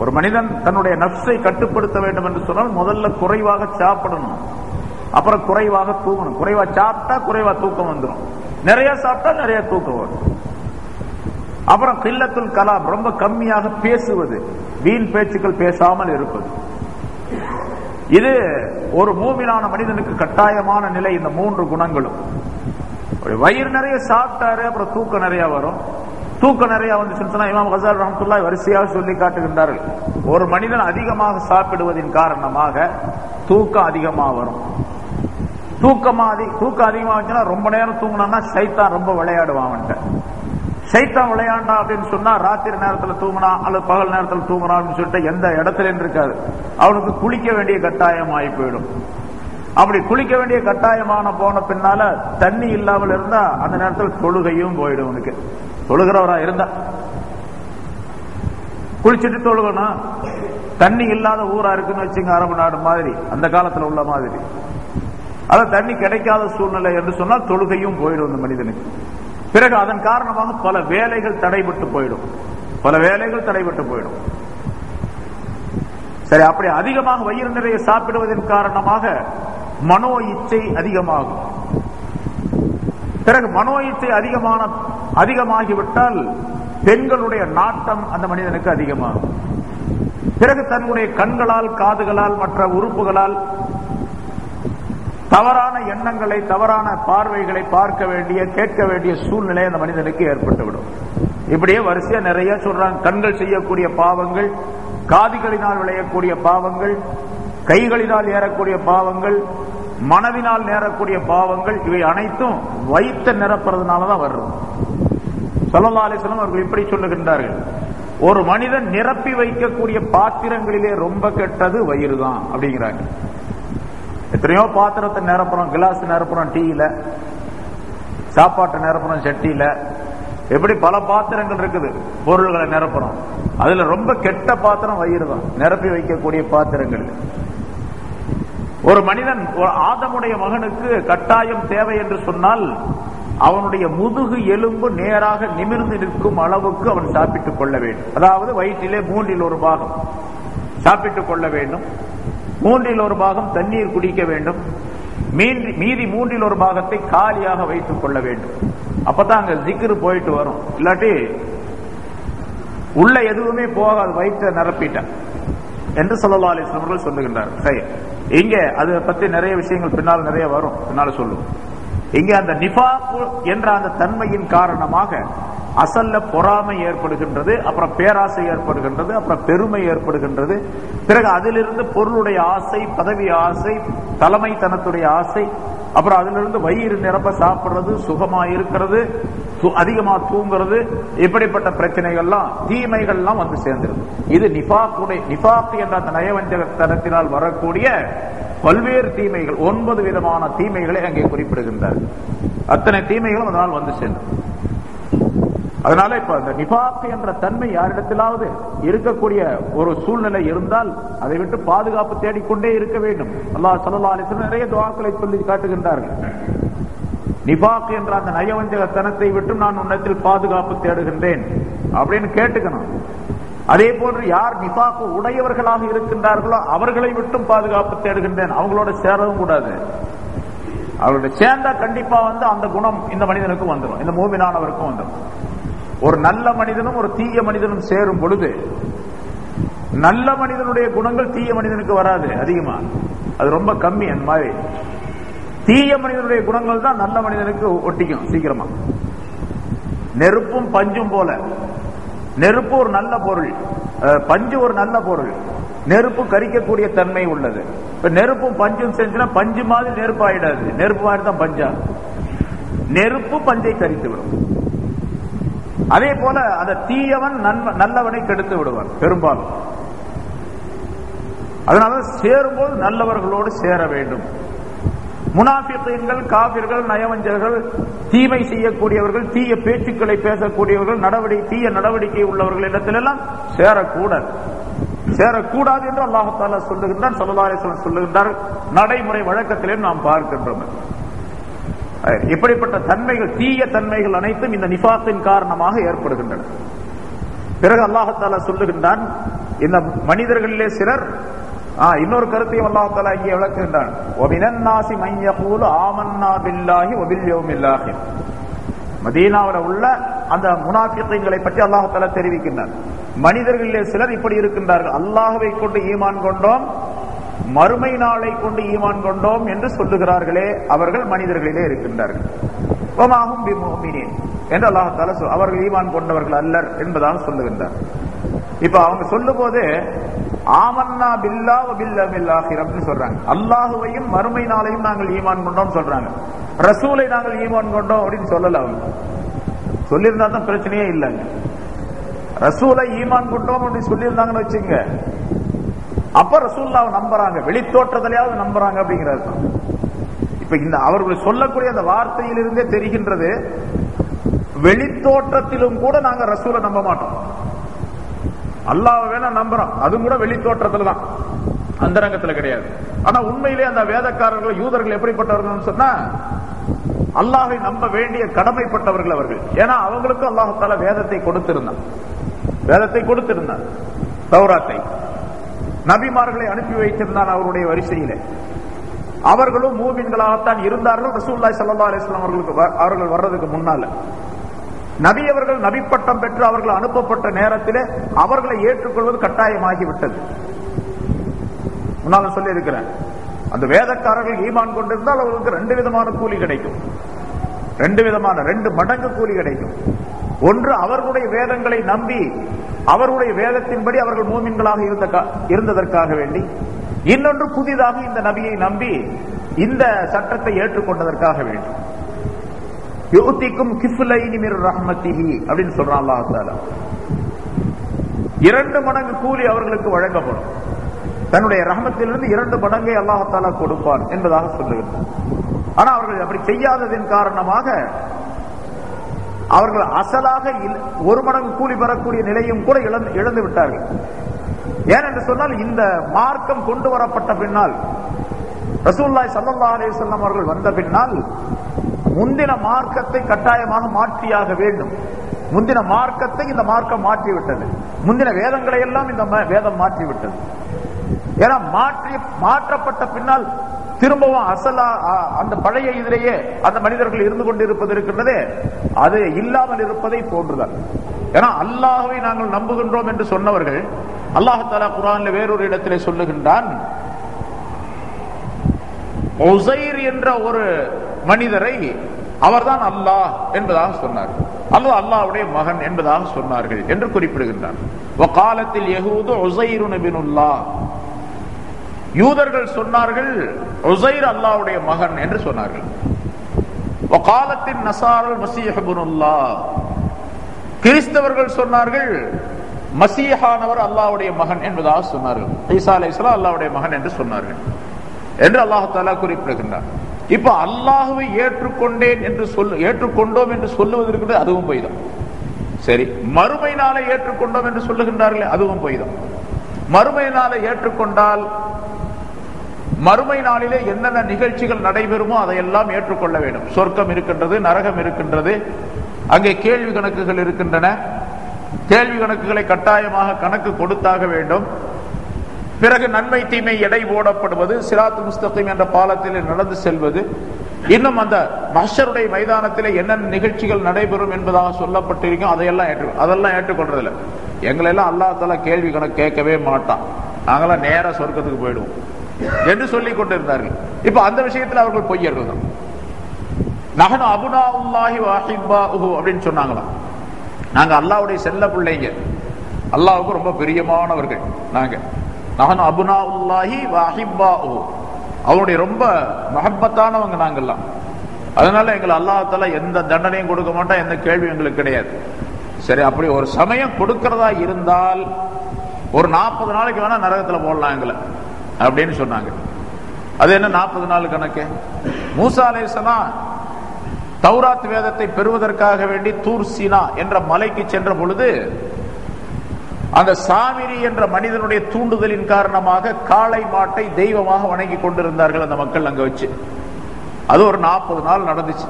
ஒரு மனிதன் தன்னுடைய நஃப்ஸை கட்டுப்படுத்த வேண்டும் என்று சொன்னால் முதல்ல குறைவாக சாப்பிடணும், அப்புறம் குறைவாக தூங்கணும். குறைவா சாப்பிட்டா குறைவா தூக்கம் வந்துடும், நிறைய சாப்பிட்டா நிறைய தூக்கம் வரும். அப்புறம் கில்லத்துல் கலாம், ரொம்ப கம்மியாக பேசுவது, வீண் பேச்சுக்கள் பேசாமல் இருப்பது. இது ஒரு மூமினான மனிதனுக்கு கட்டாயமான நிலை. இந்த 3 குணங்களும். வயிறு நிறைய சாப்பிட்டாரு, அப்புறம் தூக்கம் நிறைய வரும். தூக்கம் நிறைய வந்து சொன்னா இமாம் கஸாலி ரஹ்மத்துல்லாஹி வரிசையாக சொல்லி காட்டுகின்றார்கள். ஒரு மனிதன் அதிகமாக சாப்பிடுவதின் காரணமாக தூக்கம் அதிகமாக வரும். தூக்கம் அதிகமாக வந்துச்சுன்னா, ரொம்ப நேரம் தூங்கினா சைத்தான் ரொம்ப விளையாடுவான். சைத்தான் விளையாண்டா அப்படின்னு சொன்னா, ராத்திரி நேரத்தில் தூங்கினா அல்லது பகல் நேரத்தில் தூங்கினா அப்படின்னு சொல்லிட்டு எந்த இடத்துல இருக்காது, அவனுக்கு குளிக்க வேண்டிய கட்டாயம் ஆகி போயிடும். அப்படி குளிக்க வேண்டிய கட்டாயமான போன பின்னால தண்ணி இல்லாமல் இருந்தா அந்த நேரத்தில் தொழுகையும் போயிடும். உனக்கு தொழுகிறவரா இருந்தா குளிச்சுட்டு தொழுகணும். தண்ணி இல்லாத ஊரா இருக்குன்னு வச்சுங்க, அரபு நாடு மாதிரி, அந்த காலத்துல உள்ள மாதிரி, அது தண்ணி கிடைக்காத சூழ்நிலை என்று சொன்னால் தொழுகையும் போயிடும் இந்த மனிதனுக்கு. பிறகு அதன் காரணமாக பல வேலைகள் தடைபட்டு போயிடும், பல வேலைகள் தடைபட்டு போயிடும். சரி, அப்படி அதிகமாக வயிறு நிறைய சாப்பிடுவதன் காரணமாக மனோ இச்சை அதிகமாகும். பிறகு மனோ இச்சை அதிகமாகிவிட்டால் பெண்களுடைய நாட்டம் அந்த மனிதனுக்கு அதிகமாகும். பிறகு தன்னுடைய கண்களால், காதுகளால், மற்ற உறுப்புகளால் தவறான எண்ணங்களை, தவறான பார்வைகளை பார்க்க வேண்டிய, கேட்க வேண்டிய சூழ்நிலை அந்த மனிதனுக்கு ஏற்பட்டுவிடும். இப்படியே வரிசையா நிறைய சொல்றாங்க. கண்கள் செய்யக்கூடிய பாவங்கள், காதுகளினால் விளையக்கூடிய பாவங்கள், கைகளினால் ஏறக்கூடிய பாவங்கள், மனதினால் நேரக்கூடிய பாவங்கள், இவை அனைத்தும் வயிற்ற நிரப்புறதுனாலதான் வர்றது. ஸல்லல்லாஹு அலைஹி வஸல்லம் அவர்கள் இப்படி சொல்லுகின்றார்கள், ஒரு மனிதன் நிரப்பி வைக்கக்கூடிய பாத்திரங்களிலே ரொம்ப கெட்டது வயிறு தான் அப்படிங்கிறாங்க. எத்தனையோ பாத்திரத்தை நிரப்புறோம், கிளாஸ் நிரப்புறோம், டீயில சாப்பாட்டை நிரப்புறோம், சட்டியில, எப்படி பல பாத்திரங்கள் இருக்குது, பொருள்களை நிரப்புறோம். அதுல ரொம்ப கெட்ட பாத்திரம் வயிறு தான், நிரப்பி வைக்கக்கூடிய பாத்திரங்கள். ஒரு மனிதன், ஆதமுடைய மகனுக்கு கட்டாயம் தேவை என்று சொன்னால் அவனுடைய முதுகு எலும்பு நேராக நிமிர்ந்து நிற்கும் அளவுக்கு அவன் சாப்பிட்டுக் கொள்ள வேண்டும். அதாவது வயிற்றிலே 1/3 பாகம் சாப்பிட்டுக் கொள்ள வேண்டும், 1/3 பாகம் தண்ணீர் குடிக்க வேண்டும், மீதி 1/3 பாகத்தை காலியாக வைத்துக் கொள்ள வேண்டும். அப்பதான் அங்க ஜிக்ரு போயிட்டு வரும். இல்லாட்டி உள்ள எதுவுமே போகாது, வயிற்றை நிரப்பிட்ட என்று ஸல்லல்லாஹு அலைஹி வஸல்லம் அவர்கள் சொல்லுகின்றார். சரி, இங்க அதை பத்தி நிறைய விஷயங்கள் பின்னால் நிறைய வரும், பின்னால சொல்லுவோம். இங்க அந்த நிஃபாக் என்ற அந்த தன்மையின் காரணமாக அசல்ல பொறாமை ஏற்படுகின்றது, அப்புறம் பேராசை ஏற்படுகின்றது, அப்புறம் பெருமை ஏற்படுகின்றது. பிறகு அதிலிருந்து பொருளுடைய ஆசை, பதவி ஆசை, தலைமைத்தனத்துடைய ஆசை, அப்புறம் அதிலிருந்து வயிறு நிரம்ப சாப்பிடுறது, சுகமா இருக்கிறது, அதிகமா தூங்குறது, இப்படிப்பட்ட பிரச்சனைகள்லாம், தீமைகள்லாம் வந்து சேர்ந்துருது. இது நிஃபாக் என்ற அந்த நயவஞ்சகத்தனத்தினால் வரக்கூடிய பல்வேறு தீமைகள், 9 விதமான தீமைகளை அங்கே குறிப்பிடுகின்றார். அத்தனை தீமைகளும் அதனால் வந்து சேர்ந்தது. அதனால இப்ப அந்த நிஃபாக் என்ற தன்மை யாரிடத்திலாவது இருக்கக்கூடிய ஒரு சூழ்நிலை இருந்தால் அதை விட்டு பாதுகாப்பு தேடிக்கொண்டே இருக்க வேண்டும். அல்லாஹ் ஸல்லல்லாஹு அலைஹி வஸல்லம் நிறைய துஆக்களை சொல்லி காட்டுகின்றார்கள். நிஃபாக் என்ற அந்த நயவஞ்சகத்தனத்தை விட்டு நான் உன்னத்தில் பாதுகாப்பு தேடுகின்றேன் அப்படின்னு கேட்டுக்கணும். அதே போன்று யார் நிஃபாக் உடையவர்களாக இருக்கின்றார்களோ அவர்களை விட்டும் பாதுகாப்பு தேடுகின்றேன். அவங்களோட சேரவும் கூடாது. அவர்களோட சேர்ந்தா கண்டிப்பா வந்து அந்த குணம் இந்த மனிதனுக்கும் வந்துடும், இந்த மூமினானவருக்கும் வந்துடும். ஒரு நல்ல மனிதனும் ஒரு தீய மனிதனும் சேரும் பொழுது நல்ல மனிதனுடைய குணங்கள் தீய மனிதனுக்கு வராது அதிகமா, அது ரொம்ப கம்மி. அந்த மாதிரி தீய மனிதனுடைய குணங்கள் தான் நல்ல மனிதனுக்கு ஒட்டிக்கும் சீக்கிரமா. நெருப்பும் பஞ்சும் போல, நெருப்பு ஒரு நல்ல பொருள், பஞ்சு ஒரு நல்ல பொருள். நெருப்பு கரிக்கக்கூடிய தன்மை உள்ளது. இப்ப நெருப்பும் பஞ்சும் செஞ்சுனா பஞ்சு மாதிரி நெருப்பு ஆயிடாது, நெருப்பு மாதிரி தான் பஞ்சா. நெருப்பு பஞ்சை கரித்து விடும். அதே போல அந்த தீயவன் நல்லவனை கெடுத்து விடுவான் பெரும்பாலும். அதனால சேரும்போது நல்லவர்களோடு சேர வேண்டும். முனாஃபிகீன்கள், காபிர்கள், நயவஞ்சகர்கள், தீமை செய்யக்கூடியவர்கள், தீய பேச்சுக்களை பேசக்கூடியவர்கள், தீய நடவடிக்கை உள்ளவர்கள் இடத்திலெல்லாம் சேரக்கூடாது என்று அல்லாஹ் தஆலா சொல்லுகின்றான். ஸல்லல்லாஹு அலைஹி வஸல்லம் சொல்லுகின்றார். நடைமுறை வழக்கத்திலே நாம் பார்க்கின்றோம். இப்படிப்பட்ட தன்மைகள், தீய தன்மைகள் அனைத்தும் இந்த நிஃபாக்கின் காரணமாக ஏற்படுகின்றன. பிறகு அல்லாஹ் தஆலா சொல்லுகின்றான், இந்த மனிதர்களிலே சிலர், இன்னொரு கருத்தையும் அல்லாஹ் தஆலா இங்கே விளக்குகின்றான். வமினன் நாஸி மன் யகூலு ஆமன்னா பில்லாஹி வபில் யௌமில் ஆகிர். மதீனாவில் உள்ள அந்த முனாஃபிகீன்களை பற்றி அல்லாஹ் தஆலா தெரிவிக்கின்றான். மனிதர்களிலே சிலர் இப்படி இருக்கின்றார்கள், அல்லாஹ்வை கொண்டு ஈமான் கொண்டோம், மறுமை நாளை கொண்டு ஈமான் கொண்டோம் என்று சொல்லுகிறார்களே, அவர்கள் மனிதர்களிலே இருக்கின்றார்கள். வமாஹும் பிமுஃமினீன் என்று அல்லாஹ் தஆலா அவர்கள் ஈமான் கொண்டவர்கள் அல்லர் என்பதாக சொல்லுகின்றார். இப்ப அவங்க சொல்லும் போது ஆமன்னா பில்லாஹ் வபில் யௌமில் ஆகிர் அப்படின்னு சொல்றாங்க. அல்லாஹ்வையும் மறுமை நாளையும் நாங்கள் ஈமான் கொண்டோம் சொல்றாங்க. ரசூலை நாங்கள் ஈமான் கொண்டோம் அப்படின்னு சொல்லல. அவங்க சொல்லியிருந்தா தான் பிரச்சனையே இல்லைங்க. ரசூலை ஈமான் கொண்டோம் அப்படின்னு சொல்லியிருந்தாங்கன்னு வச்சுங்க, அப்ப ரசூலுல்லாஹ் நம்புறாங்க, வெளித்தோற்றத்திலேயாவது நம்புறாங்க அப்படிங்கிறது தான். இப்ப இந்த அவர்கள் சொல்லக்கூடிய அந்த வார்த்தையிலிருந்தே தெரிகின்றது, வெளித்தோற்றத்திலும் கூட நாங்க ரசூலை நம்ப மாட்டோம். அல்லாஹ்வை வேணா நம்புறோம், அதுவும் கூட வெளித்தோற்றத்துல தான், அந்தரங்கத்துல கிடையாது. ஆனா உண்மையிலே அந்த வேதக்காரர்கள், யூதர்கள் எப்படிப்பட்டவர்கள் சொன்னா, அல்லாஹ்வை நம்ப வேண்டிய கடமைப்பட்டவர்கள் அவர்கள். ஏன்னா அவங்களுக்கு அல்லாஹ் தஆலா வேதத்தை கொடுத்திருந்தான், தௌராத்தை, நபிமார்களை அனுப்பி வைத்திருந்தான் அவருடைய வரிசையிலே. அவர்களும் மூமின்களாகத்தான் இருந்தார்கள் ரசூலுல்லாஹி ஸல்லல்லாஹு அலைஹி வஸல்லம் அவர்கள் வர்றதுக்கு முன்னால. நபி அவர்கள் நபிப்பட்டம் பெற்று அவர்கள் அனுப்பப்பட்ட நேரத்திலே அவர்களை ஏற்றுக்கொள்வது கட்டாயமாகிவிட்டது. முன்னால சொல்லி இருக்கிறேன், அந்த வேதக்காரர்கள் ஈமான் கொண்டிருந்தால் அவர்களுக்கு 2 விதமான கூலி கிடைக்கும், 2 மடங்கு கூலி கிடைக்கும். ஒன்று அவர்களுடைய வேதங்களை நம்பி அவருடைய வேதத்தின்படி அவர்கள் மூமின்களாக இருந்ததற்காக வேண்டி, இன்னொன்று புதிதாக இந்த நபியை நம்பி இந்த சட்டத்தை ஏற்றுக்கொண்டதற்காக வேண்டி. யுத்திக்கும் கிஃப்லைனி மிர் ரஹ்மத்திஹி அப்படின்னு சொல்றான் அல்லாஹ் தஆலா. 2 மடங்கு கூலி அவர்களுக்கு வழங்கப்படும். தன்னுடைய ரஹ்மத்திலிருந்து 2 மடங்கை அல்லாஹ் தஆலா கொடுப்பான் என்பதாக சொல்லுகிறார். ஆனா அவர்கள் அப்படி செய்யாததின் காரணமாக அவர்கள் அசலாக 1 மடங்கு கூலி பெறக்கூடிய நிலையும் கூட இழந்து விட்டார்கள். ஏனென்று சொன்னால், இந்த மார்க்கம் கொண்டு வரப்பட்ட பின்னால், ரசூலுல்லாஹி ஸல்லல்லாஹு அலைஹி வஸல்லம் அவர்கள் வந்த பின்னால் முந்தின மார்க்கத்தை கட்டாயமாக மாற்றியாக வேண்டும். முந்தின மார்க்கத்தை இந்த மார்க்கம் மாற்றிவிட்டது. முந்தின வேதங்களை எல்லாம் இந்த வேதம் மாற்றிவிட்டது. ஏன்னா மாற்றப்பட்ட பின்னால் திரும்பவும் அசலா அந்த பழைய இதிலேயே அந்த மனிதர்கள் இருந்து கொண்டு இருப்பது இருக்கின்றதே, அது இல்லாமல் இருப்பதை போன்றுதான். ஏன்னா அல்லாஹ்வை நாங்கள் நம்புகின்றோம் என்று சொன்னவர்கள், அல்லாஹ் தஆலா குர்ஆனில் வேறொரு இடத்திலே சொல்லுகின்றான், உஸைர் என்ற ஒரு மனிதரை அவர்தான் அல்லாஹ் என்பதாக சொன்னார், அல்லது அல்லாஹ்வுடைய மகன் என்பதாக சொன்னார்கள் என்று குறிப்பிடுகின்றார். வகாலத்தில் யஹூது உஸைர் இப்னுல்லாஹ், யூதர்கள் சொன்னார்கள் உஸைர் அல்லாஹ்வுடைய மகன் என்று சொன்னார்கள். வகாலத்தின் நஸாரல் மஸீஹ் இப்னுல்லாஹ், கிறிஸ்தவர்கள் சொன்னார்கள் மஸீஹானவர் அல்லாஹ்வுடைய மகன் என்பதாக சொன்னார்கள். ஈசா அலைஹிஸ்ஸலாம் அல்லாஹ்வுடைய மகன் என்று சொன்னார்கள் என்று அல்லாஹ் தஆலா குறிப்பிடுகின்றார். இப்ப அல்லாஹ்வை ஏற்றுக்கொண்டோம் என்று சொல்லுவதற்கு அதுவும் பொய் தான். சரி, மறுமை நாளை ஏற்றுக்கொண்டோம் என்று சொல்லுகின்றார்களே, அதுவும் பொய் தான். மறுமை நாளை ஏற்றுக்கொண்டால் மறுமை நாளிலே என்னென்ன நிகழ்ச்சிகள் நடைபெறுமோ அதையெல்லாம் ஏற்றுக்கொள்ள வேண்டும். சொர்க்கம் இருக்கின்றது, நரகம் இருக்கின்றது, அங்கே கேள்வி கணக்குகள் இருக்கின்றன. கேள்வி கணக்குகளை கட்டாயமாக கணக்கு கொடுத்தாக வேண்டும். பிறகு நன்மை தீமை எடை போடப்படுவது, சிராத்துல் முஸ்தகீம் என்ற பாலத்தில் நடந்து செல்வது, இன்னும் அந்த மஹ்ஷருடைய மைதானத்தில் என்னென்ன நிகழ்ச்சிகள் நடைபெறும் என்பதாக சொல்லப்பட்டிருக்கும், அதெல்லாம் ஏற்றுக்கொள்றதில்லை. எங்களெல்லாம் அல்லாஹ் தஆலா கேள்வி கணக்கு கேட்கவே மாட்டான், நாங்களாம் நேர சொர்க்கத்துக்கு போயிடுவோம் என்று சொல்லிக் கொண்டிருந்தார்கள். இப்ப அந்த விஷயத்தில் அவர்கள் பொய்யர்கள் தான். நஹ்னு அப்னாஉல்லாஹி வ அஹிப்பாஹு அப்படின்னு சொன்னாங்களாம். நாங்க அல்லாஹ்வுடைய செல்ல பிள்ளைங்க, அல்லாஹ்வுக்கு ரொம்ப பிரியமானவர்கள் நாங்க. நஹ்னு அப்னாஉல்லாஹி வ அஹிப்பாஹு, அவருடைய ரொம்ப மஹப்பத்தானவங்க நாங்கெல்லாம். அதனால எங்களை அல்லாஹ் தஆலா எந்த தண்டனையும் கொடுக்க மாட்டான், எந்த கேள்வியும் எங்களுக்கு கிடையாது. சரி, அப்படி ஒரு சமயம் கொடுக்கிறதா இருந்தால் ஒரு 40 நாளைக்கு வேணா நரகத்துல போடலாம் எங்களை அப்படின்னு சொன்னாங்க. அது என்ன 40 நாள் கணக்கு? மூசா அலைஹிஸ்ஸலாம் தௌராத் வேதத்தை பெறுவதற்காக வேண்டி தூர் சீனா என்ற மலைக்கு சென்ற பொழுது அந்த சாமிரி என்ற மனிதனுடைய தூண்டுதலின் காரணமாக காளை மாட்டை தெய்வமாக வணங்கி கொண்டிருந்தார்கள் அந்த மக்கள் அங்க வச்சு. அது ஒரு 40 நாள் நடந்துச்சு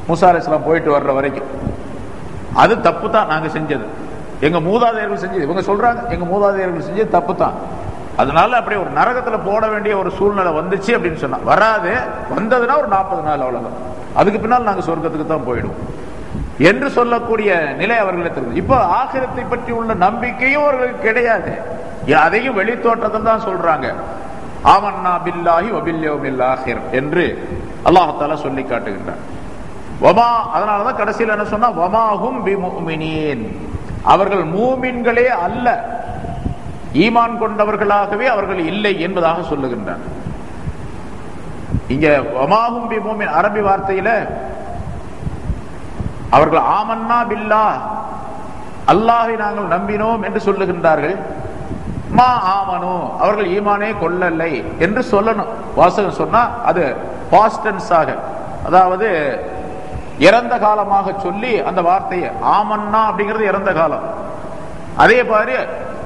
மூசா அலைஹிஸ்ஸலாம் போயிட்டு வர்ற வரைக்கும். அது தப்பு தான் நாங்க செஞ்சது, எங்க மூதாதையர்கள் செஞ்சது. இவங்க சொல்றாங்க எங்க மூதாதையர்கள் செஞ்சது தப்பு தான், அதனால அப்படி ஒரு நரகத்துல போட வேண்டிய ஒரு சூழ்நிலை வந்துச்சு அப்படின்னு சொன்னா வராது. வந்ததுன்னா ஒரு 40 நாள் அவ்வளவுதான், அதுக்கு பின்னால் நாங்க சொர்க்கத்துக்கு தான் போயிடுவோம் என்று சொல்லக்கூடிய நிலை அவர்களுக்கு இருக்கு. இப்ப ஆகிரத்தை பற்றி உள்ள நம்பிக்கையும் அவர்களுக்கு கிடையாது. அதையும் வெளித்தோட்டத்தில் தான் சொல்றாங்க. ஆமன்னா பில்லாஹி வ பில் யௌமில் ஆகிர் என்று அல்லாஹ் தஆலா சொல்லி காட்டுகின்றார். வமா, அதனாலதான் கடைசியில் என்ன சொன்னா, வமாஹும் பிமுமினீன், அவர்கள் மூமின்களே அல்ல, ஈமான் கொண்டவர்களாகவே அவர்கள் இல்லை என்பதாக சொல்லுகின்றார். இங்க வமாஹும் பிமுமின் அரபி வார்த்தையில அவர்கள் ஆமன்னா பில்லாஹ், அல்லாஹை நாங்கள் நம்பினோம் என்று சொல்லுகின்றார்கள். மா ஆமனு, அவர்கள் ஈமானே கொள்ளலை என்று சொல்லணும். வாசகம் சொன்னா அது பாஸ்ட் டென்ஸ் ஆக, அதாவது இறந்த காலமாக சொல்லி அந்த வார்த்தையை ஆமன்னா அப்படிங்கிறது இறந்த காலம். அதே மாதிரி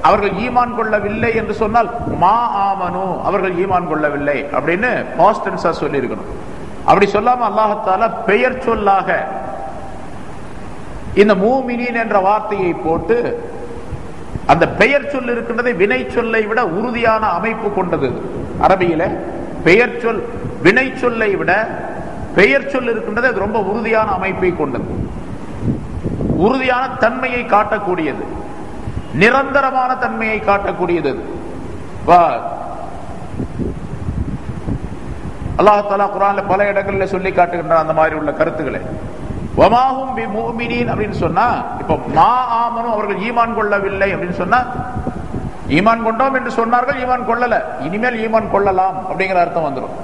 அவர்கள் ஈமான் கொள்ளவில்லை என்று சொன்னால் மா ஆமனு, அவர்கள் ஈமான் கொள்ளவில்லை அப்படின்னு பாஸ்ட் டென்ஸா சொல்லி இருக்கணும். அப்படி சொல்லாம அல்லாஹ் தஆலா பெயர் சொல்லாக இந்த மூமினீன் என்ற வார்த்தையை போட்டு, அந்த பெயர் சொல் இருக்கின்றதை வினை சொல்லை விட உறுதியான அமைப்பு கொண்டது. அரபியில பெயர் சொல் வினை சொல்லை விட பெயர் சொல் இருக்கின்றது, அது ரொம்ப உறுதியான அமைப்பை கொண்டது, உறுதியான தன்மையை காட்டக்கூடியது, நிரந்தரமான தன்மையை காட்டக்கூடியது. அல்லாஹ் தஆலா குர்ஆன்ல பல இடங்களில் சொல்லி காட்டுகின்றார் அந்த மாதிரி உள்ள கருத்துக்களை. வமாஹும் பிமுஃமினீன் அப்படின்னு சொன்னா, இப்ப மா ஆமனு அவர்கள் ஈமான் கொள்ளவில்லை அப்படின்னு சொன்னா, ஈமான் கொண்டோம் என்று சொன்னார்கள், ஈமான் கொள்ளல, இனிமேல் ஈமான் கொள்ளலாம் அப்படிங்கிற அர்த்தம் வந்துடும்.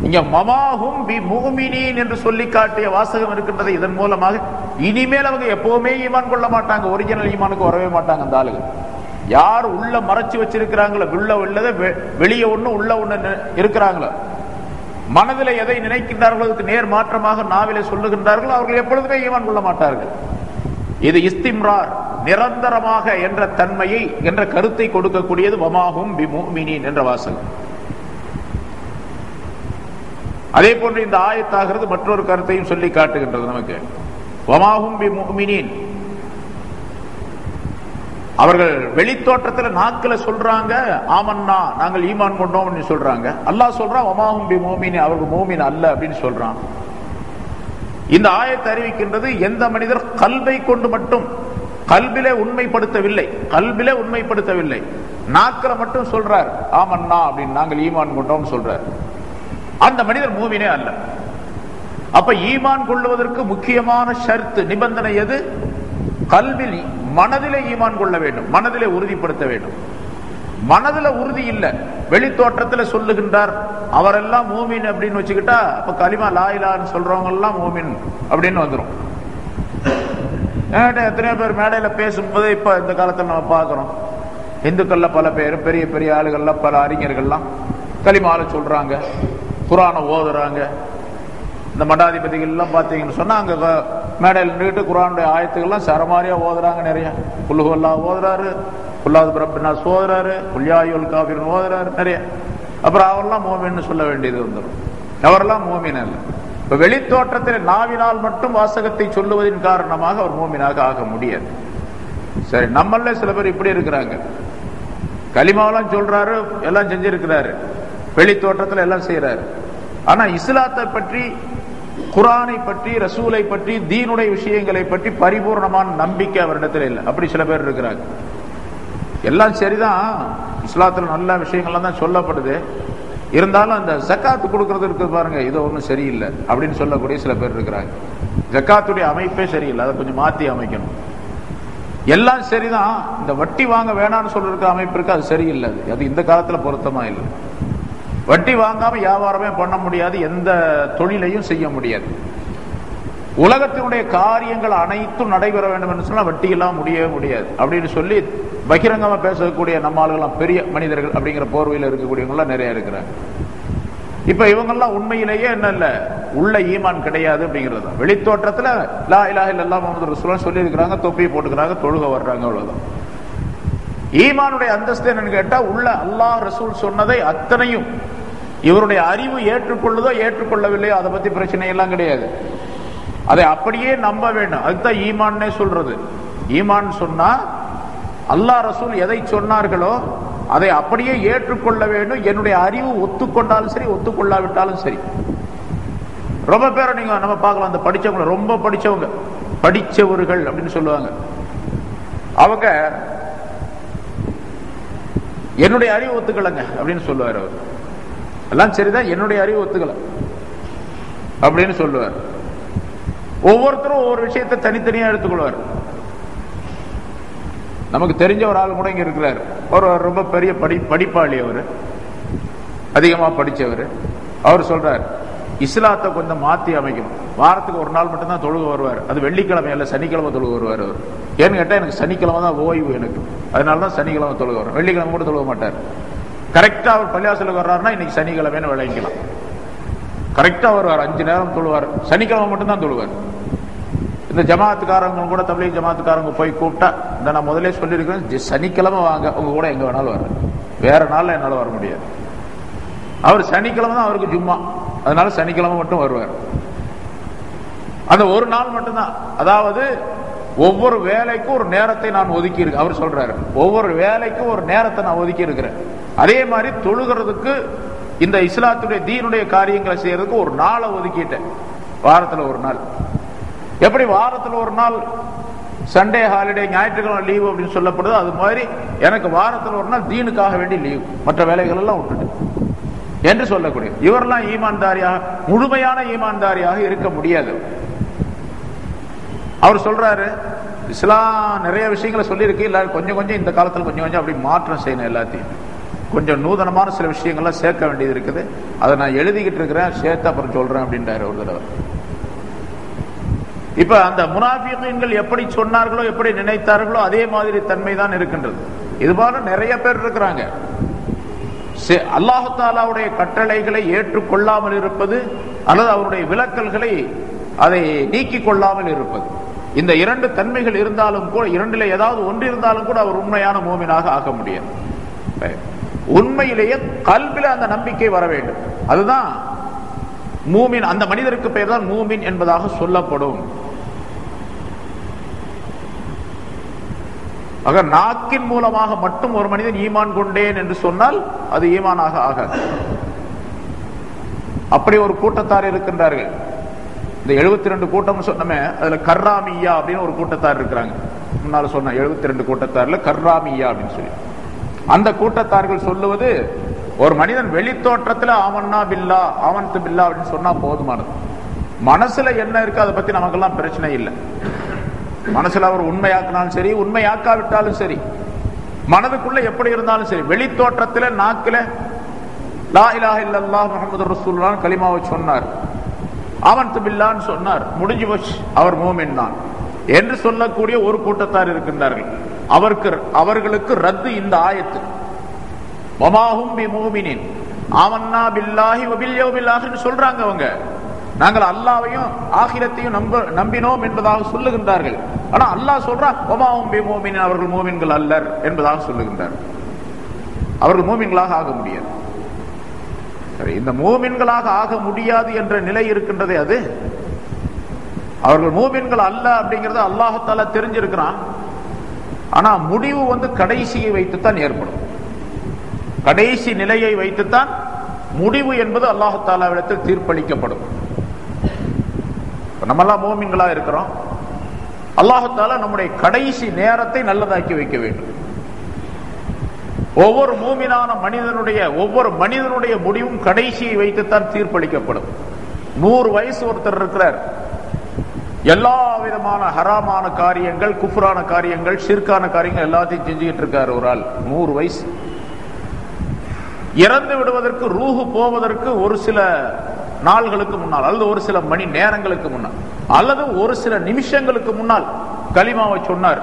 இங்க மமாஹும் பிமுஃமினீன் என்று சொல்லி காட்டிய வாசகம் இருக்கின்றது. இதன் மூலமாக இனிமேல் அவங்க எப்பவுமே ஈமான் கொள்ள மாட்டாங்க, ஒரிஜினல் ஈமானுக்கு வரவே மாட்டாங்க. அந்த ஆளுங்க யார் உள்ள மறைச்சு வச்சிருக்கிறாங்களோ, உள்ள உள்ளதை வெளியே ஒண்ணு உள்ள ஒண்ணு இருக்கிறாங்களோ, மனதில் எதை நினைக்கின்றார்களோ அதுக்கு நேர் மாற்றமாக நாவிலே சொல்லுகின்றார்களோ, அவர்கள் எப்பொழுதுமே ஈமான் கொள்ள மாட்டார்கள். இது இஸ்திம்ரார், நிரந்தரமாக என்ற தன்மையை என்ற கருத்தை கொடுக்கக்கூடியது வமாஹும் பிமுஃமினீன் என்ற வாசகம். அதே போன்று இந்த ஆயத்தாகிறது மற்றொரு கருத்தையும் சொல்லி காட்டுகின்றது நமக்கு. வமாஹும் பிமுஃமினீன், அவர்கள் வெளித்தோற்றத்தில் நாக்குல சொல்றாங்க ஆமன்னா நாங்கள் ஈமான் கொண்டோம் சொல்றாங்க. அல்லாஹ் சொல்றான் வமாஹும் பிமுஃமினீன், அவர்கள் மூமின் அல்ல அப்படின்னு சொல்றான். இந்த ஆயத்தை அறிவிக்கின்றது எந்த மனிதர் கல்வை கொண்டு மட்டும், கல்விலே உண்மைப்படுத்தவில்லை, நாக்கில மட்டும் சொல்றார் ஆமன்னா அப்படின்னு நாங்கள் ஈமான் கொண்டோம் சொல்றார், அந்த மனிதர் மூமினே அல்ல. அப்ப ஈமான் கொள்வதற்கு முக்கியமான ஷர்த், நிபந்தனை எது? கல்வில் மனதிலே ஈமான் கொள்ள வேண்டும், மனதிலே உறுதிப்படுத்த வேண்டும். மனதில் உறுதி இல்லை, வெளித்தோற்றத்தில் சொல்லுகின்றார் அவரெல்லாம் மூமின் அப்படின்னு வச்சுக்கிட்டா, அப்ப கலிமா லா இலாஹன்னு சொல்றவங்க எல்லாம் மூமின் அப்படின்னு வந்துடும். எத்தனையோ பேர் மேடையில பேசும்போது இப்ப இந்த காலத்தில் நம்ம பார்க்கிறோம், இந்துக்கள்ல பல பேர், பெரிய பெரிய ஆளுகள்ல பல அறிஞர்கள்லாம் கலிமால சொல்றாங்க, குர்ஆனை ஓதுறாங்க. இந்த மடாதிபதிகள் எல்லாம் பாத்தீங்கன்னு சொன்னா அங்க மேடையில் நின்றுட்டு குர்ஆனுடைய ஆயத்துக்கள்லாம் சரமாரியா ஓதுறாங்க. நிறைய குல்ஹுவல்லாஹ் ஓதுறாரு, குல்லாது பிரப்பினாஸ் ஓதுறாரு, குல்யாயுல் காஃபிரூன் ஓதுறாரு நிறைய. அப்புறம் அவரெல்லாம் மூமின்னு சொல்ல வேண்டியது வந்துடும். அவரெல்லாம் மூமின் அல்ல. இப்ப வெளித்தோற்றத்தில் நாவினால் மட்டும் வாசகத்தை சொல்லுவதன் காரணமாக அவர் மூமினாக ஆக முடியாது. சரி, நம்மள சில பேர் இப்படி இருக்கிறாங்க, கலிமாவெல்லாம் சொல்றாரு, எல்லாம் செஞ்சிருக்கிறாரு, வெளித்தோற்றத்தில் எல்லாம் செய்யறாரு. ஆனா இஸ்லாத்தை பற்றி, குர்ஆனை பற்றி, ரசூலை பற்றி, தீனுடைய விஷயங்களை பற்றி பரிபூர்ணமான நம்பிக்கை அவரிடத்தில் இல்லை. அப்படி சில பேர் இருக்கிறாங்க. எல்லாம் சரிதான், இஸ்லாத்துல நல்ல விஷயங்கள்லாம் தான் சொல்லப்படுது, இருந்தாலும் அந்த ஜக்காத்து கொடுக்கறது இருக்கு பாருங்க, இது ஒன்றும் சரியில்லை அப்படின்னு சொல்லக்கூடிய சில பேர் இருக்கிறாங்க. ஜக்காத்துடைய அமைப்பே சரியில்லை, அதை கொஞ்சம் மாத்தி அமைக்கணும். எல்லாம் சரிதான், இந்த வட்டி வாங்க வேணாம்னு சொல்றதுக்கு அமைப்பு இருக்கு, அது சரியில்லை, அது இந்த காலத்துல பொருத்தமா இல்லை. வட்டி வாங்காம வியாபாரமே பண்ண முடியாது, எந்த தொழிலையும் செய்ய முடியாது. உலகத்தினுடைய காரியங்கள் அனைத்தும் நடைபெற வேண்டும் என்று சொன்னா வட்டி எல்லாம் முடியவே முடியாது அப்படின்னு சொல்லி பகிரங்கமா பேசக்கூடிய நம்ம ஆளுகளாம் பெரிய மனிதர்கள் அப்படிங்கிற போர்வையில் இருக்கக்கூடியவங்களாம் நிறைய இருக்கிறாங்க. இப்ப இவங்கெல்லாம் உண்மையிலேயே என்ன இல்ல, உள்ள ஈமான் கிடையாது அப்படிங்கிறது. வெளித்தோற்றத்துல லா இலாஹ இல்லல்லாஹ் முஹம்மது ரசூலுல்லாஹ் சொல்லி இருக்கிறாங்க, தொப்பி போட்டுக்கிறாங்க, தொழுக வர்றாங்க, அவ்வளவுதான். ஈமானுடைய அந்தஸ்து என்னன்னு கேட்டா, உள்ள அல்லாஹ் ரசூல் சொன்னதை அத்தனையும் இவருடைய அறிவு ஏற்றுக்கொள்ளுதோ ஏற்றுக்கொள்ளவில்லையோ அதை பத்தி பிரச்சனை எல்லாம் கிடையாது, அதை அப்படியே நம்ப வேண்டும். அதுதான் ஈமான்னே சொல்றது. ஈமான் சொன்னா அல்லாஹ் ரசூல் எதை சொன்னார்களோ அதை அப்படியே ஏற்றுக்கொள்ள வேண்டும். என்னுடைய அறிவு ஒத்துக்கொண்டாலும் சரி, ஒத்துக்கொள்ளாவிட்டாலும் சரி. ரொம்ப பேரை நீங்க நம்ம பார்க்கலாம், அந்த படிச்சவங்க, ரொம்ப படிச்சவங்க, படிச்சவர்கள் அப்படின்னு சொல்லுவாங்க. அவங்க என்னுடைய அறிவு ஒத்துக்கலங்க அப்படின்னு சொல்லுவார். அவர் எல்லாம் சரிதான், என்னுடைய அறிவு ஒத்துக்கல அப்படின்னு சொல்லுவார். ஒவ்வொருத்தரும் ஒவ்வொரு விஷயத்தை தனித்தனியா எடுத்துக்கொள்வார். நமக்கு தெரிஞ்ச ஒரு ஆள் கூட இங்க இருக்கிறார், ஒரு ரொம்ப பெரிய படிப்பாளி, அவர் அதிகமா படிச்சவர். அவர் சொல்றார், இஸ்லாத்தை கொஞ்சம் மாத்தி அமைக்கணும், வாரத்துக்கு ஒரு நாள் மட்டும்தான் தொழுக வருவார், அது வெள்ளிக்கிழமை அல்ல சனிக்கிழமை தொழுக வருவார். அவர் ஏன்னு கேட்டா, எனக்கு சனிக்கிழமை தான் ஓய்வு, எனக்கு அதனாலதான் சனிக்கிழமை தொழுக வரும், வெள்ளிக்கிழமை கூட தொழுக மாட்டார். கரெக்டா அவர் பள்ளிவாசலுக்கு வர்றாருன்னா இன்னைக்கு சனிக்கிழமைன்னு விளங்கிக்கலாம். கரெக்டா வருவார், 5 நேரம் தொழுவார், சனிக்கிழமை மட்டும்தான் தொழுவார். இந்த ஜமாத்துக்காரங்க கூட, தப்லீக் ஜமாத்துக்காரங்க போய் கூப்பிட்டா, இந்த நான் முதலே சொல்லியிருக்கேன், சனிக்கிழமை வாங்க, உங்க கூட எங்க வேணாலும் வர, வேற நாள்ல என்னால வர முடியாது. அவர் சனிக்கிழமை தான் அவருக்கு ஜும்மா, அதனால சனிக்கிழமை மட்டும் வருவார். அந்த ஒரு நாள் மட்டும்தான். அதாவது ஒவ்வொரு வேலைக்கும் ஒரு நேரத்தை நான் ஒதுக்கி இருக்கேன். அவர் சொல்றாரு, ஒவ்வொரு வேலைக்கும் ஒரு நேரத்தை நான் ஒதுக்கி இருக்கிறேன். அதே மாதிரி தொழுகிறதுக்கு, இந்த இஸ்லாத்துடைய தீனுடைய காரியங்களை செய்யறதுக்கு ஒரு நாளை ஒதுக்கிட்டேன், வாரத்துல ஒரு நாள். எப்படி வாரத்துல ஒரு நாள் சண்டே ஹாலிடே, ஞாயிற்றுக்கிழமை லீவு அப்படின்னு சொல்லப்படுது, அது மாதிரி எனக்கு வாரத்தில் ஒரு நாள் தீனுக்காக வேண்டி லீவு, மற்ற வேலைகள் எல்லாம் விட்டுட்டு என்று சொல்லக்கூடிய இவரெல்லாம் ஈமான்தாரியாக, முழுமையான ஈமான்தாரியாக இருக்க முடியாது. அவர் சொல்றாரு, இஸ்லாம் நிறைய விஷயங்களை சொல்லியிருக்கு, இல்ல கொஞ்சம் கொஞ்சம் இந்த காலத்துல கொஞ்சம் கொஞ்சம் அப்படி மாற்றம் செய்யணும், எல்லாத்தையும் கொஞ்சம் நூதனமான சில விஷயங்கள்லாம் சேர்க்க வேண்டியது இருக்குது, அதை நான் எழுதிக்கிட்டு இருக்கிறேன், சேர்த்து அப்புறம் சொல்றேன் அப்படின்றாரு ஒரு தடவை. இப்ப அந்த முனாஃபிகீன்கள் எப்படி சொன்னார்களோ, எப்படி நினைத்தார்களோ அதே மாதிரி தன்மை தான் இருக்கின்றது. இது போல நிறைய பேர் இருக்கிறாங்க. அல்லாஹு தஆலாவுடைய கட்டளைகளை ஏற்றுக்கொள்ளாமல் இருப்பது அல்லது அவருடைய விலக்கல்களை அதை நீக்கிக் கொள்ளாமல் இருப்பது, இந்த இரண்டு தன்மைகள் இருந்தாலும் கூட, இரண்டில ஏதாவது ஒன்று இருந்தாலும் கூட அவர் உண்மையான மூமினாக ஆக முடியாது. உண்மையிலேயே கல்வில அந்த நம்பிக்கை வர வேண்டும். அதுதான் மூமின். அந்த மனிதருக்கு பெயர் தான் மூமின் என்பதாக சொல்லப்படும். ஆக நாக்கின் மூலமாக மட்டும் ஒரு மனிதன் ஈமான் கொண்டேன் என்று சொன்னால் அது ஈமானாக ஆகாது. அப்படி ஒரு கூட்டத்தார் இருக்கின்றார்கள். இந்த 72 கூட்டம் சொன்னமே, அதுல கர்ராமியா அப்படின்னு ஒரு கூட்டத்தார் இருக்கிறாங்க. முன்னால சொன்ன 72 கூட்டத்தார்ல கர்ராமியா அப்படின்னு சொல்லி அந்த கூட்டத்தார்கள் சொல்லுவது, ஒரு மனிதன் வெளித்தோற்றத்துல ஆமன்னா பில்லா ஆமன்து பில்லா அப்படின்னு சொன்னா போதுமானது. மனசுல என்ன இருக்கு அதை பத்தி நமக்கெல்லாம் பிரச்சனை இல்லை. மனசுல அவர் உண்மையாக்கினாலும் சரி, உண்மையாக்காவிட்டாலும் சரி, மனதுக்குள்ள எப்படி இருந்தாலும் சரி, வெளித்தோற்றத்துல நாக்குல லா இலாஹ இல்லல்லாஹ் முஹம்மது ரசூலுல்லாஹ் கலிமாவை சொன்னார், ஆமன்து பில்லான்னு சொன்னார், முடிஞ்சு போச்சு, அவர் மூமின் தான் என்று சொல்லக்கூடிய ஒரு கூட்டத்தார் இருக்கின்றார்கள். அவர்களுக்கு ரத்து இந்த ஆயத்து, வமாஹும் பிமூமினின் ஆமன்னா பில்லாஹி வபில் யௌமில் ஆகிர் சொல்றாங்க. அவங்க நாங்கள் அல்லாஹ்வையும் ஆகிரத்தையும் நம்பினோம் என்பதாக சொல்லுகின்றார்கள். ஆனா அல்லாஹ் சொல்றான் வமாஹும் பிமூமினின், அவர்கள் மூமின்கள் அல்லர் என்பதாக சொல்லுகின்றார்கள். அவர்கள் மூமின்களாக ஆக முடியாது. இந்த மூமின்களாக ஆக முடியாது என்ற நிலை இருக்கின்றதே, அது அவர்கள் மூமின்கள் அல்ல அப்படிங்கறது அல்லாஹ் தஆலா தெரிஞ்சிருக்கிறான். ஆனா முடிவு கடைசியை வைத்துத்தான் ஏற்படும். கடைசி நிலையை வைத்துத்தான் முடிவு என்பது அல்லாஹ் தஆலாவிடத்தில் தீர்ப்பளிக்கப்படும். நம்ம எல்லாம் மூமின்களா இருக்கிறோம். அல்லாஹ் தஆலா நம்முடைய கடைசி நேரத்தை நல்லதாக்கி வைக்க வேண்டும். ஒவ்வொரு மூமினான ஒவ்வொரு மனிதனுடைய முடிவும் கடைசியை வைத்துத்தான் தீர்ப்பளிக்கப்படும். 100 வயசு ஒருத்தர் இருக்கிறார், எல்லா விதமான ஹராமான காரியங்கள், குஃப்ரான காரியங்கள், ஷிர்கான காரியங்கள் எல்லாத்தையும் செஞ்சுக்கிட்டு இருக்காரு ஒரு ஆள். 100 வயசு. இறந்து விடுவதற்கு, ரூஹு போவதற்கு ஒரு சில நாள்களுக்கு முன்னால், அல்லது ஒரு சில மணி நேரங்களுக்கு முன்னால், அல்லது ஒரு சில நிமிஷங்களுக்கு முன்னால் கலிமாவை சொன்னார்.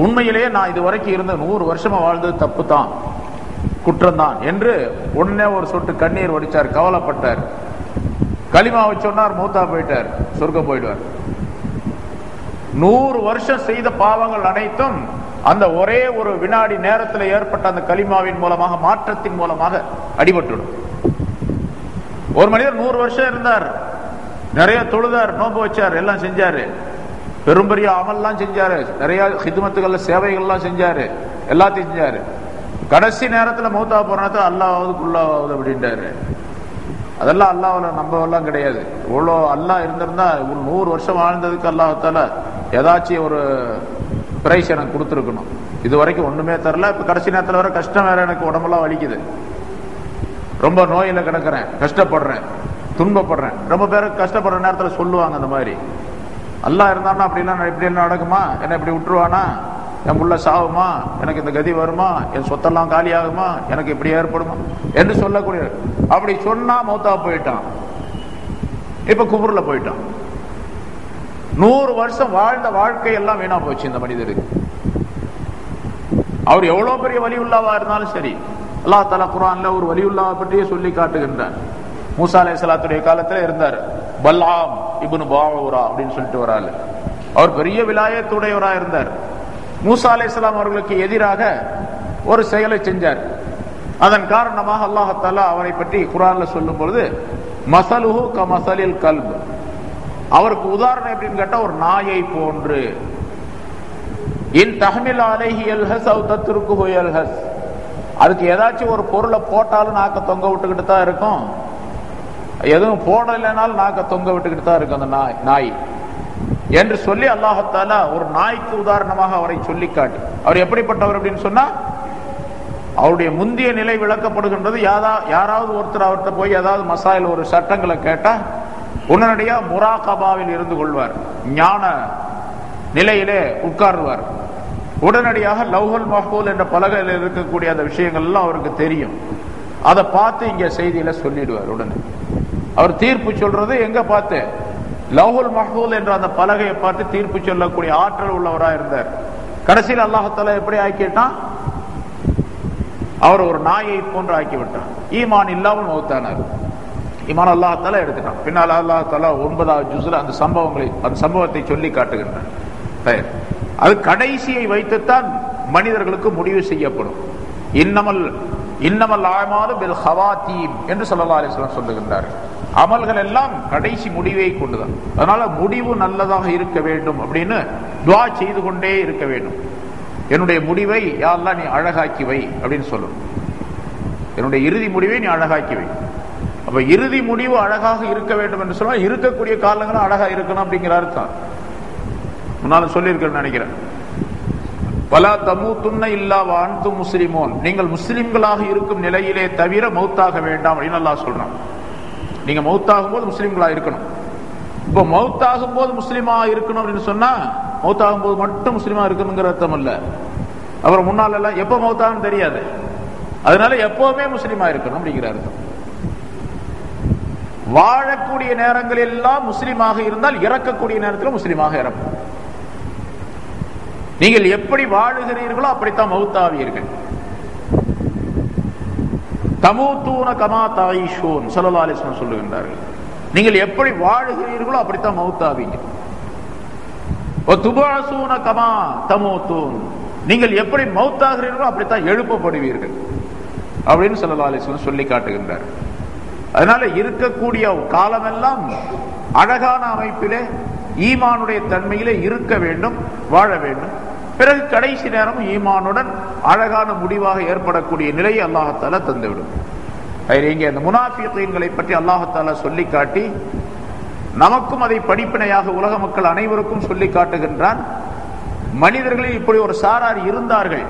உண்மையிலேயே நான் இதுவரைக்கும் இருந்த 100 வருஷமா வாழ்ந்தது தப்பு தான், குற்றம் தான் என்று உடனே ஒரு சொட்டு கண்ணீர் வடிச்சார், கவலைப்பட்டார். கலிமாவை சொன்னார், மூத்தா போயிட்டார், சொர்க்கம் போயிடுவார். 100 வருஷம் செய்த பாவங்கள் அனைத்தும் அந்த ஒரே ஒரு வினாடி நேரத்தில் ஏற்பட்ட அந்த கலிமாவின் மூலமாக, மாற்றத்தின் மூலமாக அடிபட்டுடும். ஒரு மனிதர் 100 வருஷம் இருந்தார், நிறைய தொழுதார், நோன்பு வச்சார், எல்லாம் செஞ்சாரு, பெரும்பெரிய அமல்லாம் செஞ்சாரு, நிறைய ஹிதுமத்துகள்ல சேவைகள்லாம் செஞ்சாரு, எல்லாத்தையும் செஞ்சாரு. கடைசி நேரத்துல மௌத்தா போற நேரத்தில் அல்லாஹ்வுக்குள்ளாவது அப்படின்றாரு. அதெல்லாம் அல்லாஹ்வுல நம்பவெல்லாம் கிடையாது. இவ்வளோ அல்லாஹ் இருந்திருந்தா 100 வருஷம் வாழ்ந்ததுக்கு அல்லாஹ்தால ஏதாச்சும் ஒரு பிரைஸ் எனக்கு கொடுத்துருக்கணும். இது வரைக்கும் ஒண்ணுமே தரல, இப்ப கடைசி நேரத்தில் வர கஷ்டம் வேற, எனக்கு உடம்பெல்லாம் வலிக்குது, ரொம்ப நோயில கிடக்குறேன், கஷ்டப்படுறேன், துன்பப்படுறேன். ரொம்ப பேருக்கு கஷ்டப்படுற நேரத்தில் சொல்லுவாங்க அந்த மாதிரி, அல்லாஹ் இருந்தான்னா அப்படின்னா இப்படி என்ன நடக்குமா, என்ன இப்படி விட்டுருவானா, என் புள்ள சாவுமா, எனக்கு இந்த கதி வருமா, என் சொத்தெல்லாம் காலி ஆகுமா, எனக்கு இப்படி ஏற்படுமா என்று சொல்லக்கூடிய. அப்படி சொன்னா மௌத்தா போயிட்டான், இப்ப குபுர்ல போயிட்டான். 100 வருஷம் வாழ்ந்த வாழ்க்கை எல்லாம் வீணா போச்சு இந்த மனிதருக்கு. அவர் எவ்வளவு பெரிய வலியுல்லாவா இருந்தாலும் சரி, அல்லாஹ் தஆலா குர்ஆன்ல ஒரு வலியுல்லாவை பற்றியே சொல்லி காட்டுகின்றார். மூசா அலைஹிஸ்ஸலாத்துடைய காலத்துல இருந்தார், பல்ஆம் இப்னு பாஊரா அப்படின்னு சொல்லிட்டு வராரு. அவர் பெரிய விலாயத்துடையவரா இருந்தார். மூசா அலைஹிஸ்ஸலாம் அவர்களுக்கு எதிராக ஒரு செயலை செஞ்சார். அதன் காரணமாக அல்லாஹ் தஆலா அவரை பற்றி குர்ஆன்ல சொல்லும் பொழுது, மஸலுஹு கமஸலில் கல்ப், அவருக்கு உதாரணம் எப்படின்னு கேட்டா ஒரு நாயை போன்று. இன் தஹ்மில் அலைஹி யல்ஹஸ் அவ் தத்ருகுஹு யல்ஹஸ், அதுக்கு ஏதாச்சும் ஒரு பொருளை போட்டாலும் நாக்க தொங்க விட்டுக்கிட்டு தான் இருக்கும், எதுவும் போடலைனாலும் நாக்க தொங்க விட்டுக்கிட்டு தான் இருக்கும் அந்த நாய் என்று சொல்லி அல்லாஹ் தஆலா ஒரு நாய்க்கு உதாரணமாக அவரை சொல்லி காட்டி, அவர் எப்படிப்பட்டவர் அப்படின்னு சொன்னா, அவருடைய முந்திய நிலை விளக்கப்படுகின்றது. யாராவது ஒருத்தர் அவர்கிட்ட போய் ஏதாவது மசாயில் ஒரு சட்டங்களை கேட்டா உடனடியா முராகபாவில் இருந்து கொள்வார், ஞான நிலையிலே உட்காருவார். உடனடியாக லவ்ஹுல் மஹ்பூல் என்ற பலகையில் இருக்கக்கூடிய அந்த விஷயங்கள் எல்லாம் அவருக்கு தெரியும். அதை பார்த்து இங்க செய்தியில சொல்லிடுவார். உடனே அவர் தீர்ப்பு சொல்றது எங்க பார்த்து? லவ்ஹுல் மஹ்பூல் என்ற அந்த பலகையை பார்த்து தீர்ப்பு சொல்லக்கூடிய ஆற்றல் உள்ளவராக இருந்தார். கடைசியில் அல்லாஹ் தஆலா எப்படி ஆக்கிட்டான்? அவர் ஒரு நாயை போன்று ஆக்கிவிட்டான். ஈமான் இல்லாமல் மௌத்தானார். ஈமான் அல்லாஹ் தஆலா எடுத்துட்டான். பின்னால் அல்லாஹ் தஆலா 9வது ஜுஸ்ல அந்த சம்பவத்தை சொல்லி காட்டுகின்றான். அது கடைசியை வைத்துத்தான் மனிதர்களுக்கு முடிவு செய்யப்படும். இன்னமல் ஆமாலு பில் ஹவாத்தீம் என்று ஸல்லல்லாஹு அலைஹி வஸல்லம் சொல்லுகின்றார்கள். அமல்கள் எல்லாம் கடைசி முடிவை கொண்டுதான். அதனால முடிவு நல்லதாக இருக்க வேண்டும் அப்படின்னு துஆ செய்து கொண்டே இருக்க வேண்டும். என்னுடைய முடிவை யா அல்லாஹ் நீ அழகாக்கி வை அப்படின்னு சொல்லணும். என்னுடைய இறுதி முடிவை நீ அழகாக்கி வை. அப்ப இறுதி முடிவு அழகாக இருக்க வேண்டும் என்று சொன்னா இருக்கக்கூடிய காலங்களும் அழகா இருக்கணும் அப்படிங்கிற அர்த்தம். முன்னாலும் சொல்லியிருக்கேன்னு நினைக்கிறேன். வலா தமூதுன்ன இல்லா வ அன்தும் முஸ்லிமூன், நீங்கள் முஸ்லிம்களாக இருக்கும் நிலையிலே தவிர மௌத்தாக வேண்டாம் அப்படின்னு அல்லாஹ் சொல்றான். நீங்க மௌத்தாகும் போது முஸ்லிம்களா இருக்கணும். இப்போ மௌத்தாகும் போது முஸ்லிமா இருக்கணும் அப்படின்னு சொன்னா மௌத்தாகும் போது மட்டும் முஸ்லிமா இருக்கணுங்கிற அர்த்தம் இல்ல. அப்புறம் முன்னால எல்லாம் எப்ப மௌத்தாகும் தெரியாது, அதனால எப்பவுமே முஸ்லிமா இருக்கணும் அப்படிங்கிற அர்த்தம். வாழக்கூடிய நேரங்களில் எல்லாம் முஸ்லிமாக இருந்தால் இறக்கக்கூடிய நேரத்தில் முஸ்லிமாக இறக்கும். நீங்கள் எப்படி வாழுகிறீர்களோ அப்படித்தான் மௌத்தாவீர்கள். தமூத்தூன கமா தாயிஷூன் ஸல்லல்லாஹு அலைஹி வஸல்லம் சொல்லுகின்றார்கள். நீங்கள் எப்படி வாழுகிறீர்களோ அப்படித்தான் மௌத்தாவீங்க. வதுபஅஸூன கமா தமூத்தூன், நீங்கள் எப்படி மௌத்தாகிறீர்களோ அப்படித்தான் எழுப்பப்படுவீர்கள் அப்படின்னு ஸல்லல்லாஹு அலைஹி வஸல்லம் சொல்லி காட்டுகின்றார். அதனால இருக்கக்கூடிய காலமெல்லாம் அழகான அமைப்பிலே ஈமானுடைய தன்மையிலே இருக்க வேண்டும், வாழ வேண்டும். பிறகு கடைசி நேரம் ஈமானுடன் அழகான முடிவாக ஏற்படக்கூடிய நிலையை அல்லாஹ் தஆலா தந்துவிடும். இங்கே இந்த முனாஃபிகீன்களை பற்றி அல்லாஹ் தஆலா சொல்லி காட்டி நமக்கும் அதை படிப்பினையாக உலக மக்கள் அனைவருக்கும் சொல்லி காட்டுகின்றான். மனிதர்களில் இப்படி ஒரு சாரார் இருந்தார்கள்.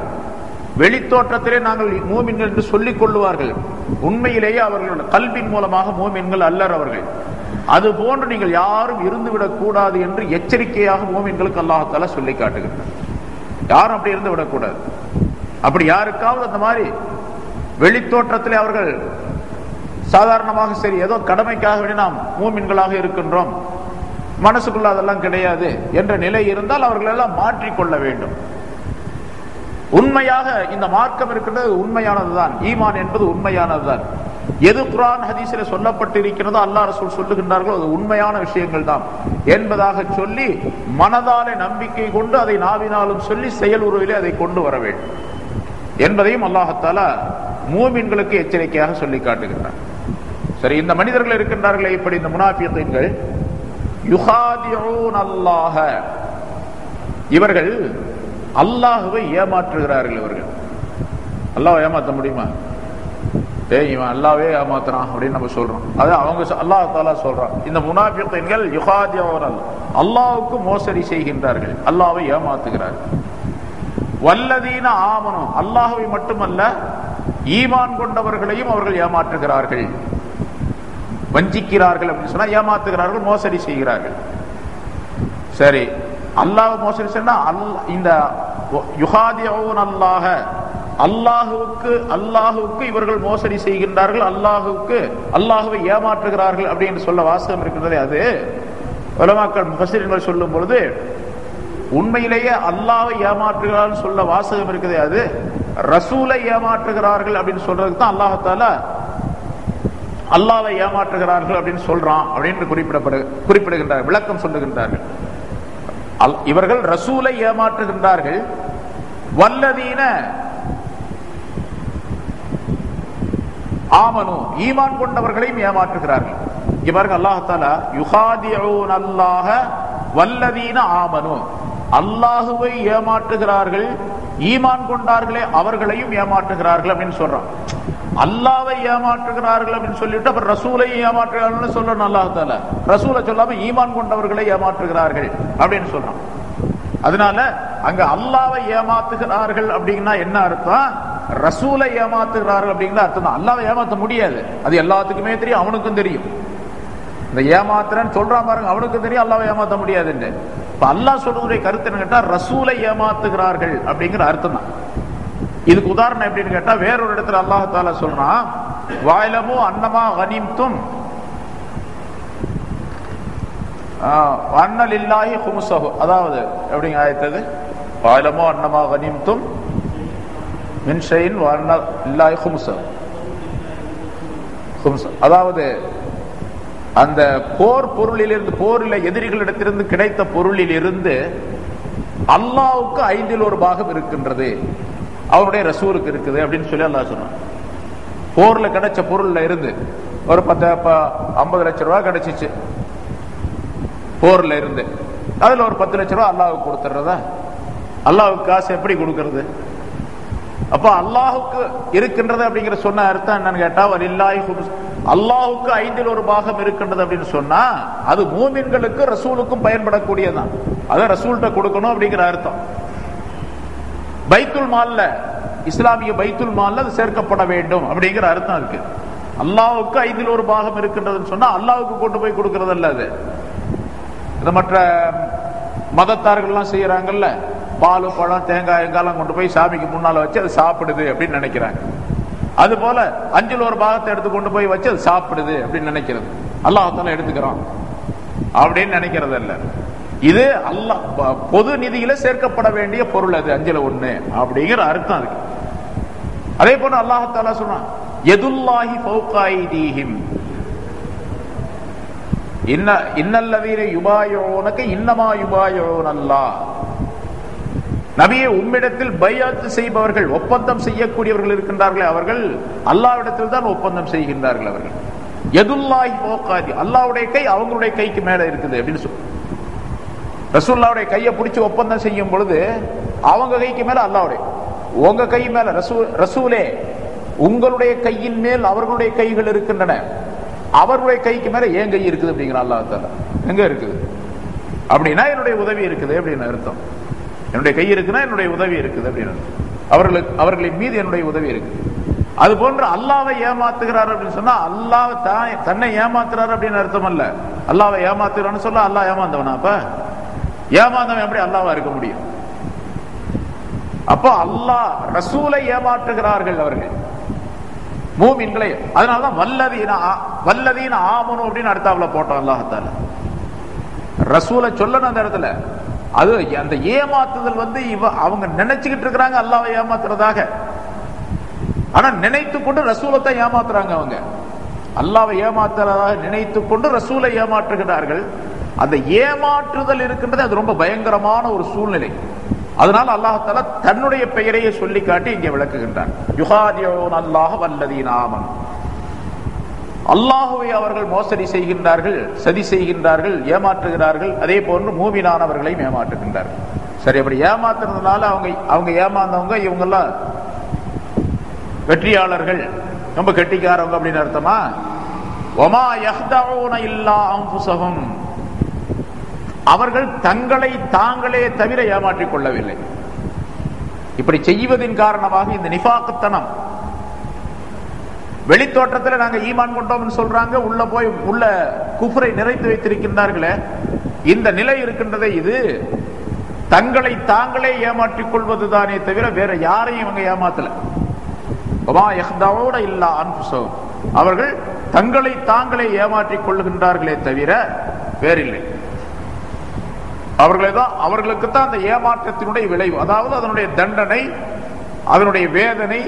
வெளித்தோற்றத்திலே நாங்கள் மூமின்கள் என்று சொல்லிக் கொள்ளுவார்கள், உண்மையிலேயே அவர்களுடைய கல்வின் மூலமாக மூமின்கள் அல்லர் அவர்கள். அது போன்று நீங்கள் யாரும் இருந்துவிடக் கூடாது என்று எச்சரிக்கையாக மூமின்களுக்கு அல்லாஹ் தஆலா சொல்லி காட்டுகின்றார். யாரும் அப்படி இருந்து விடக்கூடாது. அப்படி யாருக்காவது அந்த மாதிரி வெளித்தோற்றத்திலே அவர்கள் சாதாரணமாக சரி ஏதோ கடமைக்காக வேண்டி நாம் மூமின்களாக இருக்கின்றோம், மனசுக்குள்ள அதெல்லாம் கிடையாது என்ற நிலை இருந்தால் அவர்கள் எல்லாம் மாற்றிக்கொள்ள வேண்டும். உண்மையாக இந்த மார்க்கம் இருக்கின்றது உண்மையானதுதான், ஈமான் என்பது உண்மையானதுதான். எது குர்ஆன் ஹதீஸில் சொல்லப்பட்டிருக்கிறதோ அல்லாஹ் ரசூல் சொல்லுகின்றார்களோ அது உண்மையான விஷயங்கள் தான் என்பதாக சொல்லி மனதாலே நம்பிக்கை கொண்டு அதை நாவினாலும் சொல்லி செயல் உருவிலே அதை கொண்டு வர வேண்டும் என்பதையும் அல்லாஹ் தஆலா மூமின்களுக்கு எச்சரிக்கையாக சொல்லி காட்டுகின்றார். சரி, இந்த மனிதர்கள் இருக்கின்றார்களே இப்படி இந்த முனாஃபிகீன்கள், யுகாதிஊன் அல்லாஹ, இவர்கள் அல்லாஹ்வை ஏமாற்றுகிறார்கள். இவர்கள் அல்லாஹ்வை ஏமாற்ற முடியுமா? இவன் அல்லாஹ்வே ஏமாத்துறான் அப்படின்னு நம்ம சொல்றோம். அது அவங்க அல்லாஹ் தஆலா சொல்றான், இந்த முனாஃபிகீன்கள் யுகாதிஊன் அல்லாஹ்வுக்கு மோசடி செய்கின்றார்கள், அல்லாஹ்வை ஏமாத்துகிறார்கள். வல்லதீன ஆமனு, அல்லாஹ்வை மட்டுமல்ல ஈமான் கொண்டவர்களையும் அவர்கள் ஏமாற்றுகிறார்கள், வஞ்சிக்கிறார்கள் அப்படின்னு சொன்னா ஏமாத்துகிறார்கள், மோசடி செய்கிறார்கள். சரி, அல்லாஹ் மோசடி சொன்னா இந்த யுகாதிஊன் அல்லாஹ, அல்லாஹுவுக்கு இவர்கள் மோசடி செய்கின்றார்கள், அல்லாஹுவை ஏமாற்றுகிறார்கள் அப்படின்னு சொல்ல வாசகம் இருக்கின்றதே, அது உலமாக்கள் முஃபஸ்ஸிரீன்கள் சொல்லும் பொழுது உண்மையிலேயே அல்லாஹ்வை ஏமாற்றுகிறார்கள் சொல்ல வாசகம் இருக்குதே, அது ரசூலை ஏமாற்றுகிறார்கள் அப்படின்னு சொல்றதுக்கு தான் அல்லாஹ் தஆலா அல்லாஹ்வை ஏமாற்றுகிறார்கள் அப்படின்னு சொல்றான் அப்படின்னு குறிப்பிடுகின்றார்கள், விளக்கம் சொல்லுகின்றார்கள். இவர்கள் ரசூலை ஏமாற்றுகின்றார்கள். வல்லதீன ஆமனு, ஈமான் கொண்டவர்களையும் ஏமாற்றுகிறார்கள். இவர்கள் அல்லாஹ் தஆலா யுகாதிஊன் அல்லாஹ வல்லதீன ஆமனு, அல்லாஹுவை ஏமாற்றுகிறார்கள், ஈமான் கொண்டார்களே அவர்களையும் ஏமாற்றுகிறார்கள் அப்படின்னு சொல்றான். அல்லாஹ்வை ஏமாற்றுகிறார்கள் அப்படின்னு சொல்லிட்டு அப்புறம் ரசூலை ஏமாற்றுகிறார்கள் சொல்லணும். அல்லாஹ் தஆலா ரசூலை சொல்லாம ஈமான் கொண்டவர்களை ஏமாற்றுகிறார்கள் அப்படின்னு சொல்றான். அதனால அங்க அல்லாஹ்வை ஏமாத்துகிறார்கள் அப்படின்னா என்ன அர்த்தம்? ரசூலை ஏமாத்துகிறார்கள் அப்படிங்கிற அர்த்தம் தான். அல்லாஹ்வை ஏமாத்த முடியாது, அது எல்லாத்துக்குமே தெரியும், அவனுக்கும் தெரியும். இந்த ஏமாத்துறன்னு சொல்றான் பாருங்க, அவனுக்கு தெரியும் அல்லாஹ்வை ஏமாத்த முடியாதுன்னு. இப்ப அல்லாஹ் சொல்றதுடைய கருத்து என்ன கேட்டா, ரசூலை ஏமாத்துகிறார்கள் அப்படிங்கிற அர்த்தம் தான். இதுக்கு உதாரணம் எப்படின்னு கேட்டா, வேறொரு இடத்துல அல்லாஹ் தஆலா சொல்றான், வஅலமு அன்னமா கனிம்தும் அன்ன லில்லாஹி குமுஸஹு. அதாவது எப்படிங்க ஆயத்து? வஅலமு அன்னமா கனிம்தும் மின் ஷைஇன் வ அன்ன லில்லாஹி குமுஸஹு. அதாவது அந்த போர் பொருளிலிருந்து, போரில் எதிரிகளிடத்திலிருந்து கிடைத்த பொருளில் இருந்து அல்லாஹ்வுக்கு 1/5 இருக்கின்றது, அவருடைய ரசூலுக்கு இருக்குது அப்படின்னு சொல்லி அல்லாஹ் சொன்னான். போர்ல கிடைச்ச பொருள்ல இருந்து ஒரு 50 லட்சம் ரூபாய் கிடைச்சிச்சு போர்ல இருந்து, அதுல ஒரு 10 லட்சம் ரூபாய் அல்லாஹ்வுக்கு கொடுத்துறதா? அல்லாஹ்வுக்கு காசு எப்படி கொடுக்கிறது? அப்ப அல்லாஹுக்கு இருக்கின்றது அப்படிங்கிற சொன்ன அர்த்தம் என்னன்னு கேட்டா, அல்லாஹுக்கு 1/5 இருக்கின்றது அப்படின்னு சொன்னா அது மூமின்களுக்கு ரசூலுக்கும் பயன்படக்கூடியதான். அதை ரசூல்கிட்ட கொடுக்கணும் அப்படிங்கிற அர்த்தம். பைத்துல் மால்ல, இஸ்லாமிய பைத்துல் மால்ல அது சேர்க்கப்பட வேண்டும் அப்படிங்கிற அர்த்தம் இருக்கு. அல்லாஹுக்கு 1/5 இருக்கின்றதுன்னு சொன்னா அல்லாஹுக்கு கொண்டு போய் கொடுக்கறது அல்ல. அது இது மற்ற மதத்தார்கள்லாம் செய்யறாங்கல்ல, பால் பழம் தேங்காய் எங்காலம் கொண்டு போய் சாமிக்கு முன்னால வச்சு அது சாப்பிடுது அப்படின்னு நினைக்கிறாங்க. அது போல 5/1 எடுத்து கொண்டு போய் வச்சு அது சாப்பிடுது அப்படின்னு நினைக்கிறது, அல்லாஹ்தால எடுத்துக்கிறோம் அப்படின்னு நினைக்கிறது அல்ல. இது அல்லாஹ் பொது நிதியில சேர்க்கப்பட வேண்டிய பொருள், அது 1/5 அப்படிங்கிற அர்த்தம் இருக்கு. அதே போல அல்லாஹ் தஆலா சொன்னான், யதுல்லாஹி ஃபௌக ஐதீஹிம் இன்னல்லதீன யுபாயிஊனக இன்னமா யுபாயிஊனல்லாஹ். நபியே, உம்மிடத்தில் பைஅத் செய்பவர்கள், ஒப்பந்தம் செய்யக்கூடியவர்கள் இருக்கின்றார்களே, அவர்கள் அல்லாஹ்விடத்தில் தான் ஒப்பந்தம் செய்கின்றார்கள். அவர்கள் யதுல்லாஹி ஃபௌக ஐதீஹிம், அல்லாஹ்வுடைய கை அவங்களுடைய கைக்கு மேல இருக்குது அப்படின்னு சொல்லு. ரசூலுல்லாஹ்வுடைய கையை பிடிச்சு ஒப்பந்தம் செய்யும் பொழுது அவங்க கைக்கு மேல அல்லாஹ்வுடைய, உங்க கை மேல ரசூலே உங்களுடைய கையின் மேல் அவர்களுடைய கைகள் இருக்கின்றன, அவர்களுடைய கைக்கு மேல என் கை இருக்குது அப்படிங்கிற அல்லாஹ் தஆலா. எங்க இருக்குது அப்படின்னா என்னுடைய உதவி இருக்குது அப்படின்னு அர்த்தம். என்னுடைய கை இருக்குன்னா என்னுடைய உதவி இருக்குது அப்படின்னு அவர்களின் மீது என்னுடைய உதவி இருக்கு. அது போன்று அல்லாஹ்வை ஏமாத்துகிறார் அப்படின்னு சொன்னா அல்லாஹ் தன்னை ஏமாத்துறாரு அப்படின்னு அர்த்தம் அல்ல. அல்லாஹ்வை ஏமாத்துறான்னு சொல்ல அல்லாஹ் ஏமாந்தவனா? அப்ப ஏமாந்தவன் எப்படி அல்லாஹ்வா இருக்க முடியும்? அப்போ அல்லாஹ் ரசூலை ஏமாற்றுகிறார்கள் அவர்கள், மூமின்களை. அதனாலதான் வல்லதீன ஆமனு அப்படின்னு அடுத்தாப்புல போட்டோம் அல்லாஹ் தஆலா. ரசூலை சொல்லணும் அந்த இடத்துல. அது அந்த ஏமாத்துதல் அவங்க நினைச்சுக்கிட்டு இருக்கிறாங்க அல்லாஹ்வை ஏமாத்துறதாக. ஆனா நினைத்து கொண்டு ரசூலை ஏமாத்துறாங்க. அவங்க அல்லாஹ்வை ஏமாத்துறதாக நினைத்து கொண்டு ரசூலை ஏமாற்றுகிறார்கள். அந்த ஏமாற்றுதல் இருக்கின்றது, அது ரொம்ப பயங்கரமான ஒரு சூழ்நிலை. அதனால அல்லாஹ் தஆலா தன்னுடைய பெயரையே சொல்லி காட்டி இங்கே விளக்குகின்றார். யுஹாதியூன அல்லாஹ வல்லதீன ஆமனு, அல்லாஹ்வை அவர்கள் மோசடி செய்கின்றார்கள், சதி செய்கின்றார்கள், ஏமாற்றுகிறார்கள். அதே போன்று மூமினானவர்களையும் ஏமாற்றுகின்றார்கள். சரி, அப்படி ஏமாத்துறதுனால அவங்க ஏமாந்தவங்க இவங்க எல்லாம் வெற்றியாளர்கள், ரொம்ப கெட்டிக்காரவங்க அப்படின்னு அர்த்தமா? வமா யஹ்தஊன இல்லா அன்ஃபுஸஹும், அவர்கள் தங்களை தாங்களே தவிர ஏமாற்றிக் கொள்ளவில்லை. இப்படி செய்வதின் காரணமாக இந்த நிஃபாக்குத்தனம், வெளித்தோற்றத்தில் நாங்க ஈமான் கொண்டோம் சொல்றாங்க, உள்ள குஃப்ரை நிறைத்து வைத்திருக்கின்றார்களே, இந்த நிலை இருக்கின்றதே, இது தங்களை தாங்களே ஏமாற்றிக் கொள்வதுதானே தவிர வேற யாரையும் இவங்க ஏமாத்தல. அவர்கள் தங்களை தாங்களே ஏமாற்றிக் கொள்ளுகின்றார்களே தவிர வேறில்லை. அவர்களுக்கு தான் அந்த ஏமாற்றத்தினுடைய விளைவு, அதாவது அதனுடைய தண்டனை, அதனுடைய வேதனை,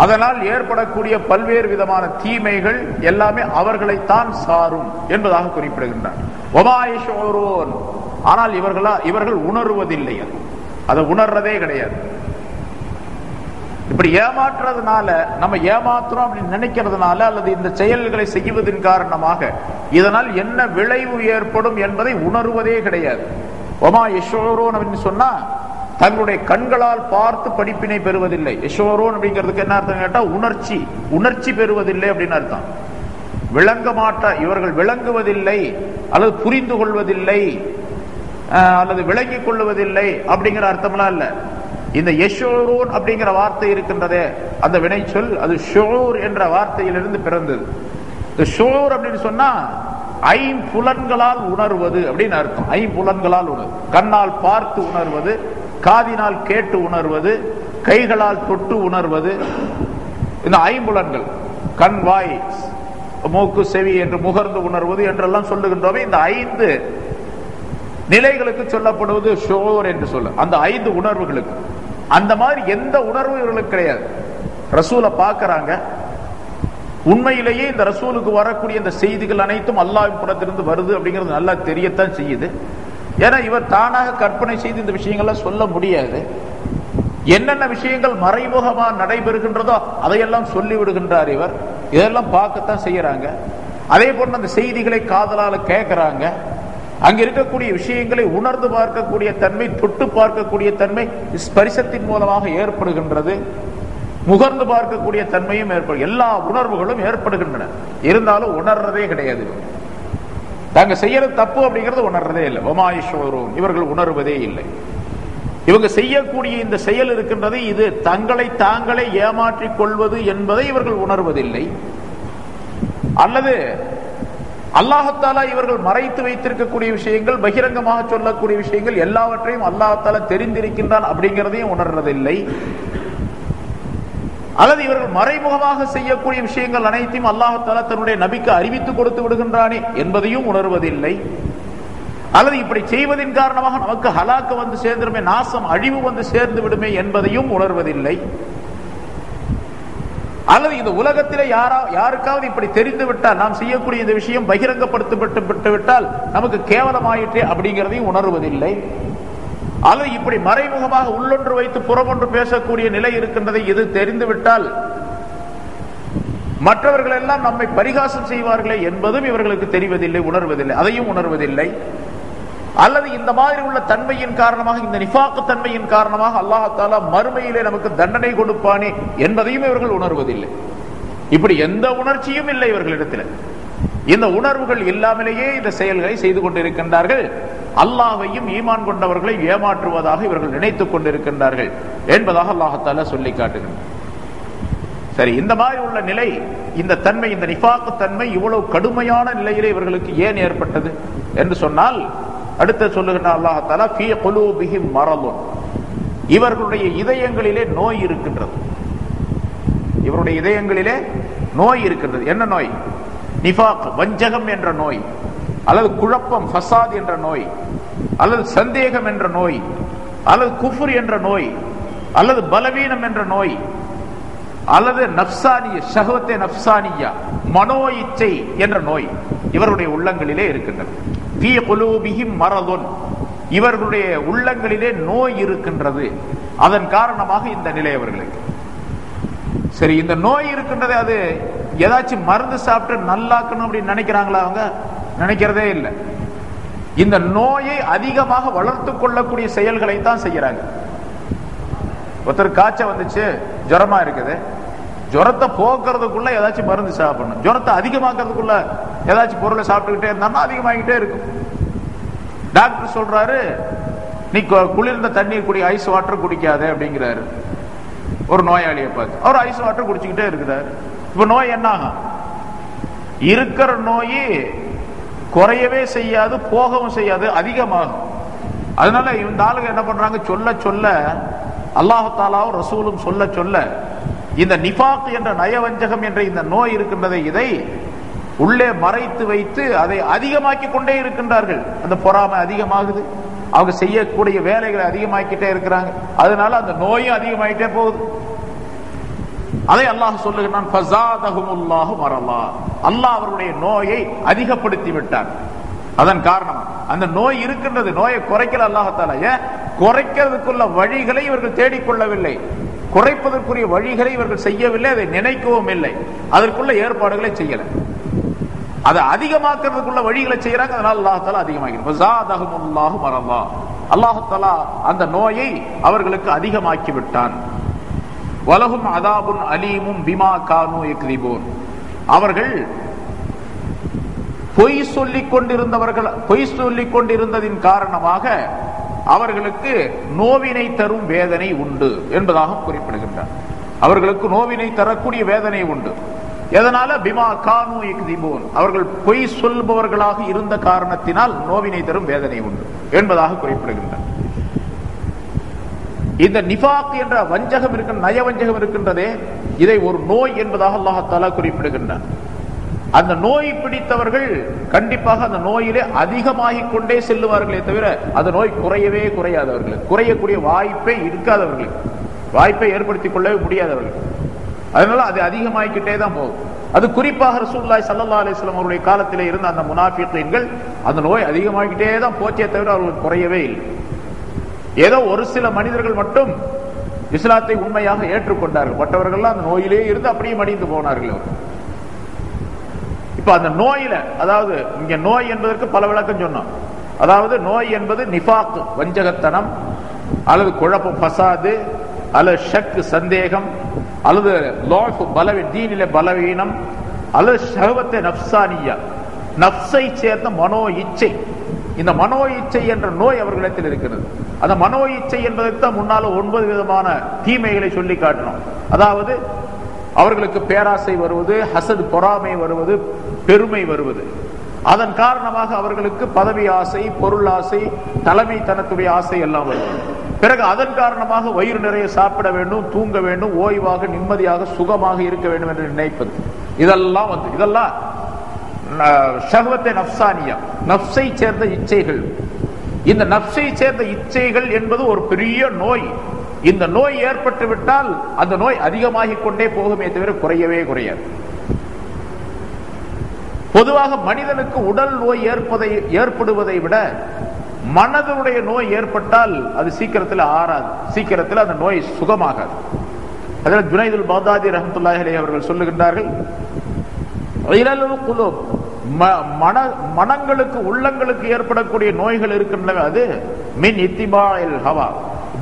அதனால் ஏற்படக்கூடிய பல்வேறு விதமான தீமைகள் எல்லாமே அவர்களைத்தான் சாரும் என்பதாக குறிப்பிடுகின்றார். ஆனால் இவர்கள் உணர்வதில்லை, அதை உணர்றதே கிடையாது. இப்படி ஏமாற்றுறதுனால, நம்ம ஏமாத்துறோம் அப்படின்னு நினைக்கிறதுனால, அல்லது இந்த செயல்களை செய்வதன் காரணமாக இதனால் என்ன விளைவு ஏற்படும் என்பதை உணர்வதே கிடையாது. ஒமா யஷோரோன் அப்படின்னு சொன்னா தங்களுடைய கண்களால் பார்த்து படிப்பினை பெறுவதில்லை. யஷோரோன் அப்படிங்கிறதுக்கு என்ன அர்த்தம் கேட்டா, உணர்ச்சி பெறுவதில்லை அப்படின்னு அர்த்தம். விளங்க மாட்ட, இவர்கள் விளங்குவதில்லை அல்லது புரிந்து கொள்வதில்லை அல்லது விளங்கிக் கொள்வதில்லை அப்படிங்கிற அர்த்தம்லாம் இல்ல. இந்த யஷோரோன் அப்படிங்கிற வார்த்தை இருக்கின்றதே, அந்த வினைச்சொல் அது ஷுஊர் என்ற வார்த்தையிலிருந்து பிறந்தது. இந்த ஷுஊர் அப்படின்னு சொன்னா ஐம்புலன்களால் உணர்வது அப்படின்னு அர்த்தம். ஐம்புலன்களால் உணர்வு, கண்ணால் பார்த்து உணர்வது, காதினால் கேட்டு உணர்வது, கைகளால் தொட்டு உணர்வது. இந்த ஐம்புலன்கள் கண், வாய், மூக்கு, செவி என்று முகர்ந்து உணர்வது என்றெல்லாம் சொல்லுகின்றோமே, இந்த 5 நிலைகளுக்கு சொல்லப்படுவது ஷுஊர் என்று சொல்ல. அந்த 5 உணர்வுகளுக்கு அந்த மாதிரி எந்த உணர்வு இவர்களுக்கு கிடையாது. ரசூலை பார்க்கறாங்க, உண்மையிலேயே இந்த ரசூலுக்கு வரக்கூடிய இந்த செய்திகள் அனைத்தும் அல்லாஹ்வின் புறத்திலிருந்து வருது அப்படிங்கிறது நல்லா தெரியத்தான் செய்யுது. ஏன்னா இவர் தானாக கற்பனை செய்து இந்த விஷயங்கள்லாம் சொல்ல முடியாது. என்னென்ன விஷயங்கள் மறைமுகமா நடைபெறுகின்றதோ அதையெல்லாம் சொல்லி விடுகின்றார் இவர். இதெல்லாம் பார்க்கத்தான் செய்யறாங்க. அதே போன்று அந்த செய்திகளை காதலால கேட்கிறாங்க. அங்க இருக்கக்கூடிய விஷயங்களை உணர்ந்து பார்க்கக்கூடிய தன்மை, தொட்டு பார்க்கக்கூடிய தன்மை ஸ்பரிசத்தின் மூலமாக ஏற்படுகின்றது. முகர்ந்து பார்க்கக்கூடிய தன்மையும் ஏற்படும். எல்லா உணர்வுகளும் ஏற்படுகின்றன. இருந்தாலும் உணர்றதே கிடையாது. தாங்க செய்யறது தப்பு அப்படிங்கிறது உணர்றதே இல்லை. வமாயிஷோரும், இவர்கள் உணர்வதே இல்லை. இவங்க செய்யக்கூடிய இந்த செயல் இருக்கின்றது, இது தங்களை தாங்களே ஏமாற்றிக் கொள்வது என்பதை இவர்கள் உணர்வதில்லை. அல்லது அல்லாஹ்தாலா இவர்கள் மறைத்து வைத்திருக்கக்கூடிய விஷயங்கள், பகிரங்கமாக சொல்லக்கூடிய விஷயங்கள் எல்லாவற்றையும் அல்லாஹ்தாலா தெரிந்திருக்கின்றான் அப்படிங்கிறதையும் உணர்றதில்லை. அல்லது இவர்கள் மறைமுகமாக செய்யக்கூடிய விஷயங்கள் அனைத்தையும் அல்லாஹ்தாலா தன்னுடைய நபிக்கு அறிவித்து கொடுத்து விடுகின்றானே என்பதையும் உணர்வதில்லை. அல்லது இப்படி செய்வதின் காரணமாக நமக்கு ஹலாக்கு வந்து சேர்ந்துடுமே, நாசம், அழிவு வந்து சேர்ந்து விடுமே என்பதையும் உணர்வதில்லை. அல்லது இந்த உலகத்திலே யாருக்காவது இப்படி தெரிந்து விட்டால், நாம் செய்யக்கூடிய இந்த விஷயம் பகிரங்கப்படுத்தப்பட்டு விட்டால் நமக்கு கேவலமாயிற்றே அப்படிங்கிறதையும் உணர்வதில்லை. அல்லது இப்படி மறைமுகமாக உள்ளொன்று வைத்து புறமொன்று பேசக்கூடிய நிலை இருக்கின்றதை இது தெரிந்துவிட்டால் மற்றவர்கள் எல்லாம் நம்மை பரிகாசம் செய்வார்களே என்பதும் இவர்களுக்கு தெரிவதில்லை, உணர்வதில்லை, அதையும் உணர்வதில்லை. அல்லது இந்த மாதிரி உள்ள தன்மையின் காரணமாக, இந்த நிஃபாக்கு தன்மையின் காரணமாக அல்லாஹ் தஆலா மறுமையிலே நமக்கு தண்டனை கொடுப்பானே என்பதையும் இவர்கள் உணர்வதில்லை. இப்படி எந்த உணர்ச்சியும் இல்லை இவர்களிடத்தில். இந்த உணர்வுகள் இல்லாமலேயே இந்த செயல்களை செய்து கொண்டிருக்கின்றார்கள். அல்லாஹ்வையும் ஈமான் கொண்டவர்களை ஏமாற்றுவதாக இவர்கள் நினைத்துக் கொண்டிருக்கின்றார்கள் என்பதாக அல்லாஹ் தஆலா சொல்லி காட்டுகின்றார். சரி, இந்த மாதிரி உள்ள நிலை, இந்த தன்மை, இந்த நிஃபாக்கு தன்மை இவ்வளவு கடுமையான நிலையிலே இவர்களுக்கு ஏன் ஏற்பட்டது என்று சொன்னால், அடுத்து சொல்லுகின்ற அல்லாஹ் தஆலா ஃபீ குலூபிஹிம் மரதுன், இவர்களுடைய இதயங்களிலே நோய் இருக்கின்றது. இவருடைய இதயங்களிலே நோய் இருக்கின்றது. என்ன நோய்? நிஃபாக், வஞ்சகம் என்ற நோய், அல்லது குழப்பம், ஃபசாத் என்ற நோய், அல்லது சந்தேகம் என்ற நோய், அல்லது குஃப்ர் என்ற நோய், அல்லது பலவீனம் என்ற நோய், அல்லது நஃப்சானிய ஷஹவத்தே நஃப்சானியா, மனோ இச்சை என்ற நோய் இவருடைய உள்ளங்களிலே இருக்கின்றது. ஃபீ குலூபிஹிம் மரதுன், இவர்களுடைய உள்ளங்களிலே நோய் இருக்கின்றது. அதன் காரணமாக இந்த நிலை அவர்களுக்கு. சரி, இந்த நோய் இருக்கின்றது, அது ஏதாச்சும் மருந்து சாப்பிட்டு நல்லாக்கணும் அப்படின்னு நினைக்கிறாங்களா? அவங்க நினைக்கிறதே இல்லை. இந்த நோயை அதிகமாக வளர்த்து கொள்ளக்கூடிய செயல்களை தான் செய்யறாங்க. ஒருத்தர் காய்ச்சல் வந்துச்சு, ஜுரமா இருக்குது, ஜுரத்தை போக்குறதுக்குள்ள ஏதாச்சும் மருந்து சாப்பிடணும். ஜுரத்தை அதிகமாக்குறதுக்குள்ள ஏதாச்சும் பொருளை சாப்பிட்டுக்கிட்டே இருந்தாலும் அதிகமாகிட்டே இருக்கும். டாக்டர் சொல்றாரு, நீ குளிர்ந்த தண்ணீர் குடி, ஐஸ் வாட்டர் குடிக்காத அப்படிங்கிறாரு. ஒரு நோயாளியை பார்த்து அவர் ஐஸ் வாட்டர் குடிச்சுக்கிட்டே இருக்கிறாரு. இப்ப நோய் என்ன ஆகும்? இருக்கிற நோய் குறையவே செய்யாது, போகவும் செய்யாது, அதிகமாகும். அதனால இந்த ஆளுங்க என்ன பண்றாங்க? சொல்ல சொல்ல, அல்லாஹ் தஆலாவும் ரசூலும் சொல்ல சொல்ல, இந்த நிஃபாக் என்ற நயவஞ்சகம் என்ற இந்த நோய் இருக்கின்றதை, இதை உள்ளே மறைத்து வைத்து அதை அதிகமாக்கி கொண்டே இருக்கின்றார்கள். அந்த பொறாமை அதிகமாகுது, அவங்க செய்யக்கூடிய வேலைகளை அதிகமாக்கிட்டே இருக்கிறாங்க. அதனால அந்த நோயும் அதிகமாயிட்டே போகுது. அதை அல்லாஹ் சொல்லுகிறான், ஃபஸாதஹுமுல்லாஹு மரலா, அல்லாஹ் அவருடைய நோயை அதிகப்படுத்தி விட்டார். அதன் காரணம் அந்த நோய் இருக்கின்றது. நோயை குறைக்கல அல்லாஹ் தஆலா. குறைக்கிறதுக்குள்ள வழிகளை இவர்கள் தேடிக்கொள்ளவில்லை, குறைப்பதற்குரிய வழிகளை இவர்கள் செய்யவில்லை, அதை நினைக்கவும் இல்லை, அதற்குள்ள ஏற்பாடுகளை செய்யல. அதை அதிகமாக்குறதுக்குள்ள வழிகளை செய்யறாங்க. அதனால அல்லாஹ் தஆலா அதிகமாக்கிறார். ஃபஸாதஹுமுல்லாஹு மரலா, அல்லாஹ் தஆலா அந்த நோயை அவர்களுக்கு அதிகமாக்கி விட்டான். வலஹும் அதாபுன் அலீமும் பிமா கானூ யக்திபூன், அவர்கள் பொய் சொல்லிக் கொண்டிருந்ததின் காரணமாக அவர்களுக்கு நோவினை தரும் வேதனை உண்டு என்பதாக குறிப்பிடுகின்றார். அவர்களுக்கு நோவினை தரக்கூடிய வேதனை உண்டு. எதனால? பிமா கானு யக்திபூன், அவர்கள் பொய் சொல்பவர்களாக இருந்த காரணத்தினால் நோவினை தரும் வேதனை உண்டு என்பதாக குறிப்பிடுகின்றனர். இந்த நிஃபாக் என்ற வஞ்சகம் இருக்கின்ற, நயவஞ்சகம் இருக்கின்றதே, இதை ஒரு நோய் என்பதாக அல்லாஹ் தஆலா குறிப்பிடுகின்றார். அந்த நோய் பிடித்தவர்கள் கண்டிப்பாக அந்த நோயிலே அதிகமாகிக் கொண்டே செல்லுவார்களே தவிர அந்த நோய் குறையவே குறையாதவர்கள், குறையக்கூடிய வாய்ப்பே இருக்காதவர்கள், வாய்ப்பை ஏற்படுத்திக் கொள்ளவே முடியாதவர்கள். அதனால அது அதிகமாகிக்கிட்டே தான் போகும். அது குறிப்பாக ரசூலுல்லாஹி ஸல்லல்லாஹு அலைஹி வஸல்லம் அவருடைய காலத்திலே இருந்த அந்த முனாஃபிகீன்கள் அந்த நோய் அதிகமாகிக்கிட்டே தான் போச்சே தவிர அவர்கள் குறையவே இல்லை. ஏதோ ஒரு சில மனிதர்கள் மட்டும் இஸ்லாத்தை உண்மையாக ஏற்றுக்கொண்டார்கள், மற்றவர்கள் அந்த நோயிலே இருந்து அப்படியே மடிந்து போனார்கள். இப்ப அந்த நோயில, அதாவது இங்க நோய் என்பதற்கு பல விளக்கம் சொன்னோம். அதாவது நோய் என்பது நிஃபாக் வஞ்சகத்தனம், அல்லது குழப்பம் ஃபசாது, அல்லது ஷக் சந்தேகம், அல்லது லாஃப் தீனிலே பலவீனம், அல்லது ஷஹவத்தே நஃப்சானியா நஃப்ஸை சேர்ந்த மனோ இச்சை. இந்த மனோ இச்சை என்ற நோய் அவர்களிடத்தில் இருக்கிறது. அந்த மனோ இச்சை என்பதற்கு தான் முன்னால 9 விதமான தீமைகளை சொல்லி காட்டணும். அதாவது அவர்களுக்கு பேராசை வருவது, ஹசத் பொறாமை வருவது, பெருமை வருவது. அதன் காரணமாக அவர்களுக்கு பதவி ஆசை, பொருள் ஆசை, தலைமைத்தனத்துடைய ஆசை எல்லாம் வருவது. பிறகு அதன் காரணமாக வயிறு நிறைய சாப்பிட வேண்டும், தூங்க வேண்டும், ஓய்வாக நிம்மதியாக சுகமாக இருக்க வேண்டும் என்று நினைப்பது. இதெல்லாம் இதெல்லாம் ஷஹ்வத்தே நஃப்சானியா, நஃப்ஸை சேர்ந்த இச்சைகள். இந்த நஃப்ஸை சேர்ந்த இச்சைகள் என்பது ஒரு பெரிய நோய். இந்த நோய் ஏற்பட்டு விட்டால் அந்த நோய் அதிகமாகிக் கொண்டே போகுமே தவிர குறையவே குறையாது. பொதுவாக மனிதனுக்கு உடல் நோய் ஏற்படுவதை விட மனதனுடைய நோய் ஏற்பட்டால் அது சீக்கிரத்தில் ஆறாது, சீக்கிரத்தில் அந்த நோய் சுகமாகாது. அதில் ஜுனைதுல் பக்தாதி ரஹ்மத்துல்லாஹி அலைஹி அவர்கள் சொல்லுகின்றார்கள், மனங்களுக்கு உள்ளங்களுக்கு ஏற்படக்கூடிய நோய்கள் இருக்கின்றன, அது மின் இத்திபாஇல் ஹவா,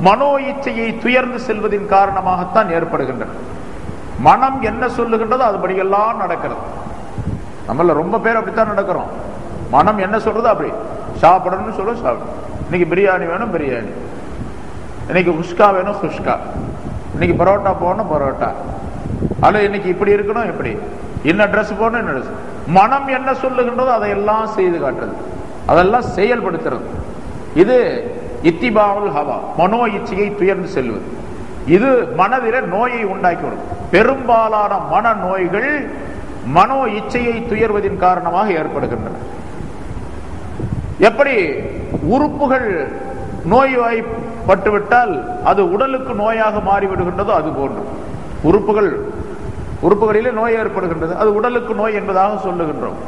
மனோ இச்சையை துயர்ந்து செல்வதின் காரணமாகத்தான் ஏற்படுகின்றன. மனம் என்ன சொல்லுகின்றதோ அதுபடியெல்லாம் நடக்கிறது. நம்மள ரொம்ப பேர் அப்படித்தான் நடக்கிறோம். மனம் என்ன சொல்றது அப்படி சாப்பிடணும்னு சொல்ல சாப்பிடும். இன்னைக்கு பிரியாணி வேணும் பிரியாணி, இன்னைக்கு குஷ்கா வேணும் குஷ்கா, இன்னைக்கு பரோட்டா போகணும் பரோட்டா, அல்ல இன்னைக்கு இப்படி இருக்கணும் இப்படி, என்ன ட்ரெஸ் போகணும் என்ன ட்ரெஸ். மனம் என்ன சொல்லுகின்றதோ அதையெல்லாம் செய்து காட்டுறது, அதெல்லாம் செயல்படுத்துறது. இது இத்திபாவுல் ஹவா, மனோ இச்சையை துயர்ந்து செல்வது. இது மனதில நோயை உண்டாக்கிவிடும். பெரும்பாலான மன நோய்கள் மனோ இச்சையை துயர்வதின் காரணமாக ஏற்படுகின்றன. எப்படி உறுப்புகள் நோய்வாய்ப்பட்டுவிட்டால் அது உடலுக்கு நோயாக மாறிவிடுகின்றதோ அது போன்று உறுப்புகளிலே நோய் ஏற்படுகின்றது, அது உடலுக்கு நோய் என்பதாக சொல்லுகின்றோம்.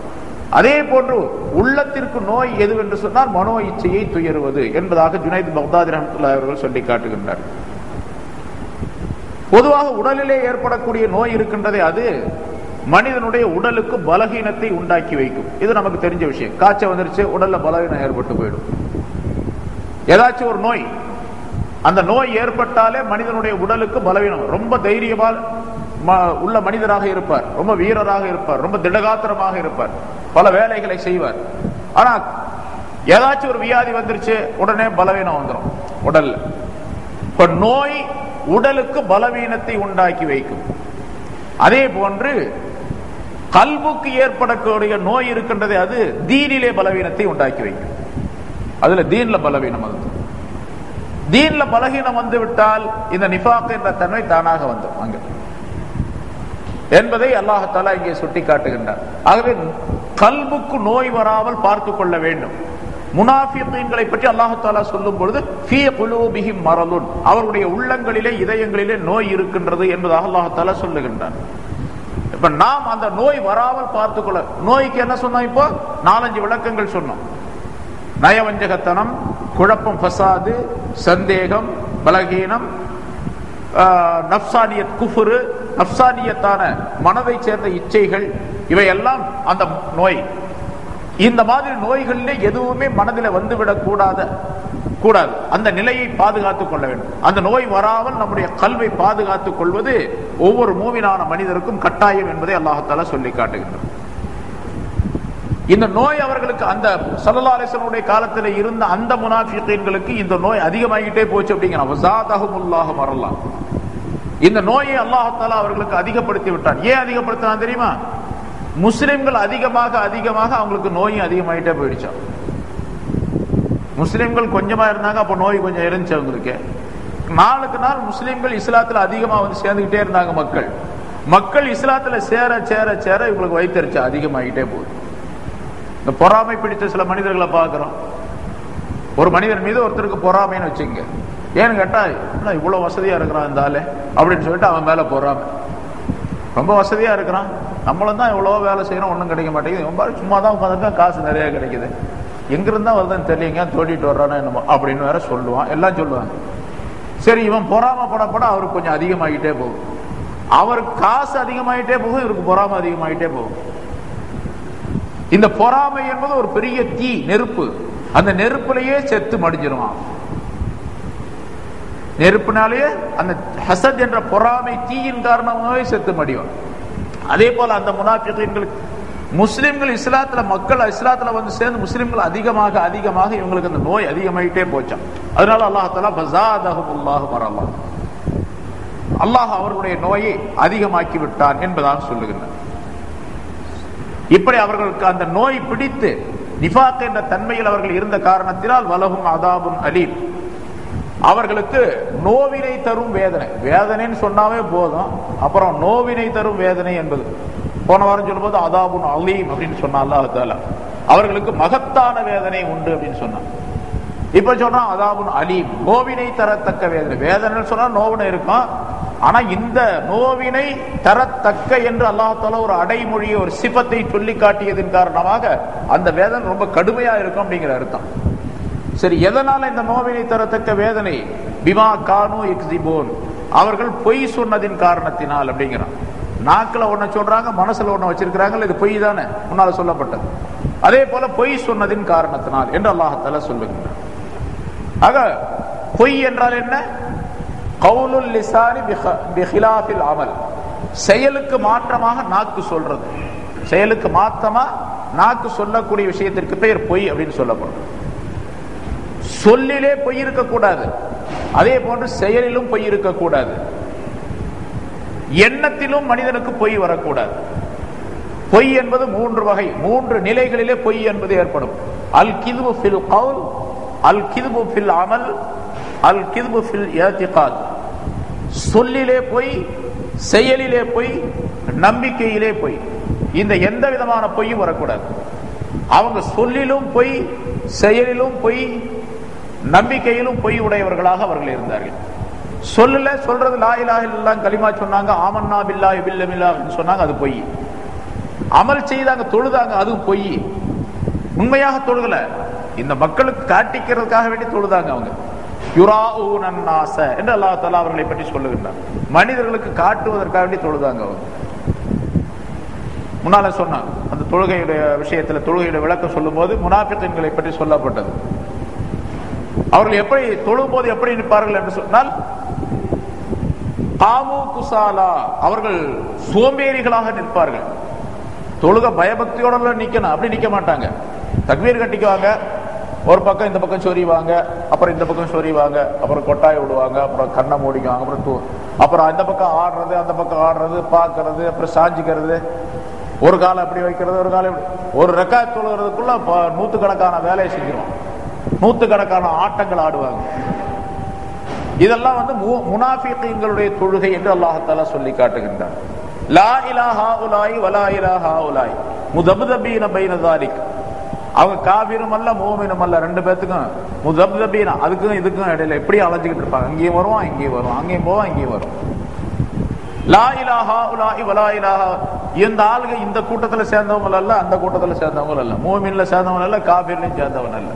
அதே போன்று உள்ளத்திற்கு நோய் எதுவென்று சொன்னால் மனோ இச்சையை துயருவது என்பதாக ஜுனைத் பக்தாதி ரஹ்மத்துல்லாஹி அவர்கள் சொல்லி காட்டுகின்றார். பொதுவாக உடலிலே ஏற்படக்கூடிய நோய் இருக்கின்றதே அது மனிதனுடைய உடலுக்கு பலகீனத்தை உண்டாக்கி வைக்கும். இது நமக்கு தெரிஞ்ச விஷயம். காய்ச்சல் வந்துருச்சு, உடல்ல பலவீனம் ஏற்பட்டு போயிடும். ஏதாச்சும் ஒரு நோய், அந்த நோய் ஏற்பட்டாலே மனிதனுடைய உடலுக்கு பலவீனம். ரொம்ப தைரியமா உள்ள மனிதராக இருப்பார், ரொம்ப வீரராக இருப்பார், ரொம்ப திடகாத்திரமாக இருப்பார், பல வேலைகளை செய்வார். ஆனா ஏதாச்சும் ஒரு வியாதி வந்துருச்சு, உடனே பலவீனம் வந்துடும் உடல்ல. இப்ப நோய் உடலுக்கு பலவீனத்தை உண்டாக்கி வைக்கும். அதே போன்று கல்புக்கு ஏற்படக்கூடிய நோய் இருக்கின்றதே அது தீனிலே பலவீனத்தை உண்டாக்கி வைக்கும். அதுல தீன்ல பலவீனம் வந்து, தீன்ல பலகீனம் வந்து விட்டால் இந்த நிஃபாக் என்ற தன்மை தானாக வந்துடும் அங்க என்பதை அல்லாஹ் தஆலா இங்கே சுட்டி காட்டுகின்றார். ஆகவே கல்புக்கு நோய் வராமல் பார்த்து கொள்ள வேண்டும். முனாஃபிகீன்களை பற்றி அல்லாஹ் தஆலா சொல்லும் பொழுது ஃபீ குலூபிஹிம் மரதுன், அவருடைய உள்ளங்களிலே இதயங்களிலே நோய் இருக்கின்றது என்பதாக அல்லாஹ் தஆலா சொல்லுகின்றார். இப்ப நாம் அந்த நோய் வராமல் பார்த்துக்கொள்ள, நோய்க்கு என்ன சொன்னோம்? இப்போ 4-5 விளக்கங்கள் சொன்னோம். நயவஞ்சகத்தனம், குழப்பம், ஃபசாது, சந்தேகம், பலகீனம், நஃப்சானியத் குஃப்ரு, நஃப்சானியத்தான மனதை சேர்ந்த இச்சைகள், இவையெல்லாம் அந்த நோய். இந்த மாதிரி நோய்களிலே எதுவுமே மனதில் வந்துவிடக் கூடாது. அந்த நிலையை பாதுகாத்துக் கொள்ள வேண்டும். அந்த நோய் வராமல் நம்முடைய கல்வை பாதுகாத்துக் கொள்வது ஒவ்வொரு மூமினான மனிதருக்கும் கட்டாயம் என்பதை அல்லாஹ் தஆலா சொல்லி காட்டுகின்றார். இந்த நோய் அவர்களுக்கு அந்த ஸல்லல்லாஹு அலைஹி வஸல்லம் காலத்தில் இருந்த அந்த முனாஃபிகீன்களுக்கு இந்த நோய் அதிகமாகிட்டே போச்சு அப்படிங்கிறான். வஸாதஹுமுல்லாஹு மரல்லா, இந்த நோயை அல்லாஹ் தஆலா அவர்களுக்கு அதிகப்படுத்தி விட்டான். ஏன் அதிகப்படுத்தினான் தெரியுமா? முஸ்லிம்கள் அதிகமாக அதிகமாக அவங்களுக்கு நோயும் அதிகமாயிட்டே போயிடுச்சான். முஸ்லிம்கள் கொஞ்சமா இருந்தாங்க, அப்ப நோய் கொஞ்சம் இருந்துச்சு அவங்களுக்கு. நாளுக்கு நாள் முஸ்லிம்கள் இஸ்லாத்துல அதிகமா வந்து சேர்ந்துகிட்டே இருந்தாங்க. மக்கள் இஸ்லாத்துல சேர சேர சேர இவங்களுக்கு வைத்தறிச்சு அதிகமாகிட்டே போகுது. இந்த பொறாமை பிடித்த சில மனிதர்களை பார்க்கிறோம். ஒரு மனிதன் மீது ஒருத்தருக்கு பொறாமைன்னு வச்சுங்க. ஏன்னு கேட்டா, இவ்வளவு வசதியா இருக்கிறான் இந்த ஆளு அப்படின்னு சொல்லிட்டு அவன் மேல பொறாமை. ரொம்ப வசதியா இருக்கிறான், நம்மளும் தான் எவ்வளவோ வேலை செய்யறோம், ஒன்றும் கிடைக்க மாட்டேங்குது, ரொம்ப சும்மா தான் உட்காந்துருக்கான், காசு நிறைய கிடைக்குது, எங்கிருந்தா வருதுன்னு தெரியலங்க, தோண்டிட்டு வர்றானோ என்னமோ அப்படின்னு வேற சொல்லுவான், எல்லாம் சொல்லுவாங்க. சரி, இவன் பொறாமப்பட அவருக்கு கொஞ்சம் அதிகமாகிட்டே போகும். அவருக்கு காசு அதிகமாயிட்டே போகும், இவருக்கு பொறாமை அதிகமாயிட்டே போகும். இந்த பொறாமை என்பது ஒரு பெரிய தீ, நெருப்பு. அந்த நெருப்புலயே செத்து மடிஞ்சிருவான். நெருப்பினாலேயே அந்த ஹசத் என்ற பொறாமை தீயின் காரணமாகவே செத்து மடிவான். அதே போல அந்த முனாஃபிகீன்களுக்கு முஸ்லிம்கள் மக்கள் இஸ்லாத்துல வந்து சேர்ந்து முஸ்லிம்கள் அதிகமாக அதிகமாக இவங்களுக்கு அந்த நோய் அதிகமாயிட்டே போச்சான். அதனால அல்லாஹ் தஆலா ஃபஸாதஹுமுல்லாஹு மரல்லா, அல்லாஹ் அவர்களுடைய நோயை அதிகமாக்கி விட்டான் என்பதாக சொல்லுகின்றார். இப்படி அவர்களுக்கு அந்த நோய் பிடித்து நிஃபாக் என்ற தன்மையில் அவர்கள் இருந்த காரணத்தினால் வலஹும் அதாபுன் அலீம், அவர்களுக்கு நோவினை தரும் வேதனை. வேதனைன்னு சொன்னாவே போதும், அப்புறம் நோவினை தரும் வேதனை என்பது போன வாரம் சொல்லும்போது அதாபுன் அலீம் அப்படின்னு சொன்னா அல்லாஹ் தஆலா அவர்களுக்கு மகத்தான வேதனை உண்டு அப்படின்னு சொன்னான். இப்ப சொல்றான் அதாபுன் அலீம், நோவினை தரத்தக்க வேதனை. வேதனை சொன்னா நோவினை இருக்கும், ஆனா இந்த நோவினை தரத்தக்க என்று அல்லாஹ் தஆலா ஒரு அடைமொழியை, ஒரு சிபத்தை சொல்லி காட்டியதன் காரணமாக அந்த வேதனை ரொம்ப கடுமையா இருக்கும் அப்படிங்கிற அர்த்தம். சரி, எதனால இந்த நோவினை தரத்தக்க வேதனை? பிமா கானு யக்ஸிபூன், அவர்கள் பொய் சொன்னதின் காரணத்தினால் அப்படிங்கிறான். நாக்குல ஒன்ன சொல்றாங்க, மனசுல ஒன்ன வச்சிருக்கிறாங்க, இது பொய் தானே முன்னால சொல்லப்பட்டது. அதே போல பொய் சொன்னதின் காரணத்தினால் என்று அல்லாஹ் தஆலா சொல்லுகின்றார். ஆக பொய் என்றால் என்ன? கவுலுல் லிசானி பிகிலாஃபில் அமல், செயலுக்கு மாற்றமாக நாக்கு சொல்றது. செயலுக்கு மாற்றமா நாக்கு சொல்லக்கூடிய விஷயத்திற்கு பெயர் பொய் அப்படின்னு சொல்லப்படும். சொல்லிலே பொய் இருக்கக்கூடாது, அதே போன்று செயலிலும் பொய் இருக்கக்கூடாது, எண்ணத்திலும் மனிதனுக்கு பொய் வரக்கூடாது. பொய் என்பது 3 வகை, 3 நிலைகளிலே பொய் என்பது ஏற்படும். அல் கிதுபு ஃபில் கவுல், அல் கிதுபு ஃபில் அமல், அல் கிதுபு ஃபில் இஅ்திகாத். சொல்லிலே பொய், செயலிலே பொய், நம்பிக்கையிலே பொய். இந்த எந்த விதமான பொய்யும் வரக்கூடாது. அவங்க சொல்லிலும் பொய், செயலிலும் பொய், நம்பிக்கையிலும் பொய் உடையவர்களாக அவர்கள் இருந்தார்கள். சொல்றது லா இலாஹ இல்லல்லாஹ் கலிமா சொன்னாங்க, ஆமன்னா பில்லாஹி பில்லமில்லாஹ் சொன்னாங்க, அது பொய். அமல் செய்தாங்க, தொழுதாங்க, அதுவும் பொய். உண்மையாக தொழுகல, இந்த மக்களுக்கு காட்டிக்கிறதுக்காக வேண்டி தொழுதாங்க. அவங்க யுராஊன அன்னாஸ என்று அல்லாஹ் தஆலா அவர்களை பற்றி சொல்லுகின்றார். மனிதர்களுக்கு காட்டுவதற்காக வேண்டி தொழுதாங்க அவங்க. முன்னால சொன்னாங்க அந்த தொழுகையுடைய விஷயத்துல, தொழுகையுடைய விளக்கம் சொல்லும் போது முனாஃபிகீன்களை பற்றி சொல்லப்பட்டது. அவர்கள் எப்படி தொழும் போது எப்படி நிற்பார்கள் என்று சொன்னால், காமு குசாலா, அவர்கள் சோம்பேறிகளாக நிற்பார்கள். தொழுக பயபக்தியோட நிக்கணும், அப்படி நிக்க மாட்டாங்க. தக்பீர் கட்டிக்குவாங்க, ஒரு பக்கம் இந்த பக்கம் சொறிவாங்க, அப்புறம் இந்த பக்கம் சொறிவாங்க, அப்புறம் கொட்டாய் விடுவாங்க, அப்புறம் கண்ணை மூடிக்குவாங்க, அப்புறம் இந்த பக்கம் ஆடுறது, அந்த பக்கம் ஆடுறது, பார்க்கறது, அப்புறம் சாஞ்சிக்கிறது, ஒரு காலை அப்படி வைக்கிறது, ஒரு காலை ஒரு ரக்காத் தொழுகிறதுக்குள்ள 100கணக்கான வேலையை செஞ்சிருவோம், 100கணக்கான ஆட்டங்கள் ஆடுவாங்க. இதெல்லாம் வந்து முனாஃபிகீன்களுடைய தொழுகை என்று அல்லாஹ் தஆலா சொல்லி காட்டுகின்றார். லா இலாஹா உலாய் வலா இலாஹா உலாய் முதப்தபீன பைன ஸாலிக், அவங்க காபிரும் அல்ல மூமினும் அல்ல, 2 பேத்துக்கும் முதப்தபீன, அதுக்கும் இதுக்கும் இடையில எப்படி அலைஞ்சிக்கிட்டு இருப்பாங்க. அங்கேயும் வருவான், இங்கேயும் வருவான், அங்கேயும் போவான், இங்கேயும் வரும். லா இலாஹா உலாய் வலா இலாஹா, இந்த ஆளுங்க இந்த கூட்டத்தில் சேர்ந்தவங்க அல்ல, அந்த கூட்டத்தில் சேர்ந்தவங்க அல்ல, மூமின்ல சேர்ந்தவங்க அல்ல, காபிர்லையும் சேர்ந்தவன் அல்ல.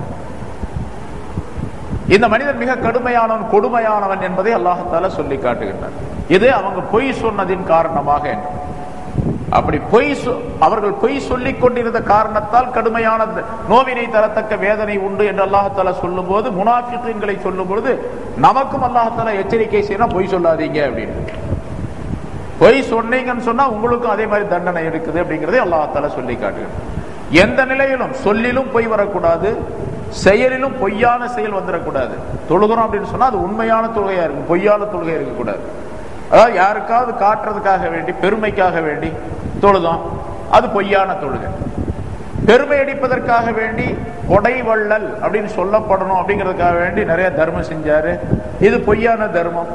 இந்த மனிதன் மிக கடுமையானவன், கொடுமையானவன் என்பதை அல்லாஹ் தஆலா சொல்லி காட்டுகின்றார். இது அவங்க பொய் சொன்னதின் காரணமாக. அப்படி அவர்கள் பொய் சொல்லிக் கொண்டிருந்த காரணத்தால் கடுமையான நோவினை தரத்தக்க வேதனை உண்டு என்று அல்லாஹ் தஆலா சொல்லும் போது, முனாஃபிகீன்களை சொல்லும் பொழுது நமக்கும் அல்லாஹ் தஆலா எச்சரிக்கை செய்யணும், பொய் சொல்லாதீங்க அப்படின்னு. பொய் சொன்னீங்கன்னு சொன்னா உங்களுக்கும் அதே மாதிரி தண்டனை இருக்குது அப்படிங்கறதை அல்லாஹ் தஆலா சொல்லி காட்டுகிறார். எந்த நிலையிலும் சொல்லிலும் பொய் வரக்கூடாது, செயலிலும் பொய்யான செயல் வந்துடக்கூடாது. தொழுகிறோம் அப்படின்னு சொன்னா அது உண்மையான தொழுகையா இருக்கும், பொய்யான தொழுகை இருக்கக்கூடாது. அதாவது யாருக்காவது காட்டுறதுக்காக வேண்டி, பெருமைக்காக வேண்டி தொழுதோம், அது பொய்யான தொழுகை. பெருமை அடிப்பதற்காக வேண்டி கொடைவள்ளல் அப்படின்னு சொல்லப்படணும் அப்படிங்கிறதுக்காக வேண்டி நிறைய தர்மம் செஞ்சாரு, இது பொய்யான தர்மம்.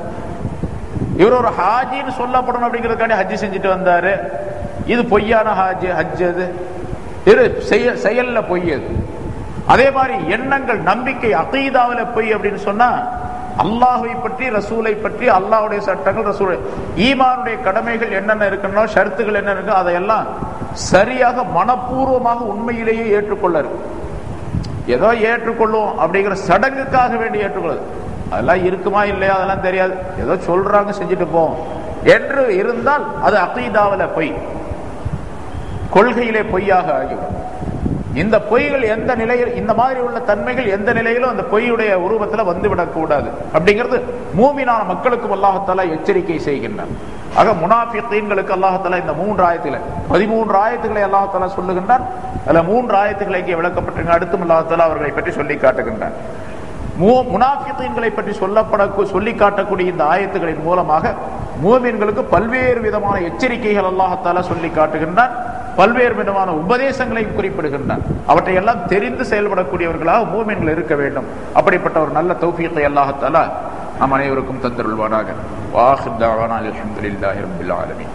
இவர் ஒரு ஹாஜின்னு சொல்லப்படணும் அப்படிங்கிறதுக்காண்டி ஹஜ்ஜி செஞ்சுட்டு வந்தாரு, இது பொய்யான ஹஜ். அது இது செயல்ல பொய். அது அதே மாதிரி எண்ணங்கள், நம்பிக்கை, அகீதாவில பொய் அப்படின்னு சொன்னா அல்லாஹ்வை பற்றி, ரசூலை பற்றி, அல்லாஹ்வுடைய சட்டங்கள், ரசூல் ஈமானுடைய கடமைகள் என்னென்ன இருக்கணும், ஷர்த்துகள் என்ன இருக்கு, அதையெல்லாம் சரியாக மனப்பூர்வமாக உண்மையிலேயே ஏற்றுக்கொள்ள. ஏதோ ஏற்றுக்கொள்ளும் அப்படிங்கிற சடங்குக்காக வேண்டி ஏற்றுக்கொள்ளுது, அதெல்லாம் இருக்குமா இல்லையா அதெல்லாம் தெரியாது, ஏதோ சொல்றாங்க செஞ்சுட்டு போவோம் என்று இருந்தால் அது அகீதாவில பொய், கொள்கையிலே பொய்யாக ஆகிவிடும். இந்த பொய்கள் எந்த நிலையில், இந்த மாதிரி உள்ள தன்மைகள் எந்த நிலையிலும் அந்த பொய்யுடைய உருவத்தில் வந்துவிடக் கூடாது அப்படிங்கிறது மூமினான மக்களுக்கும் அல்லாஹ் தஆலா எச்சரிக்கை செய்கின்றான். ஆக முனாஃபிகீன்களுக்கு அல்லாஹ் தஆலா இந்த 3 ஆயத்துல 13 ஆயத்துக்களை அல்லாஹ் தஆலா சொல்லுகின்றான். அதுல 3 ஆயத்துக்களை இங்கே விளக்கப்பட்டிருக்க, அடுத்தும் அல்லாஹ் தஆலா அவர்களை பற்றி சொல்லி காட்டுகின்றான். முனாஃபிகீன்களை பற்றி சொல்லி காட்டக்கூடிய இந்த ஆயத்துகளின் மூலமாக மூமின்களுக்கு பல்வேறு விதமான எச்சரிக்கைகள் அல்லாஹ் தஆலா சொல்லி காட்டுகின்றான், பல்வேறு விதமான உபதேசங்களையும் குறிப்பிடுகின்றான். அவற்றை எல்லாம் தெரிந்து செயல்படக்கூடியவர்களாக மூமின்கள் இருக்க வேண்டும். அப்படிப்பட்ட ஒரு நல்ல தௌஃபீகை அல்லாஹ் தஆலா நம் அனைவருக்கும் தந்தருள்வானாக. வஆஹிர் தஅவானா அல்ஹம்துலில்லாஹி ரப்பில் ஆலமீன்.